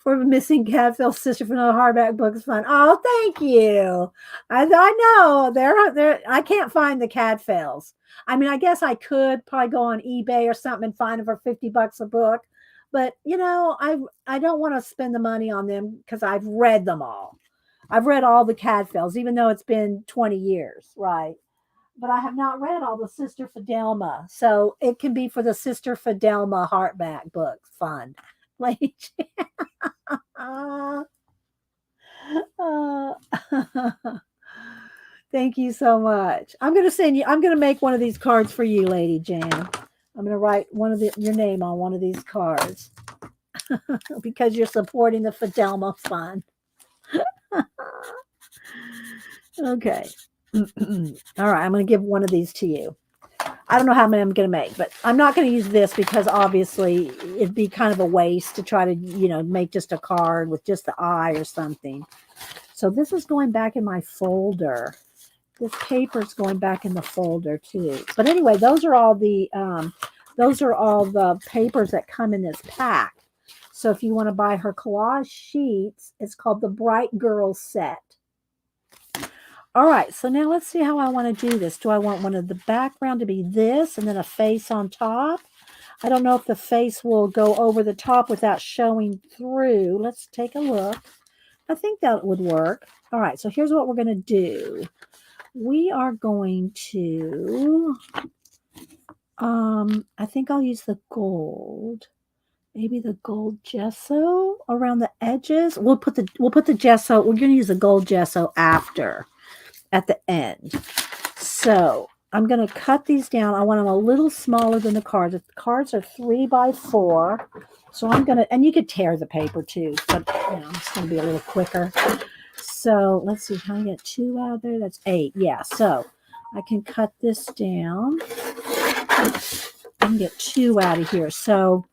for missing Cadfield's sister from the hardback books fun. Oh, thank you. I know they're I can't find the Cadfields. I mean, I guess I could probably go on eBay or something and find them for $50 a book, but I don't want to spend the money on them because I've read them all. I've read all the Cadfields, even though it's been 20 years, right? But I have not read all the Sister Fidelma. So it can be for the Sister Fidelma hardback books fund. Lady uh, thank you so much. I'm going to make one of these cards for you, Lady Jan. I'm going to write your name on one of these cards because you're supporting the Fidelma fund. Okay. All right. I'm going to give one of these to you. I don't know how many I'm going to make, but I'm not going to use this because obviously it'd be kind of a waste to try to, make just a card with just the eye or something. So this is going back in my folder. This paper is going back in the folder too. But anyway, those are all the papers that come in this pack. So if you want to buy her collage sheets, it's called the Bright Girls set. All right, so now let's see how I want to do this. Do I want one of the background to be this and then a face on top? I don't know if the face will go over the top without showing through. Let's take a look. I think that would work. All right, so here's what we're going to do. We are going to, I think I'll use the gold. Maybe the gold gesso around the edges. We'll put the gesso. We're going to use the gold gesso at the end. So I'm going to cut these down. I want them a little smaller than the cards. The cards are 3x4. So I'm going to, and you could tear the paper too, but it's going to be a little quicker. So let's see, can I get 2 out of there? That's 8. Yeah. So I can cut this down. I can get 2 out of here. So,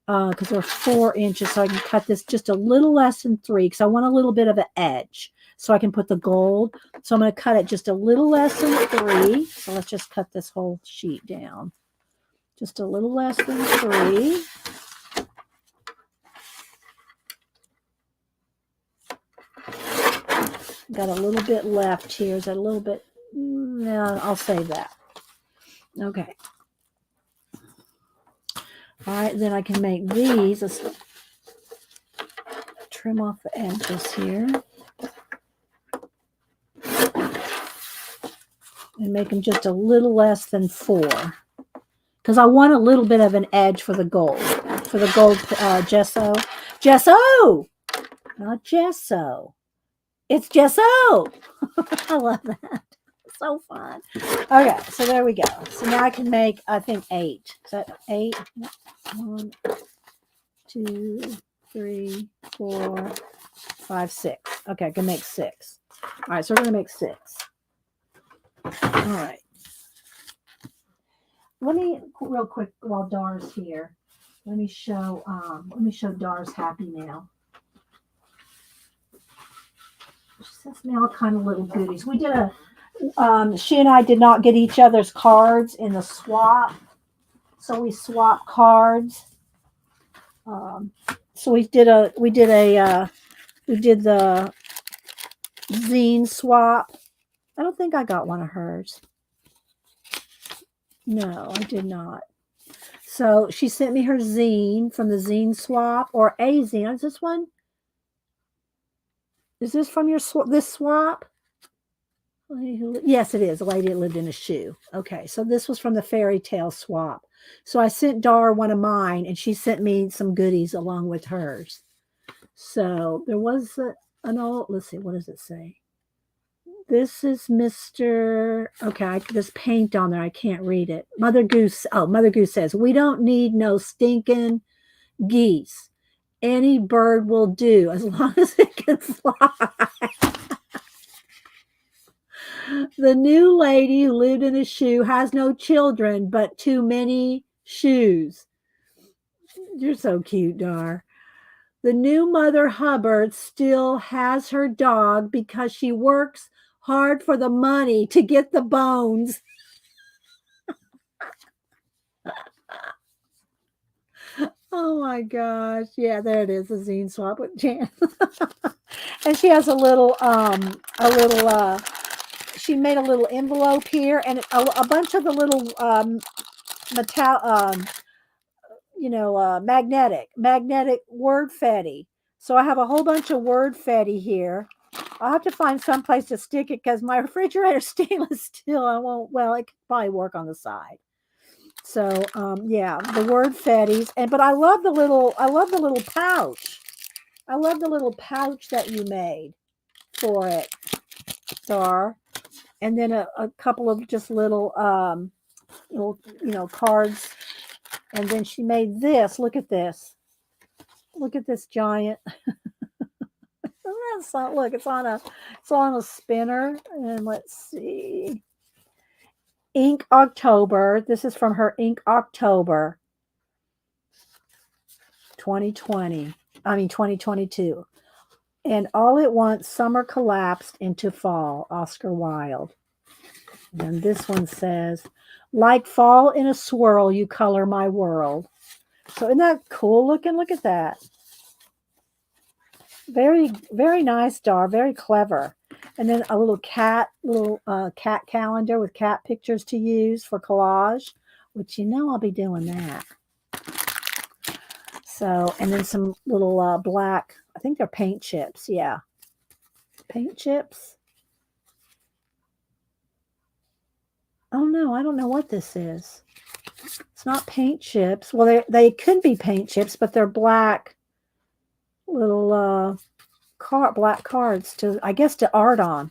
because they're 4 inches, so I can cut this just a little less than 3 because I want a little bit of an edge so I can put the gold. So I'm going to cut it just a little less than 3. So let's just cut this whole sheet down. Just a little less than 3. Got a little bit left here. Is that a little bit? No, I'll save that. Okay. All right, then I can make these. Let's trim off the edges here. And make them just a little less than 4. Because I want a little bit of an edge for the gold. For the gold gesso. Gesso! Not gesso. It's gesso! I love that. So fun. Okay, so there we go. So now I can make, I think, 8. Is that 8? 1, 2, 3, 4, 5, 6. Okay, I can make 6. All right, so we're going to make 6. All right. Let me, real quick, while Dar's here, let me show Dar's happy mail. She sends me all kind of little goodies. We did she and I did not get each other's cards in the swap. So we swapped cards. So we did the zine swap. I don't think I got one of hers. No, I did not. So she sent me her zine from the zine swap, or a zine. Is this one? Is this from this swap? Yes, it is. A lady that lived in a shoe. Okay, so this was from the fairy tale swap. So I sent Dar one of mine, and she sent me some goodies along with hers. So there was an old, let's see, what does it say? This is Mr. Okay, there's paint on there. I can't read it. Mother Goose says, we don't need no stinking geese. Any bird will do as long as it can fly. The new lady who lived in a shoe has no children, but too many shoes. You're so cute, Dar. The new Mother Hubbard still has her dog because she works hard for the money to get the bones. Oh my gosh. Yeah, there it is, a zine swap with Jan. And she has she made a little envelope here and a bunch of the little metal magnetic word fetty. So I have a whole bunch of word fetty here. I'll have to find some place to stick it because my refrigerator's stainless steel. I won't. Well, it could probably work on the side. So yeah, the word fetties, but I love the little pouch. I love the little pouch that you made for it, Star. And then a couple of just little cards. And then she made this. Look at this. Look at this giant. Look, it's on a spinner. And let's see. Ink October. This is from her Ink October 2022. And all at once, summer collapsed into fall. Oscar Wilde. And this one says, like fall in a swirl, you color my world. So isn't that cool looking? Look at that. Very, very nice, Dar. Very clever. And then a little cat calendar with cat pictures to use for collage, which I'll be doing that. So, and then some little black, I think they're paint chips. Yeah. Paint chips. Oh no, I don't know what this is. It's not paint chips. Well, they could be paint chips, but they're black little black cards to art on.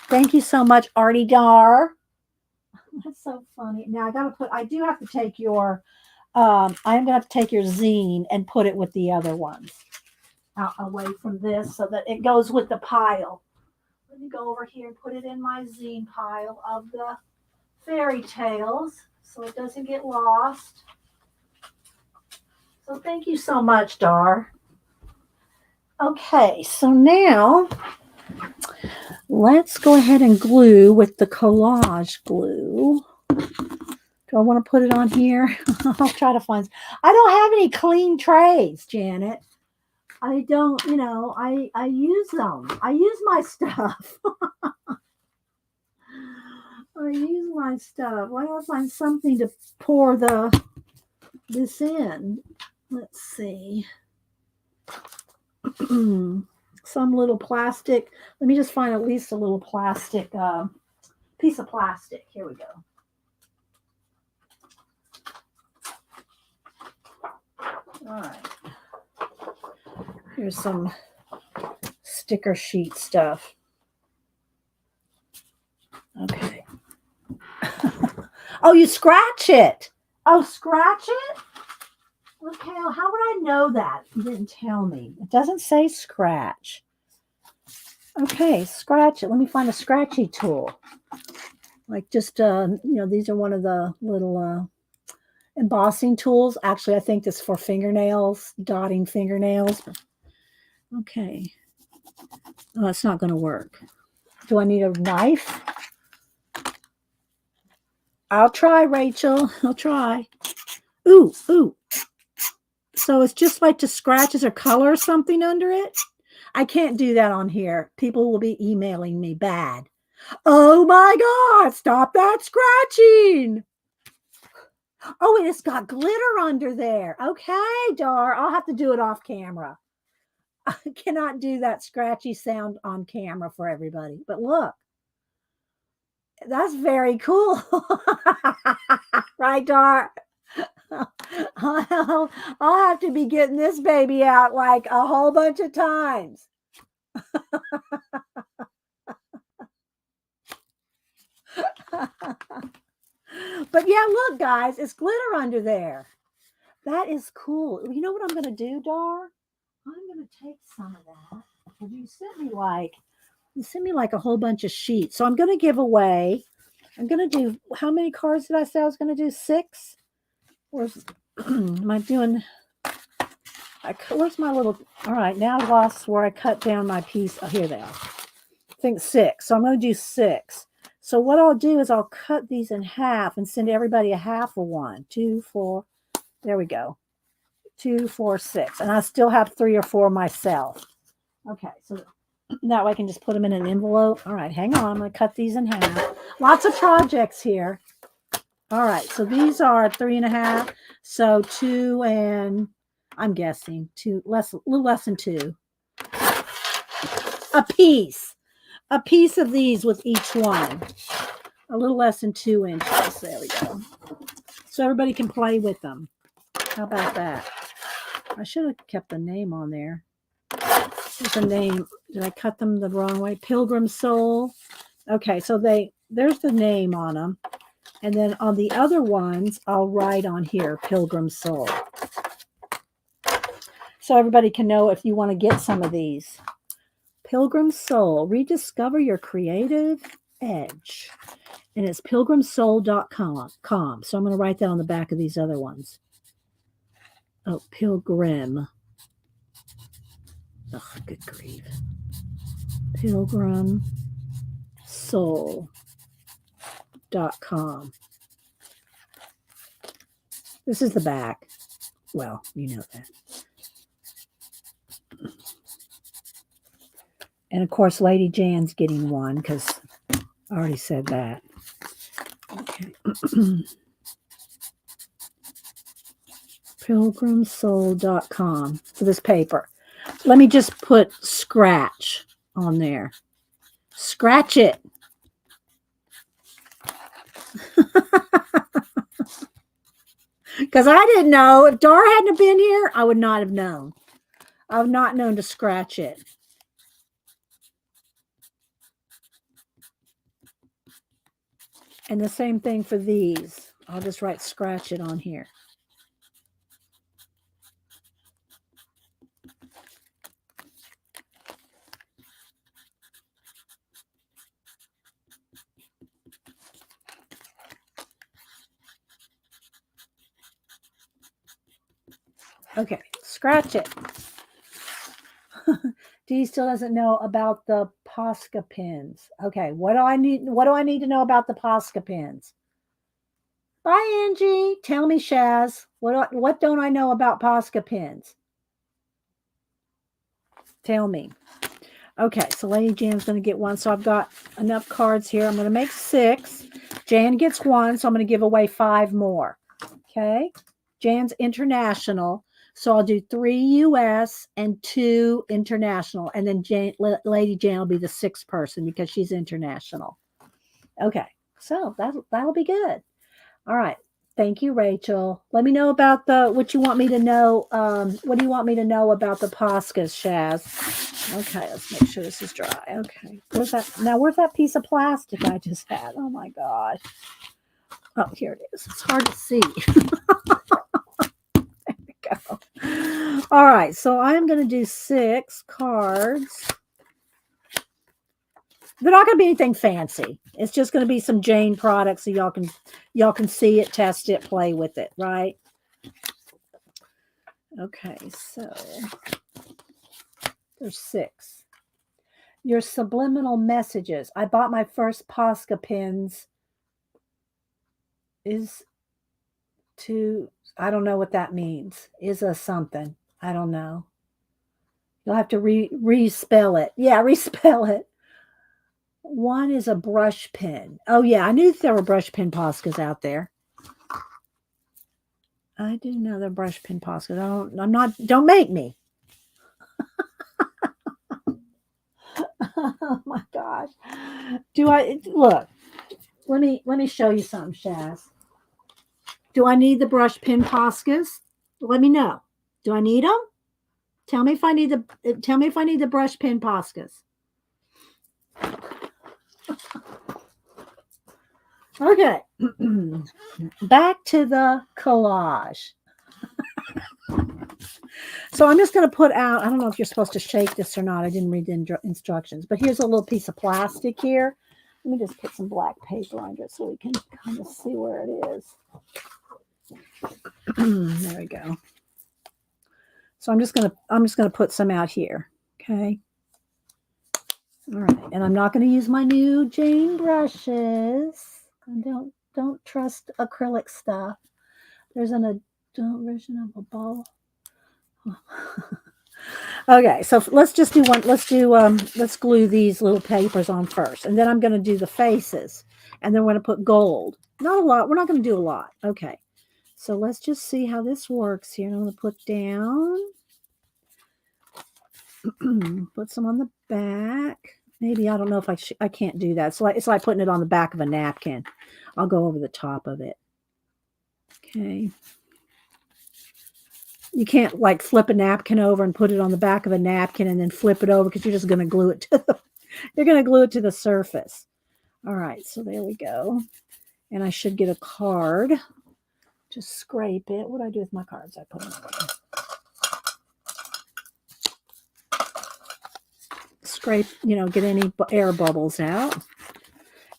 Thank you so much, Artie Dar. That's so funny. Now I do have to take your I'm gonna have to take your zine and put it with the other ones out away from this so that it goes with the pile. Let me go over here and put it in my zine pile of the fairy tales so it doesn't get lost. So thank you so much, Dar. Okay, so now let's go ahead and glue with the collage glue. Do I want to put it on here? I'll try to find. I don't have any clean trays, Janet. I don't, I use them. I use my stuff. I use my stuff. Why don't I find something to pour this in? Let's see. Some little plastic. Let me just find at least a little plastic piece of plastic. Here we go. All right. Here's some sticker sheet stuff. Okay. Oh, you scratch it. Oh, scratch it? Okay, well, how would I know that? You didn't tell me. It doesn't say scratch. Okay, scratch it. Let me find a scratchy tool. Like just, these are one of the little embossing tools. Actually, I think this is for fingernails, dotting fingernails. Okay. Oh, it's not going to work. Do I need a knife? I'll try, Rachel. I'll try. Ooh. So it's just like to scratches or color something under it? I can't do that on here. People will be emailing me bad. Oh my God, stop that scratching. Oh, it's got glitter under there. Okay, Dar, I'll have to do it off camera. I cannot do that scratchy sound on camera for everybody. But look, that's very cool. Right, Dar? I'll have to be getting this baby out like a whole bunch of times. But yeah, look, guys, it's glitter under there. That is cool. You know what I'm going to do, Dar? I'm going to take some of that. Because you sent me like You sent me like a whole bunch of sheets. So I'm going to give away, I'm going to do, how many cards did I say I was going to do? 6? Where's, am I doing, where's my little, all right, now I lost where I cut down my piece. Oh, here they are. I think 6. So I'm going to do 6. So what I'll do is I'll cut these in half and send everybody a half of one. 2, 4, there we go. 2, 4, 6. And I still have 3 or 4 myself. Okay, so that way I can just put them in an envelope. All right, hang on. I'm going to cut these in half. Lots of projects here. All right, so these are 3.5. So 2 and I'm guessing 2, a little less than 2. A piece of these with each one. A little less than 2 inches. There we go. So everybody can play with them. How about that? I should have kept the name on there. There's a name. Did I cut them the wrong way? Pilgrim Soul. Okay, so there's the name on them. And then on the other ones, I'll write on here, Pilgrim Soul. So everybody can know if you want to get some of these. Pilgrim Soul. Rediscover your creative edge. And it's pilgrimsoul.com. So I'm going to write that on the back of these other ones. Oh, Pilgrim. Oh, good grief. Pilgrimsoul.com. This is the back. Well, you know that. And of course, Lady Jan's getting one because I already said that. Okay. Pilgrimsoul.com for this paper. Let me just put scratch on there. Scratch it. Because I didn't know. If Dara hadn't have been here, I would not have known. I would not known to scratch it. And the same thing for these. I'll just write scratch it on here. Okay, scratch it. Dee still doesn't know about the Posca pins. Okay, what do I need to know about the Posca pins? Bye, Angie. Tell me, Shaz. What don't I know about Posca pins? Tell me. Okay, so Lady Jan's going to get one. So I've got enough cards here. I'm going to make 6. Jan gets 1, so I'm going to give away 5 more. Okay, Jan's international. So I'll do 3 U.S. and 2 international. And then Lady Jan will be the 6th person because she's international. Okay, so that'll be good. All right. Thank you, Rachel. Let me know about what you want me to know. What do you want me to know about the Poscas, Shaz? Okay, let's make sure this is dry. Okay. Where's that piece of plastic I just had? Oh, my God. Oh, here it is. It's hard to see. There we go. All right, so I'm going to do 6 cards. They're not going to be anything fancy. It's just going to be some Jane products so y'all can see it, test it, play with it, right? Okay, so there's 6. Your subliminal messages. I bought my first Posca pins. I don't know what that means. Is a something. I don't know. You'll have to respell it. Yeah, respell it. One is a brush pen. Oh, yeah. I knew there were brush pen Poscas out there. I do know there are brush pen Poscas. Don't make me. Oh, my gosh. Look, let me show you something, Shaz. Do I need the brush pen Poscas? Let me know. Do I need them? Tell me if I need the brush pen Poscas. Okay. Back to the collage. So I'm just going to put out, I don't know if you're supposed to shake this or not. I didn't read the instructions, but here's a little piece of plastic here. Let me just put some black paper under it so we can kind of see where it is. There we go. So I'm just gonna put some out here. Okay. All right. And I'm not going to use my new Jane brushes. Don't trust acrylic stuff. There's an adult version of a ball. Okay, so let's just do one. Let's glue these little papers on first, and then I'm going to do the faces, and then we're going to put gold. Not a lot. We're not going to do a lot. Okay, so let's just see how this works here. I'm going to put down, put some on the back. Maybe, I don't know if I can't do that. So it's like putting it on the back of a napkin. I'll go over the top of it. Okay. You can't like flip a napkin over and put it on the back of a napkin and then flip it over because you're just going to glue it to the surface. All right, so there we go. And I should get a card. Just scrape it. What do I do with my cards? I put them away. Scrape, get any air bubbles out.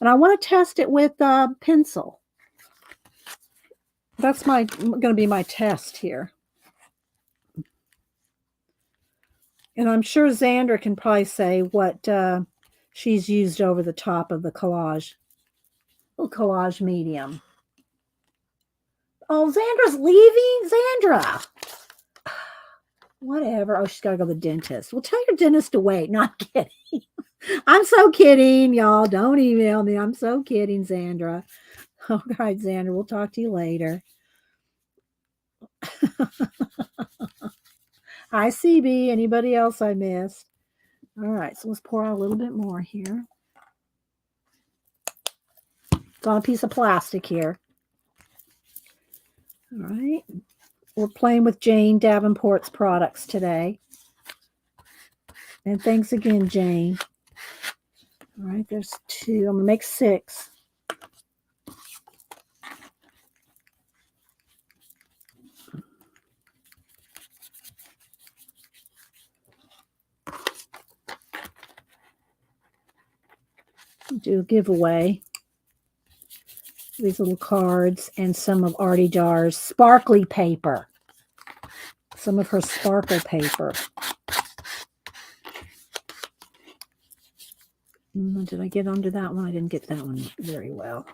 And I want to test it with a pencil. That's going to be my test here. And I'm sure Xandra can probably say what she's used over the top of the collage medium. Oh, Xandra's leaving? Xandra! Whatever. Oh, she's got to go to the dentist. Well, tell your dentist to wait. Not kidding. I'm so kidding, y'all. Don't email me. I'm so kidding, Xandra. All right, Xandra. We'll talk to you later. Hi, CB. Anybody else I missed? All right, so let's pour out a little bit more here. It's on a piece of plastic here. All right. We're playing with Jane Davenport's products today. And thanks again, Jane. All right, there's 2. I'm going to make 6. Do a giveaway. These little cards and some of Artie Jar's sparkly paper. Some of her sparkle paper. Did I get under that one? I didn't get that one very well.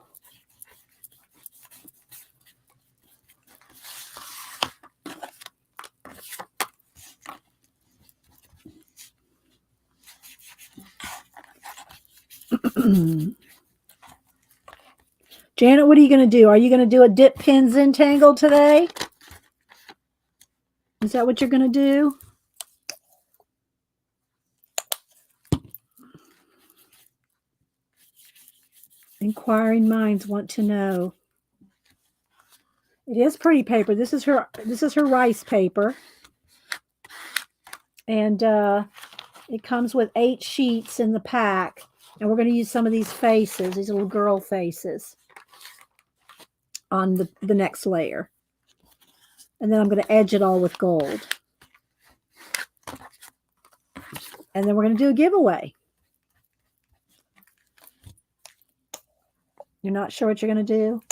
Janet, what are you going to do? Are you going to do a dip pin Zentangle today? Is that what you're going to do? Inquiring minds want to know. It is pretty paper. This is her rice paper. And it comes with 8 sheets in the pack. And we're going to use some of these faces, these little girl faces, on the next layer. And then I'm going to edge it all with gold. And then we're going to do a giveaway. You're not sure what you're going to do?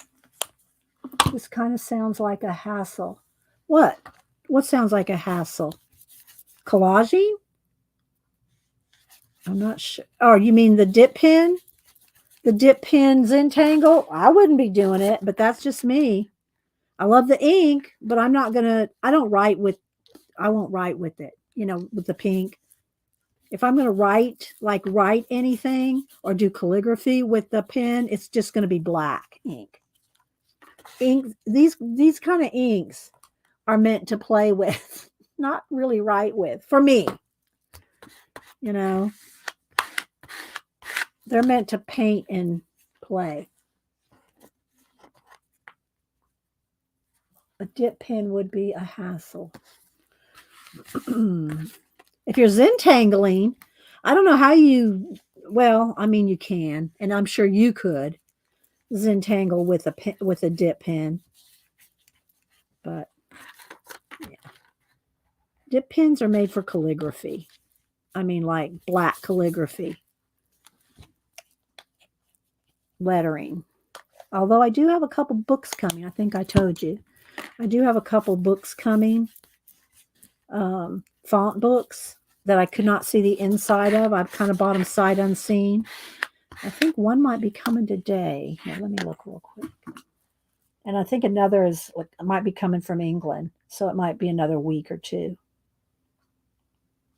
This kind of sounds like a hassle. What? What sounds like a hassle? Collaging? I'm not sure. Oh, you mean the dip pin? The dip pin Zentangle? I wouldn't be doing it, but that's just me. I love the ink, but I won't write with it, with the pink. If I'm going to write anything or do calligraphy with the pen, it's just going to be black ink. These kind of inks are meant to play with, not really write with, for me. They're meant to paint and play. A dip pen would be a hassle. If you're Zentangling, I don't know how you can, and I'm sure you could Zentangle with a dip pen. But yeah. Dip pens are made for calligraphy. I mean, like black calligraphy, lettering. Although I do have a couple books coming. I think I told you. I do have a couple books coming, font books that I could not see the inside of. I've kind of bought them sight unseen. I think one might be coming today. Here, let me look real quick. And I think another is like might be coming from England, so it might be another week or two.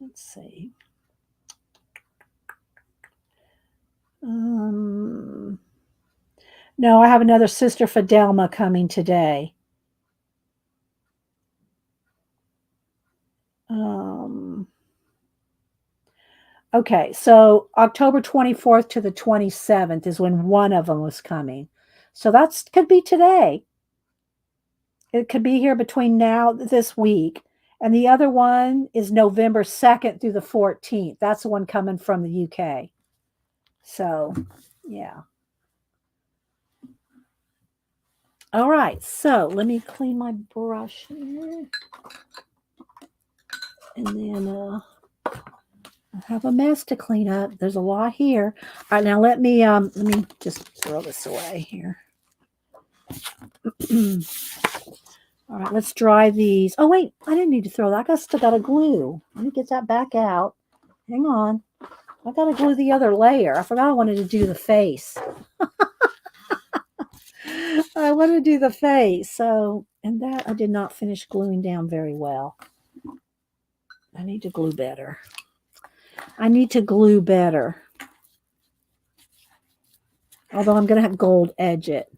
Let's see. No, I have another Sister Fidelma coming today. Okay, so October 24th to the 27th is when one of them was coming. So that could be today. It could be here between now this week. And the other one is November 2nd through the 14th. That's the one coming from the UK. So, yeah. All right, so let me clean my brush here. And then I have a mess to clean up. There's a lot here. All right, now let me just throw this away here. All right, let's dry these. Oh wait, I didn't need to throw that. I still got to glue. Let me get that back out. Hang on. I got to glue the other layer. I forgot I wanted to do the face. I wanted to do the face. So, and that I did not finish gluing down very well. I need to glue better. Although I'm going to have gold edge it.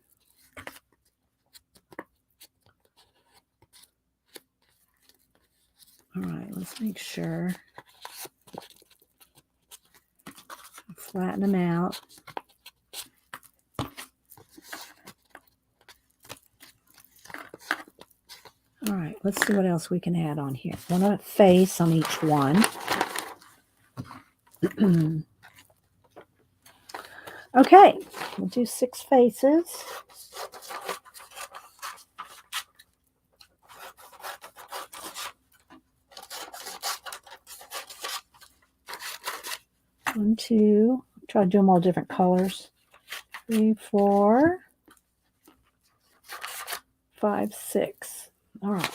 All right, let's make sure. Flatten them out. All right, let's see what else we can add on here. One a face on each one. Okay, we'll do 6 faces. One, two. Try to do them all different colors. 3, 4, 5, 6. All right.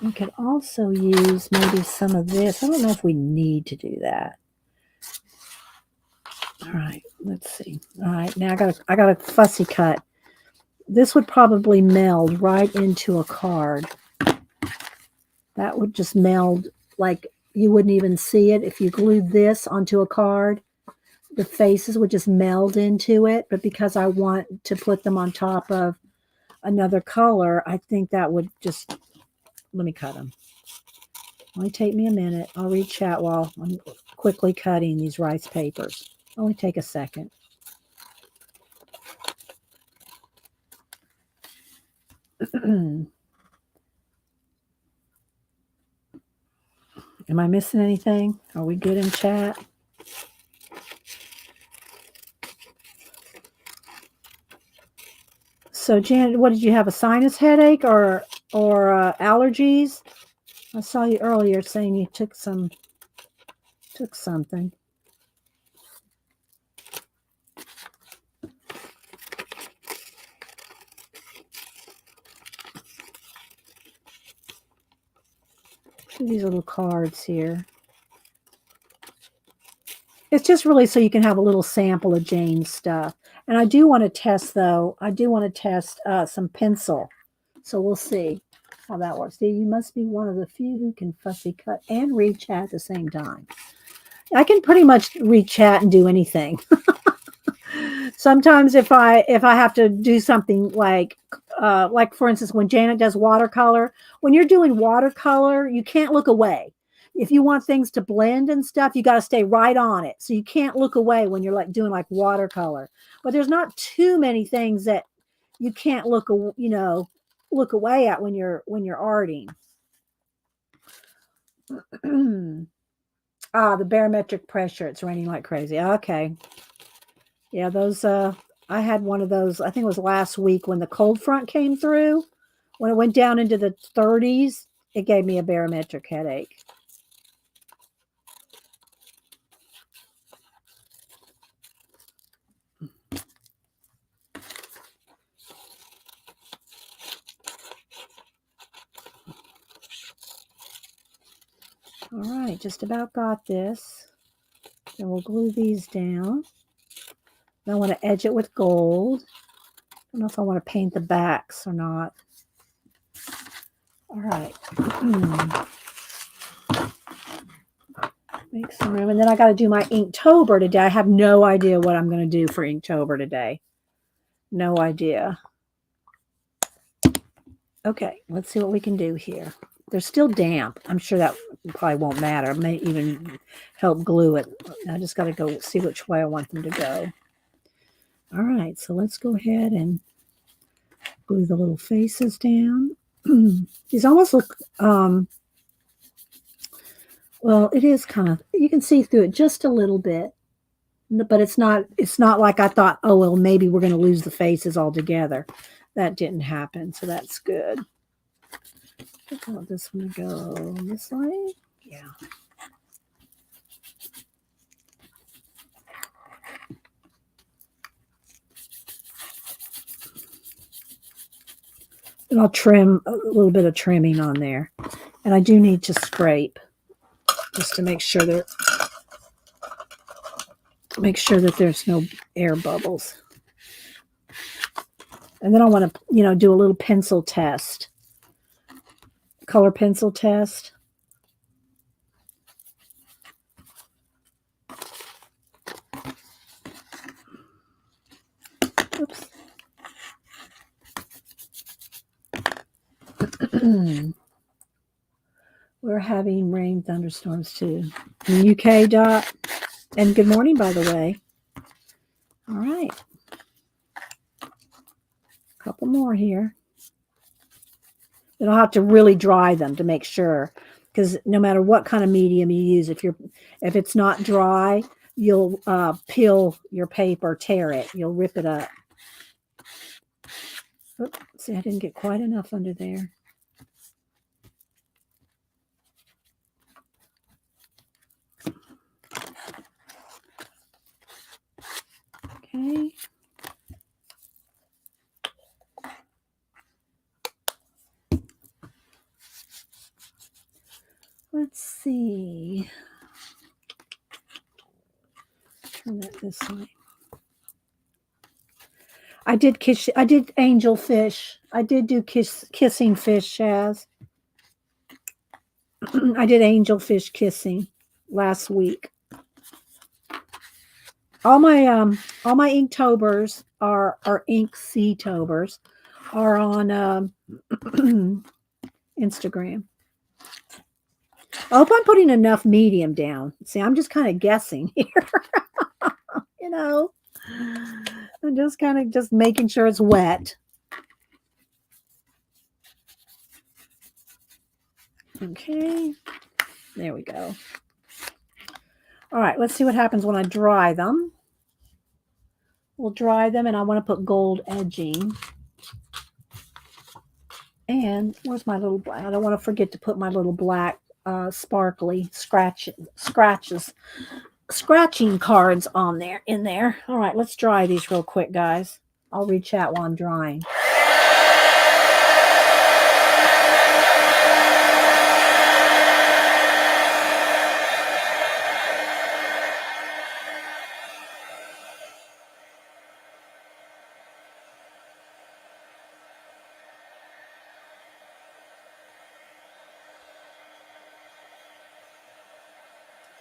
We could also use maybe some of this. I don't know if we need to do that. All right, let's see. All right, now I got a fussy cut. This would probably meld right into a card. That would just meld like you wouldn't even see it. If you glued this onto a card, the faces would just meld into it. But because I want to put them on top of another color, I think that would just, let me cut them. Only take me a minute. I'll read chat while I'm quickly cutting these rice papers. Only take a second. Am I missing anything? Are we good in chat? So, Janet, what did you have? A sinus headache or allergies? I saw you earlier saying you took something. These little cards here. It's just really so you can have a little sample of Jane's stuff. And I do want to test, though. I do want to test some pencil. So we'll see how that works. See, you must be one of the few who can fussy cut and read chat at the same time. I can pretty much read chat and do anything. Sometimes if I have to do something like for instance, when Janet does watercolor, when you're doing watercolor, you can't look away. If you want things to blend and stuff, you got to stay right on it. So you can't look away when you're like doing like watercolor. But there's not too many things that you can't look away at when you're arting. The barometric pressure. It's raining like crazy. Okay. Yeah, those I had one of those, I think it was last week when the cold front came through. When it went down into the 30s, it gave me a barometric headache. All right, just about got this. Then we'll glue these down. I want to edge it with gold. I don't know if I want to paint the backs or not. All right. Make some room. And then I got to do my Inktober today. I have no idea what I'm going to do for Inktober today. No idea. Okay, let's see what we can do here. They're still damp. I'm sure that probably won't matter. It may even help glue it. I just got to go see which way I want them to go. All right, so let's go ahead and glue the little faces down. These almost look, well, it is kind of, you can see through it just a little bit, but it's not like I thought, oh, well, maybe we're going to lose the faces altogether. That didn't happen, so that's good. I want this one to go this way. Yeah. And I'll trim a little bit of trimming on there. And I do need to scrape just to make sure that there's no air bubbles. And then I want to, do a little pencil test. Color pencil test. Oops. We're having rain thunderstorms too. In the UK, Dot. And good morning, by the way. All right. A couple more here. And I'll have to really dry them to make sure, because no matter what kind of medium you use, if it's not dry, you'll peel your paper, tear it, you'll rip it up. Oops, see, I didn't get quite enough under there. Okay. Let's see. Turn that this way. I did angel fish. I did do kissing fish, Shaz. I did angel fish kissing last week. All my Inktobers are Inkctobers are on Instagram. I hope I'm putting enough medium down. See, I'm just kind of guessing here. I'm just kind of making sure it's wet. Okay, there we go. All right, let's see what happens when I dry them. We'll dry them, and I want to put gold edging. And where's my little black? I don't want to forget to put my little black sparkly scratching cards on there in there. All right, let's dry these real quick, guys. I'll reach out while I'm drying.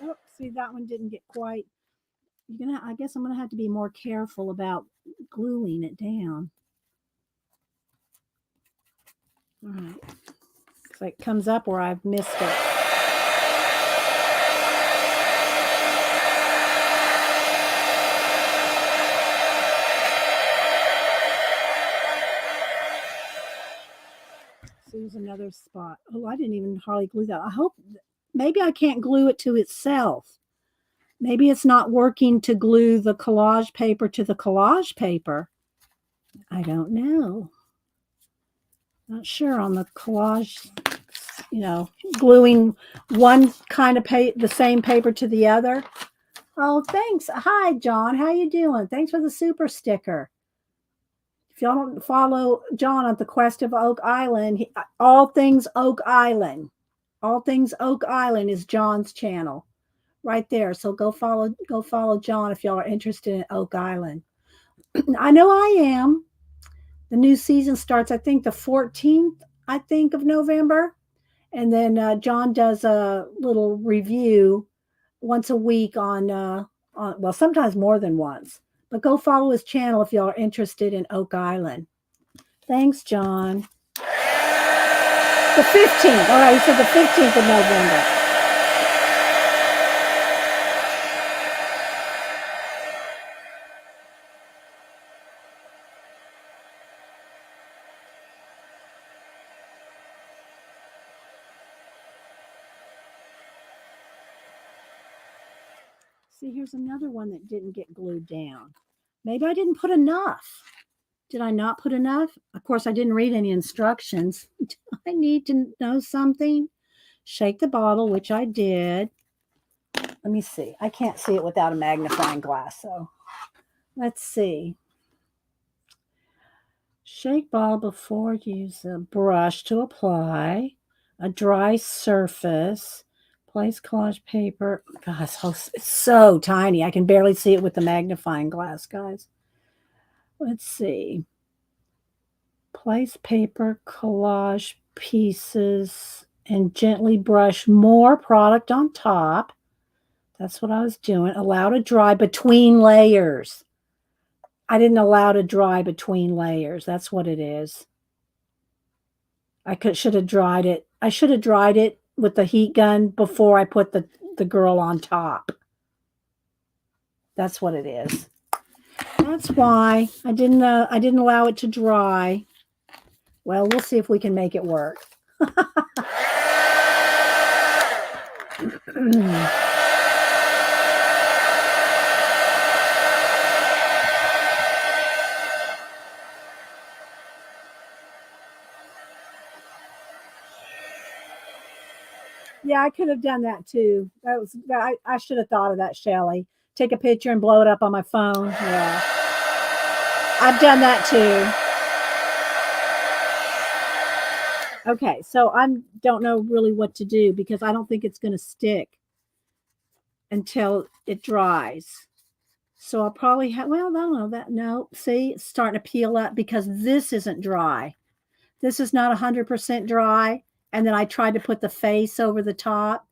Oh, see, that one didn't get quite. I guess I'm gonna have to be more careful about gluing it down. All right, so it comes up where I've missed it. So here's another spot. Oh, I didn't even hardly glue that. I hope. Maybe I can't glue it to itself. Maybe it's not working to glue the collage paper to the collage paper. I don't know. Not sure on the collage, gluing one kind of the same paper to the other. Oh, thanks. Hi, John. How you doing? Thanks for the super sticker. If y'all don't follow John on the Quest of Oak Island, all things Oak Island. All things Oak Island is John's channel right there. So go follow John if y'all are interested in Oak Island. I know I am. The new season starts, I think, the 14th, of November. And then John does a little review once a week on, well, sometimes more than once. But go follow his channel if y'all are interested in Oak Island. Thanks, John. The 15th. All right, he said the 15th of November. See, here's another one that didn't get glued down. Maybe I didn't put enough. Did I not put enough? Of course, I didn't read any instructions. Do I need to know something? Shake the bottle, which I did. Let me see. I can't see it without a magnifying glass, so let's see. Shake bottle before use a brush to apply a dry surface. Place collage paper. Gosh, it's so tiny. I can barely see it with the magnifying glass, guys. Let's see. Place paper collage pieces and gently brush more product on top. That's what I was doing. Allow to dry between layers. I didn't allow to dry between layers. That's what it is. Should have dried it. I should have dried it with the heat gun before I put the girl on top. That's what it is. That's why I didn't allow it to dry. Well, we'll see if we can make it work. Yeah, I could have done that too. I should have thought of that, Shelly. Take a picture and blow it up on my phone. Yeah. I've done that too. Okay, so I don't know really what to do because I don't think it's going to stick until it dries. So I'll probably have, well, I don't know that. No, see, it's starting to peel up because this isn't dry. This is not 100% dry. And then I tried to put the face over the top.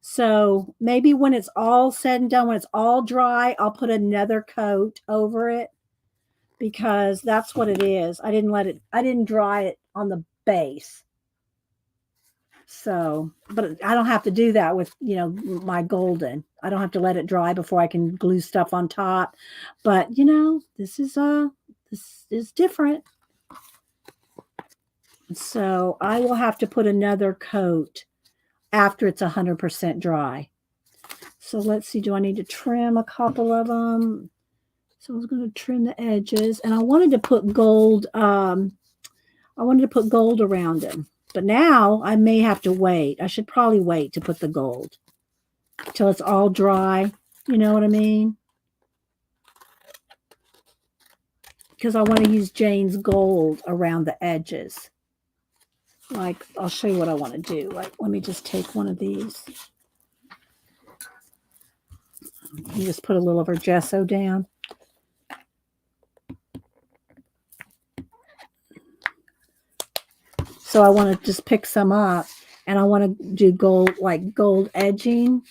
So maybe when it's all said and done, when it's all dry, I'll put another coat over it because that's what it is. I didn't dry it on the base. So, but I don't have to do that with, my golden. I don't have to let it dry before I can glue stuff on top. But, this is different. So I will have to put another coat after it's 100% dry. So let's see, do I need to trim a couple of them? So I was going to trim the edges, and I wanted to put gold. I wanted to put gold around them, but now I may have to wait. I should probably wait to put the gold till it's all dry. You know what I mean? Because I want to use Jane's gold around the edges. Like, I'll show you what I want to do. Like, let me just take one of these. You just put a little of her gesso down. So I want to just pick some up, and I want to do gold edging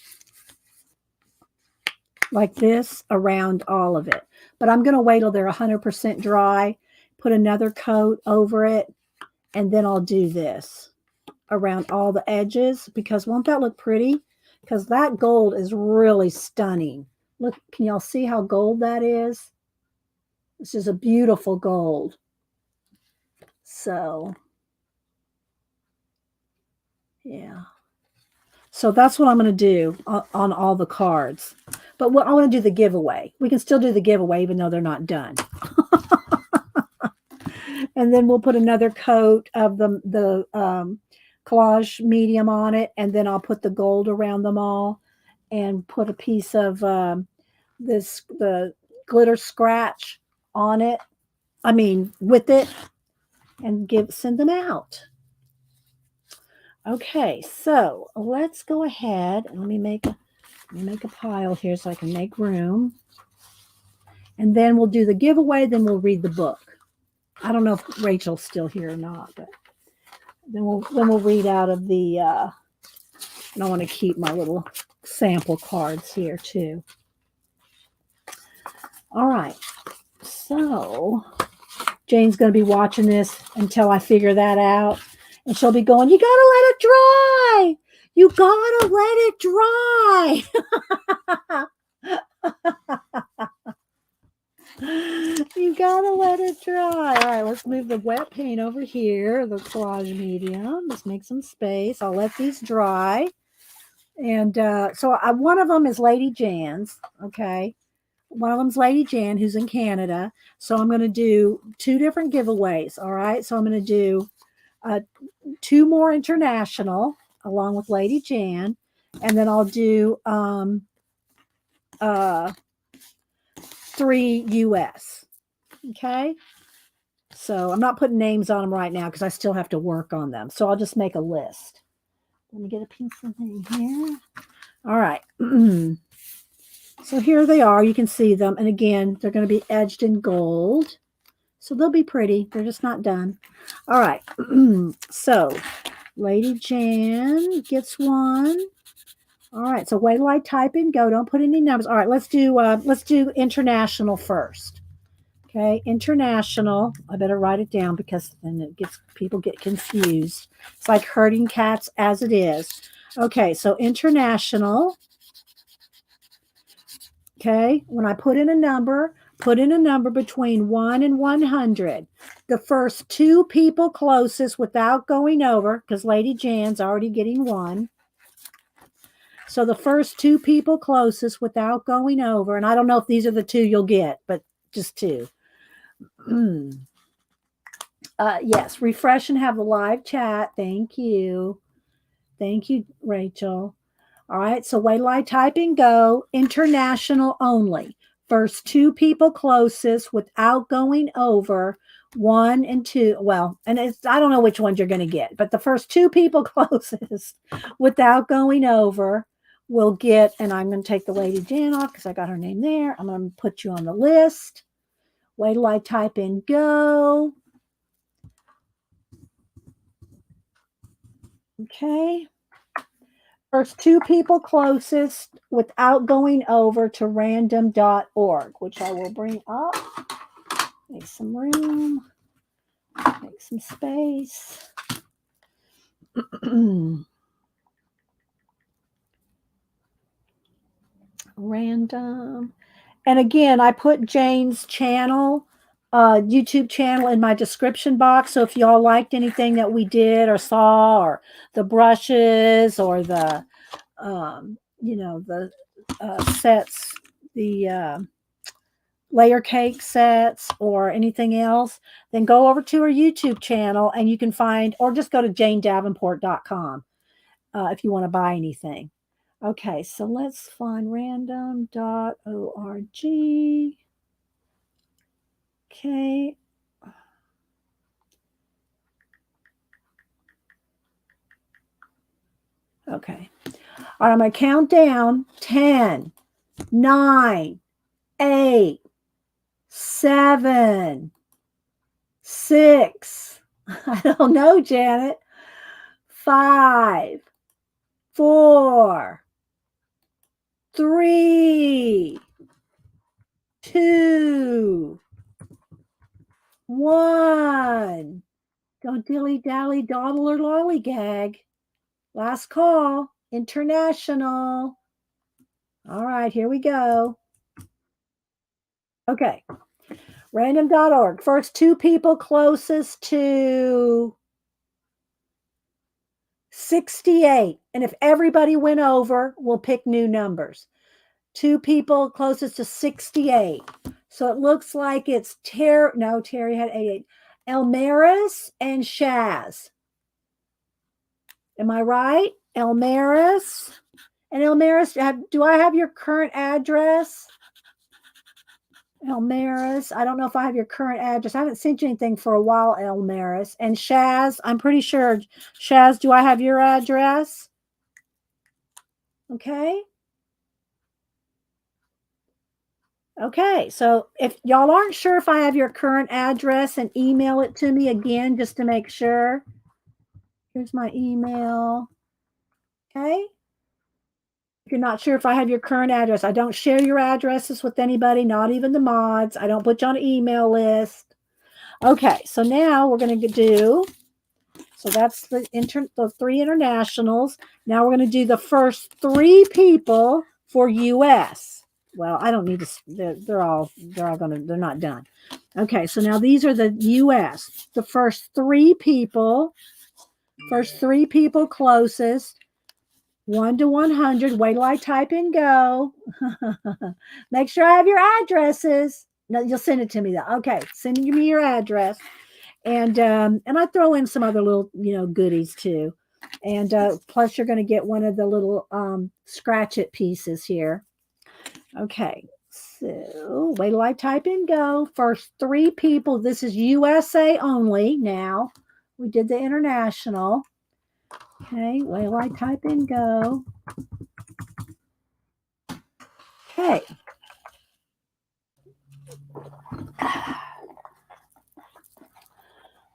like this around all of it. But I'm going to wait till they're 100% dry, put another coat over it, and then I'll do this around all the edges because won't that look pretty? Because that gold is really stunning. Look, can y'all see how gold that is? This is a beautiful gold. So, yeah. So that's what I'm going to do on all the cards. But I want to do the giveaway. We can still do the giveaway even though they're not done. And then we'll put another coat of the collage medium on it, and then I'll put the gold around them all, and put a piece of the glitter scratch on it. I mean, with it, and send them out. Okay, so let's go ahead and let me make a pile here so I can make room. And then we'll do the giveaway, then we'll read the book. I don't know if Rachel's still here or not, but then we'll read out of the and I want to keep my little sample cards here too. All right. So Jane's going to be watching this until I figure that out. And she'll be going, you got to let it dry. You got to let it dry. You got to let it dry. All right, let's move the wet paint over here, the collage medium. Let's make some space. I'll let these dry. And so one of them is Lady Jan's, okay? One of them's Lady Jan, who's in Canada. So I'm going to do 2 different giveaways, all right? So I'm going to do 2 more international along with Lady Jan, and then I'll do 3 US, okay? So I'm not putting names on them right now because I still have to work on them. So I'll just make a list. Let me get a piece of thing here. All right. So here they are. You can see them. And again, they're going to be edged in gold. So they'll be pretty. They're just not done. All right. So Lady Jan gets one. All right. So wait till I type in go. Don't put any numbers. All right. Let's do international first. Okay. International. I better write it down because then people get confused. It's like herding cats as it is. Okay. So international. Okay, when I put in a number between 1 and 100. The first 2 people closest without going over, because Lady Jan's already getting 1. So the first 2 people closest without going over, and I don't know if these are the 2 you'll get, but just 2. Yes, refresh and have a live chat. Thank you. Thank you, Rachel. All right, so wait till I type in go, international only. First 2 people closest without going over, 1 and 2. Well, and I don't know which ones you're going to get, but the first 2 people closest without going over will get, and I'm going to take the Lady Jan off because I got her name there. I'm going to put you on the list. Wait till I type in go. Okay. First 2 people closest without going over to random.org, which I will bring up. Make some room. Make some space. Random. And again, I put Jane's channel, YouTube channel in my description box. So if y'all liked anything that we did or saw, or the brushes or the, the sets, the layer cake sets or anything else, then go over to her YouTube channel and you can find, or just go to janedavenport.com if you want to buy anything. Okay, so let's find random.org. Okay. Okay. All right, I'm going to count down 10, 9, 8, 7, 6. I don't know, Janet. 5, 4, 3, 2, 1. Don't dilly-dally, dawdle, or lollygag. Last call. International. All right, here we go. Okay. Random.org. First 2 people closest to 68. And if everybody went over, we'll pick new numbers. 2 people closest to 68. So it looks like it's Terry. No, Terry had 88. Elmaris and Shaz. Am I right? Elmaris and Elmaris, do I have your current address? Elmaris, I don't know if I have your current address. I haven't sent you anything for a while, Elmaris. And Shaz, I'm pretty sure. Shaz, do I have your address? Okay. Okay, so if y'all aren't sure if I have your current address, and email it to me again just to make sure. Here's my email. Okay. If you're not sure if I have your current address, I don't share your addresses with anybody, not even the mods. I don't put you on an email list. Okay, so now we're going to do, so that's the three internationals. Now we're going to do the first three people for US. Well, I don't need to, they're not done. Okay, so now these are the US. The first three people closest. 1 to 100. Wait till I type in go. Make sure I have your addresses. No, you'll send it to me though. Okay, send me your address, and I throw in some other little goodies too, and plus you're going to get one of the little scratch it pieces here. Okay, so wait till I type in go. First three people. This is USA only. Now we did the international. Okay, wait till I type in go. Okay.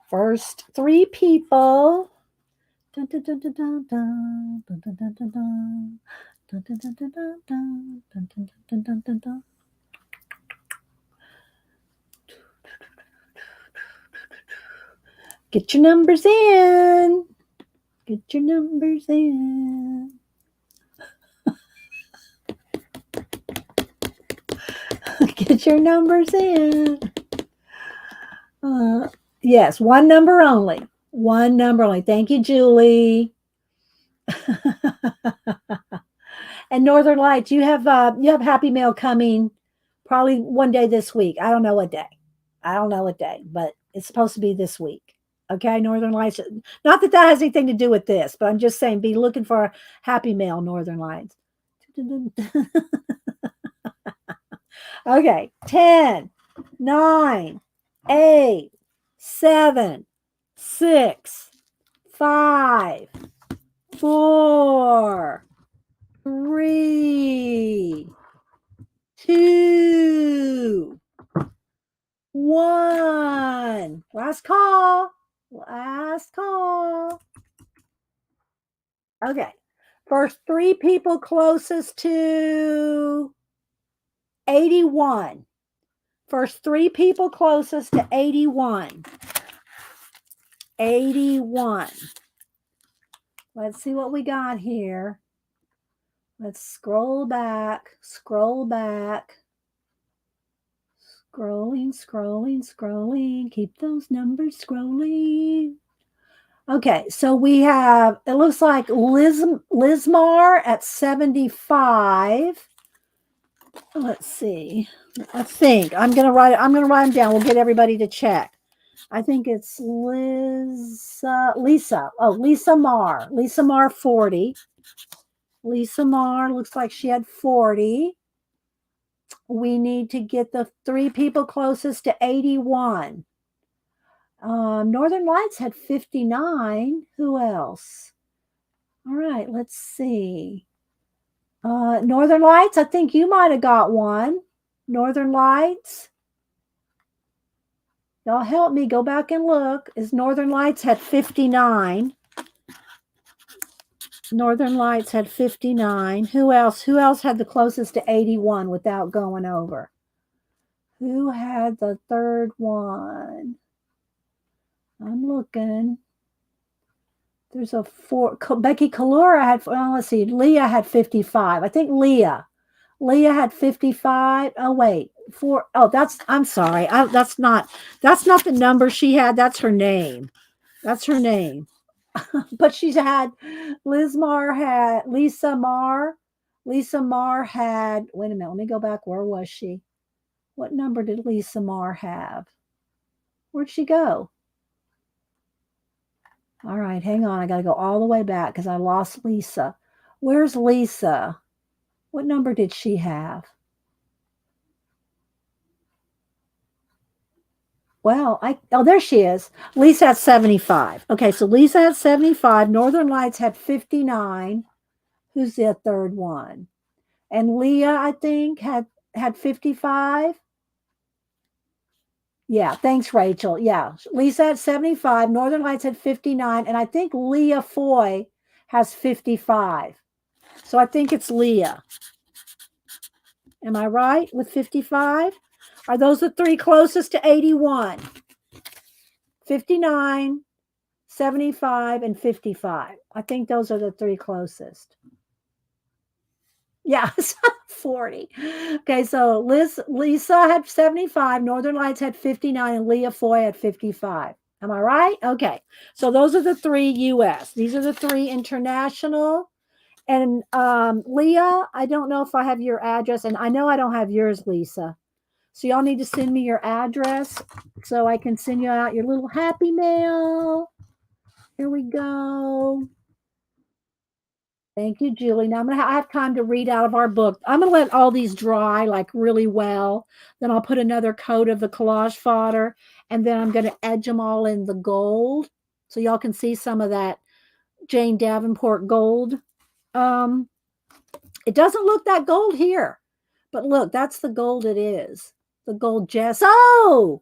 First three people. Get your numbers in. Get your numbers in. Get your numbers in. Yes, one number only. One number only. Thank you, Julie. And Northern Lights, you have Happy Mail coming probably one day this week. I don't know what day, but it's supposed to be this week. Okay, Northern Lights. Not that has anything to do with this, but I'm just saying be looking for Happy Mail, Northern Lights. Okay, 10, 9, 8, 7, 6, 5, 4, 3, 2, 1. Last call. Last call. Okay. First three people closest to 81. First three people closest to 81. 81. Let's see what we got here. Let's scroll back. Scrolling. Keep those numbers scrolling. Okay, so we have, it looks like Lismar at 75. Let's see. I think I'm gonna write them down. We'll get everybody to check. I think it's Lisa. Oh, Lisa Marr. Lisa Marr 40. Lisa Marr looks like she had 40. We need to get the three people closest to 81. Northern Lights had 59. Who else? All right, let's see. Northern Lights, I think you might have got one. Northern Lights. Y'all help me go back and look. Is Northern Lights had 59. Northern Lights had 59. Who else? Who else had the closest to 81 without going over? Who had the third one? I'm looking. There's a 4. Becky Kalura had, well, let's see. Leah had 55. I think Leah had 55. Oh, wait. 4. Oh, I'm sorry. That's not the number she had. That's her name. But she's had, Lisa Marr had, wait a minute, let me go back. Where was she? What number did Lisa Marr have? Where'd she go? All right, hang on. I got to go all the way back because I lost Lisa. Where's Lisa? What number did she have? Well, there she is. Lisa had 75. Okay, so Lisa had 75. Northern Lights had 59. Who's the third one? And Leah, I think, had 55. Yeah, thanks, Rachel. Yeah, Lisa had 75. Northern Lights had 59. And I think Leah Foy has 55. So I think it's Leah. Am I right with 55? Are those the three closest to 81? 59, 75, and 55. I think those are the three closest. Yeah, 40. Okay, so Lisa had 75, Northern Lights had 59, and Leah Foy had 55. Am I right? Okay. So those are the three US. These are the three international. And Leah, I don't know if I have your address, and I know I don't have yours, Lisa. So y'all need to send me your address so I can send you out your little happy mail. Here we go. Thank you, Julie. Now I have time to read out of our book. I'm gonna let all these dry like really well. Then I'll put another coat of the collage fodder, and then I'm gonna edge them all in the gold, so y'all can see some of that Jane Davenport gold. Um, it doesn't look that gold here, but look, that's the gold it is. The gold Jess. Oh,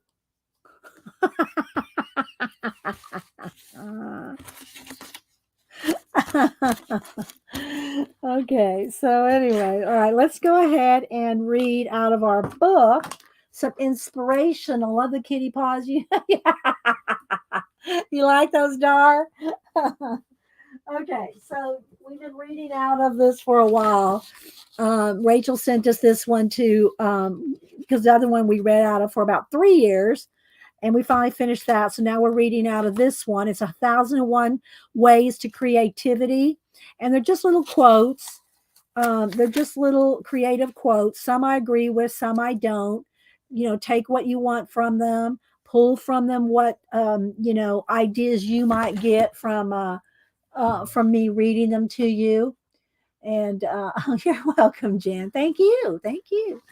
okay, so anyway, all right, let's go ahead and read out of our book some inspiration. I love the kitty paws. You, you like those, Dar? Okay, so we've been reading out of this for a while. Rachel sent us this one too, because the other one we read out of for about 3 years. And we finally finished that. So now we're reading out of this one. It's 1001 Ways to Creativity. And they're just little quotes. They're just little creative quotes. Some I agree with, some I don't. Take what you want from them, pull from them what, ideas you might get from me reading them to you. And you're welcome, Jen. Thank you. Thank you.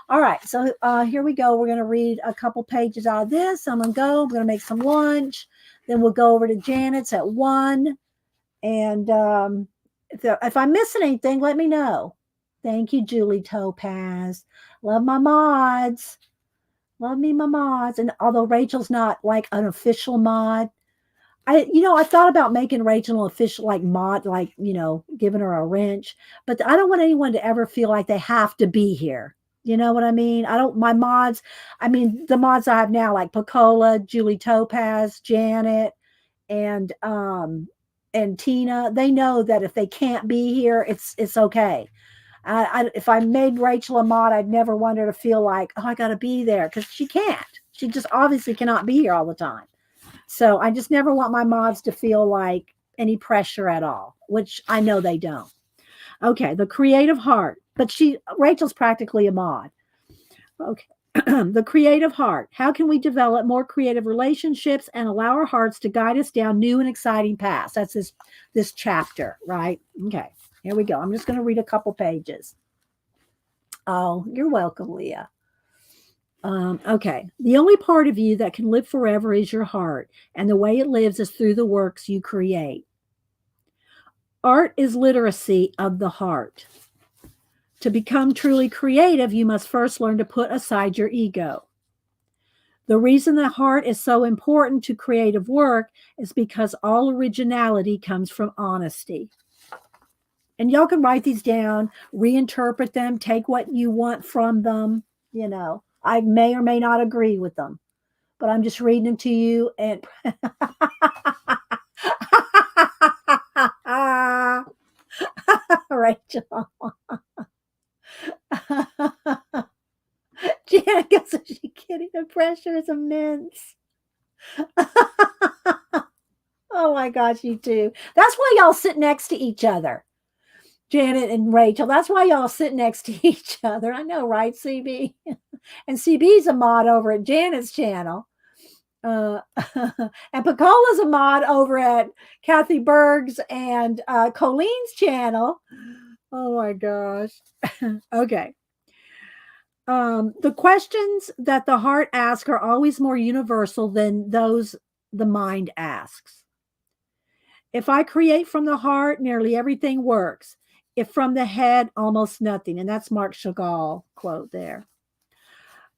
All right, so here we go. We're going to read a couple pages out of this. I'm going to go. I'm going to make some lunch. Then we'll go over to Janet's at 1. And if I'm missing anything, let me know. Thank you, Julie Topaz. Love my mods. Love me, my mods. And although Rachel's not like an official mod, I thought about making Rachel an official like mod, like, giving her a wrench, but I don't want anyone to ever feel like they have to be here. You know what I mean? My mods, the mods I have now, like Pacola, Julie Topaz, Janet, and Tina, they know that if they can't be here, it's okay. If I made Rachel a mod, I'd never want her to feel like, oh, I got to be there, because she can't. She just obviously cannot be here all the time. So I just never want my mods to feel like any pressure at all, which I know they don't. Okay, the creative heart. But Rachel's practically a mod. Okay. The creative heart. How can we develop more creative relationships and allow our hearts to guide us down new and exciting paths? That's this chapter, right? Okay, here we go. I'm just going to read a couple pages. Oh, you're welcome, Leah. Okay. The only part of you that can live forever is your heart, and the way it lives is through the works you create. Art is literacy of the heart. To become truly creative, you must first learn to put aside your ego. The reason the heart is so important to creative work is because all originality comes from honesty. And y'all can write these down, reinterpret them, take what you want from them. I may or may not agree with them, but I'm just reading them to you. And Rachel. Janet goes, is she kidding? The pressure is immense. Oh my gosh, you two. That's why y'all sit next to each other. Janet and Rachel. That's why y'all sit next to each other. I know, right, CB? And CB's a mod over at Janet's channel. Uh, and Picola's a mod over at Kathy Berg's and Colleen's channel. Oh my gosh. Okay. The questions that the heart asks are always more universal than those the mind asks. If I create from the heart, nearly everything works. If from the head, almost nothing. And that's Mark Chagall quote there.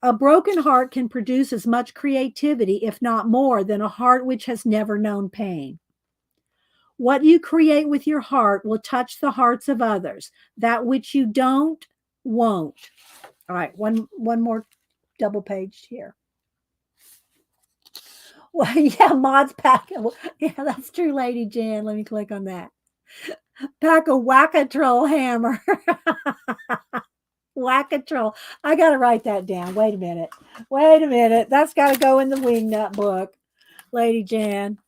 A broken heart can produce as much creativity, if not more, than a heart which has never known pain. What you create with your heart will touch the hearts of others. That which you don't, won't. All right, one more double page here. Well, yeah, mods pack. Yeah, that's true, Lady Jan. Let me click on that. Pack a whack-a-troll hammer. Whack-a-troll. I got to write that down. Wait a minute. That's got to go in the wingnut book, Lady Jan.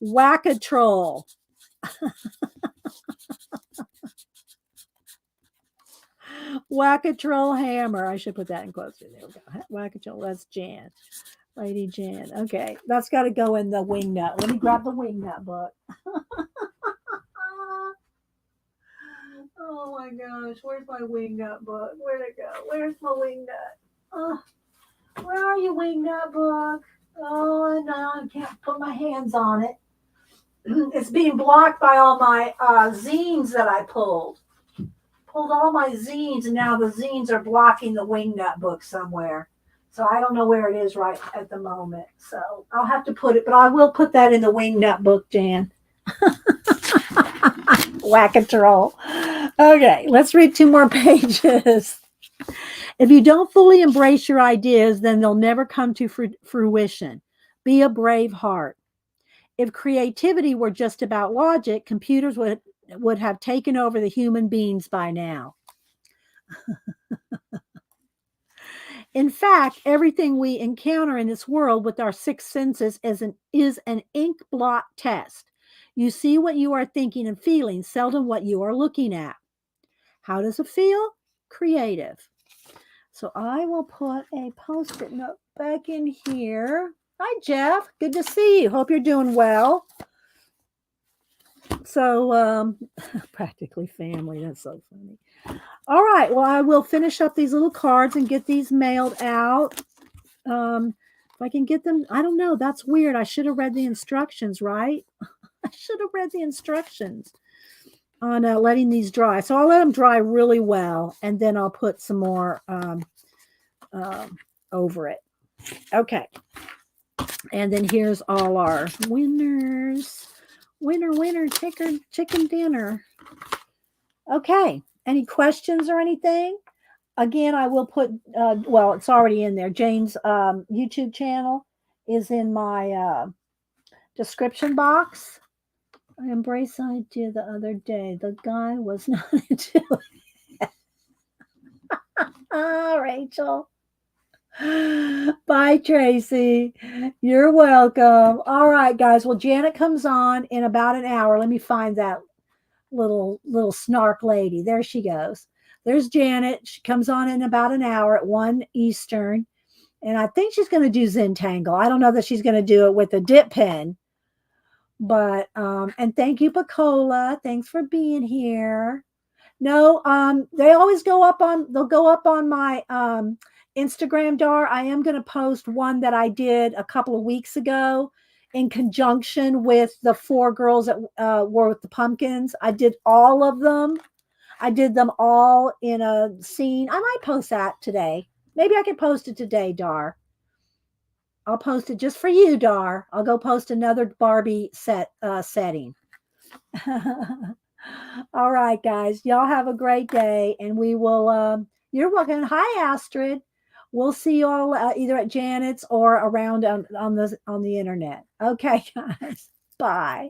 Whack-a-troll. Whack-a-troll hammer. I should put that in quotes. There we go. Whack-a-troll. That's Jan. Lady Jan. Okay. That's got to go in the wingnut. Let me grab the wingnut book. Oh my gosh. Where's my wingnut book? Where'd it go? Where's my wingnut? Oh, where are you, wingnut book? Oh, no, I can't put my hands on it. It's being blocked by all my zines that I pulled. Pulled all my zines, and now the zines are blocking the wingnut book somewhere. So I don't know where it is right at the moment. So I'll have to put it, but I will put that in the wingnut book, Jan. Whack-a-troll. Okay, let's read 2 more pages. If you don't fully embrace your ideas, then they'll never come to fruition. Be a brave heart. If creativity were just about logic, computers would have taken over the human beings by now. In fact, everything we encounter in this world with our 6 senses is an ink blot test. You see what you are thinking and feeling, seldom what you are looking at. How does it feel? Creative. So I will put a Post-it note back in here. Hi, Jeff. Good to see you. Hope you're doing well. So, practically family. That's so funny. All right. Well, I will finish up these little cards and get these mailed out. If I can get them, I don't know. That's weird. I should have read the instructions, right? I should have read the instructions on letting these dry. So I'll let them dry really well, and then I'll put some more over it. Okay. And then here's all our winners. Winner, chicken dinner. Okay. Any questions or anything? Again, I will put, well, it's already in there. Jane's YouTube channel is in my description box. I embraced the idea the other day. The guy was not into it. Rachel. Bye, Tracy. You're welcome. All right, guys. Well, Janet comes on in about an hour. Let me find that little snark lady. There she goes. There's Janet. She comes on in about an hour at 1 Eastern. And I think she's going to do Zentangle. I don't know that she's going to do it with a dip pen. But and thank you, Picola. Thanks for being here. No, they always go up on, they'll go up on my Instagram, Dar. I am going to post one that I did a couple of weeks ago in conjunction with the 4 girls that were with the pumpkins. I did all of them. I did them all in a scene. I might post that today. Maybe I can post it today, Dar. I'll post it just for you, Dar. I'll go post another Barbie setting. All right, guys. Y'all have a great day, and we will. You're welcome. Hi, Astrid. We'll see you all either at Janet's or around on the internet. Okay, guys. Bye.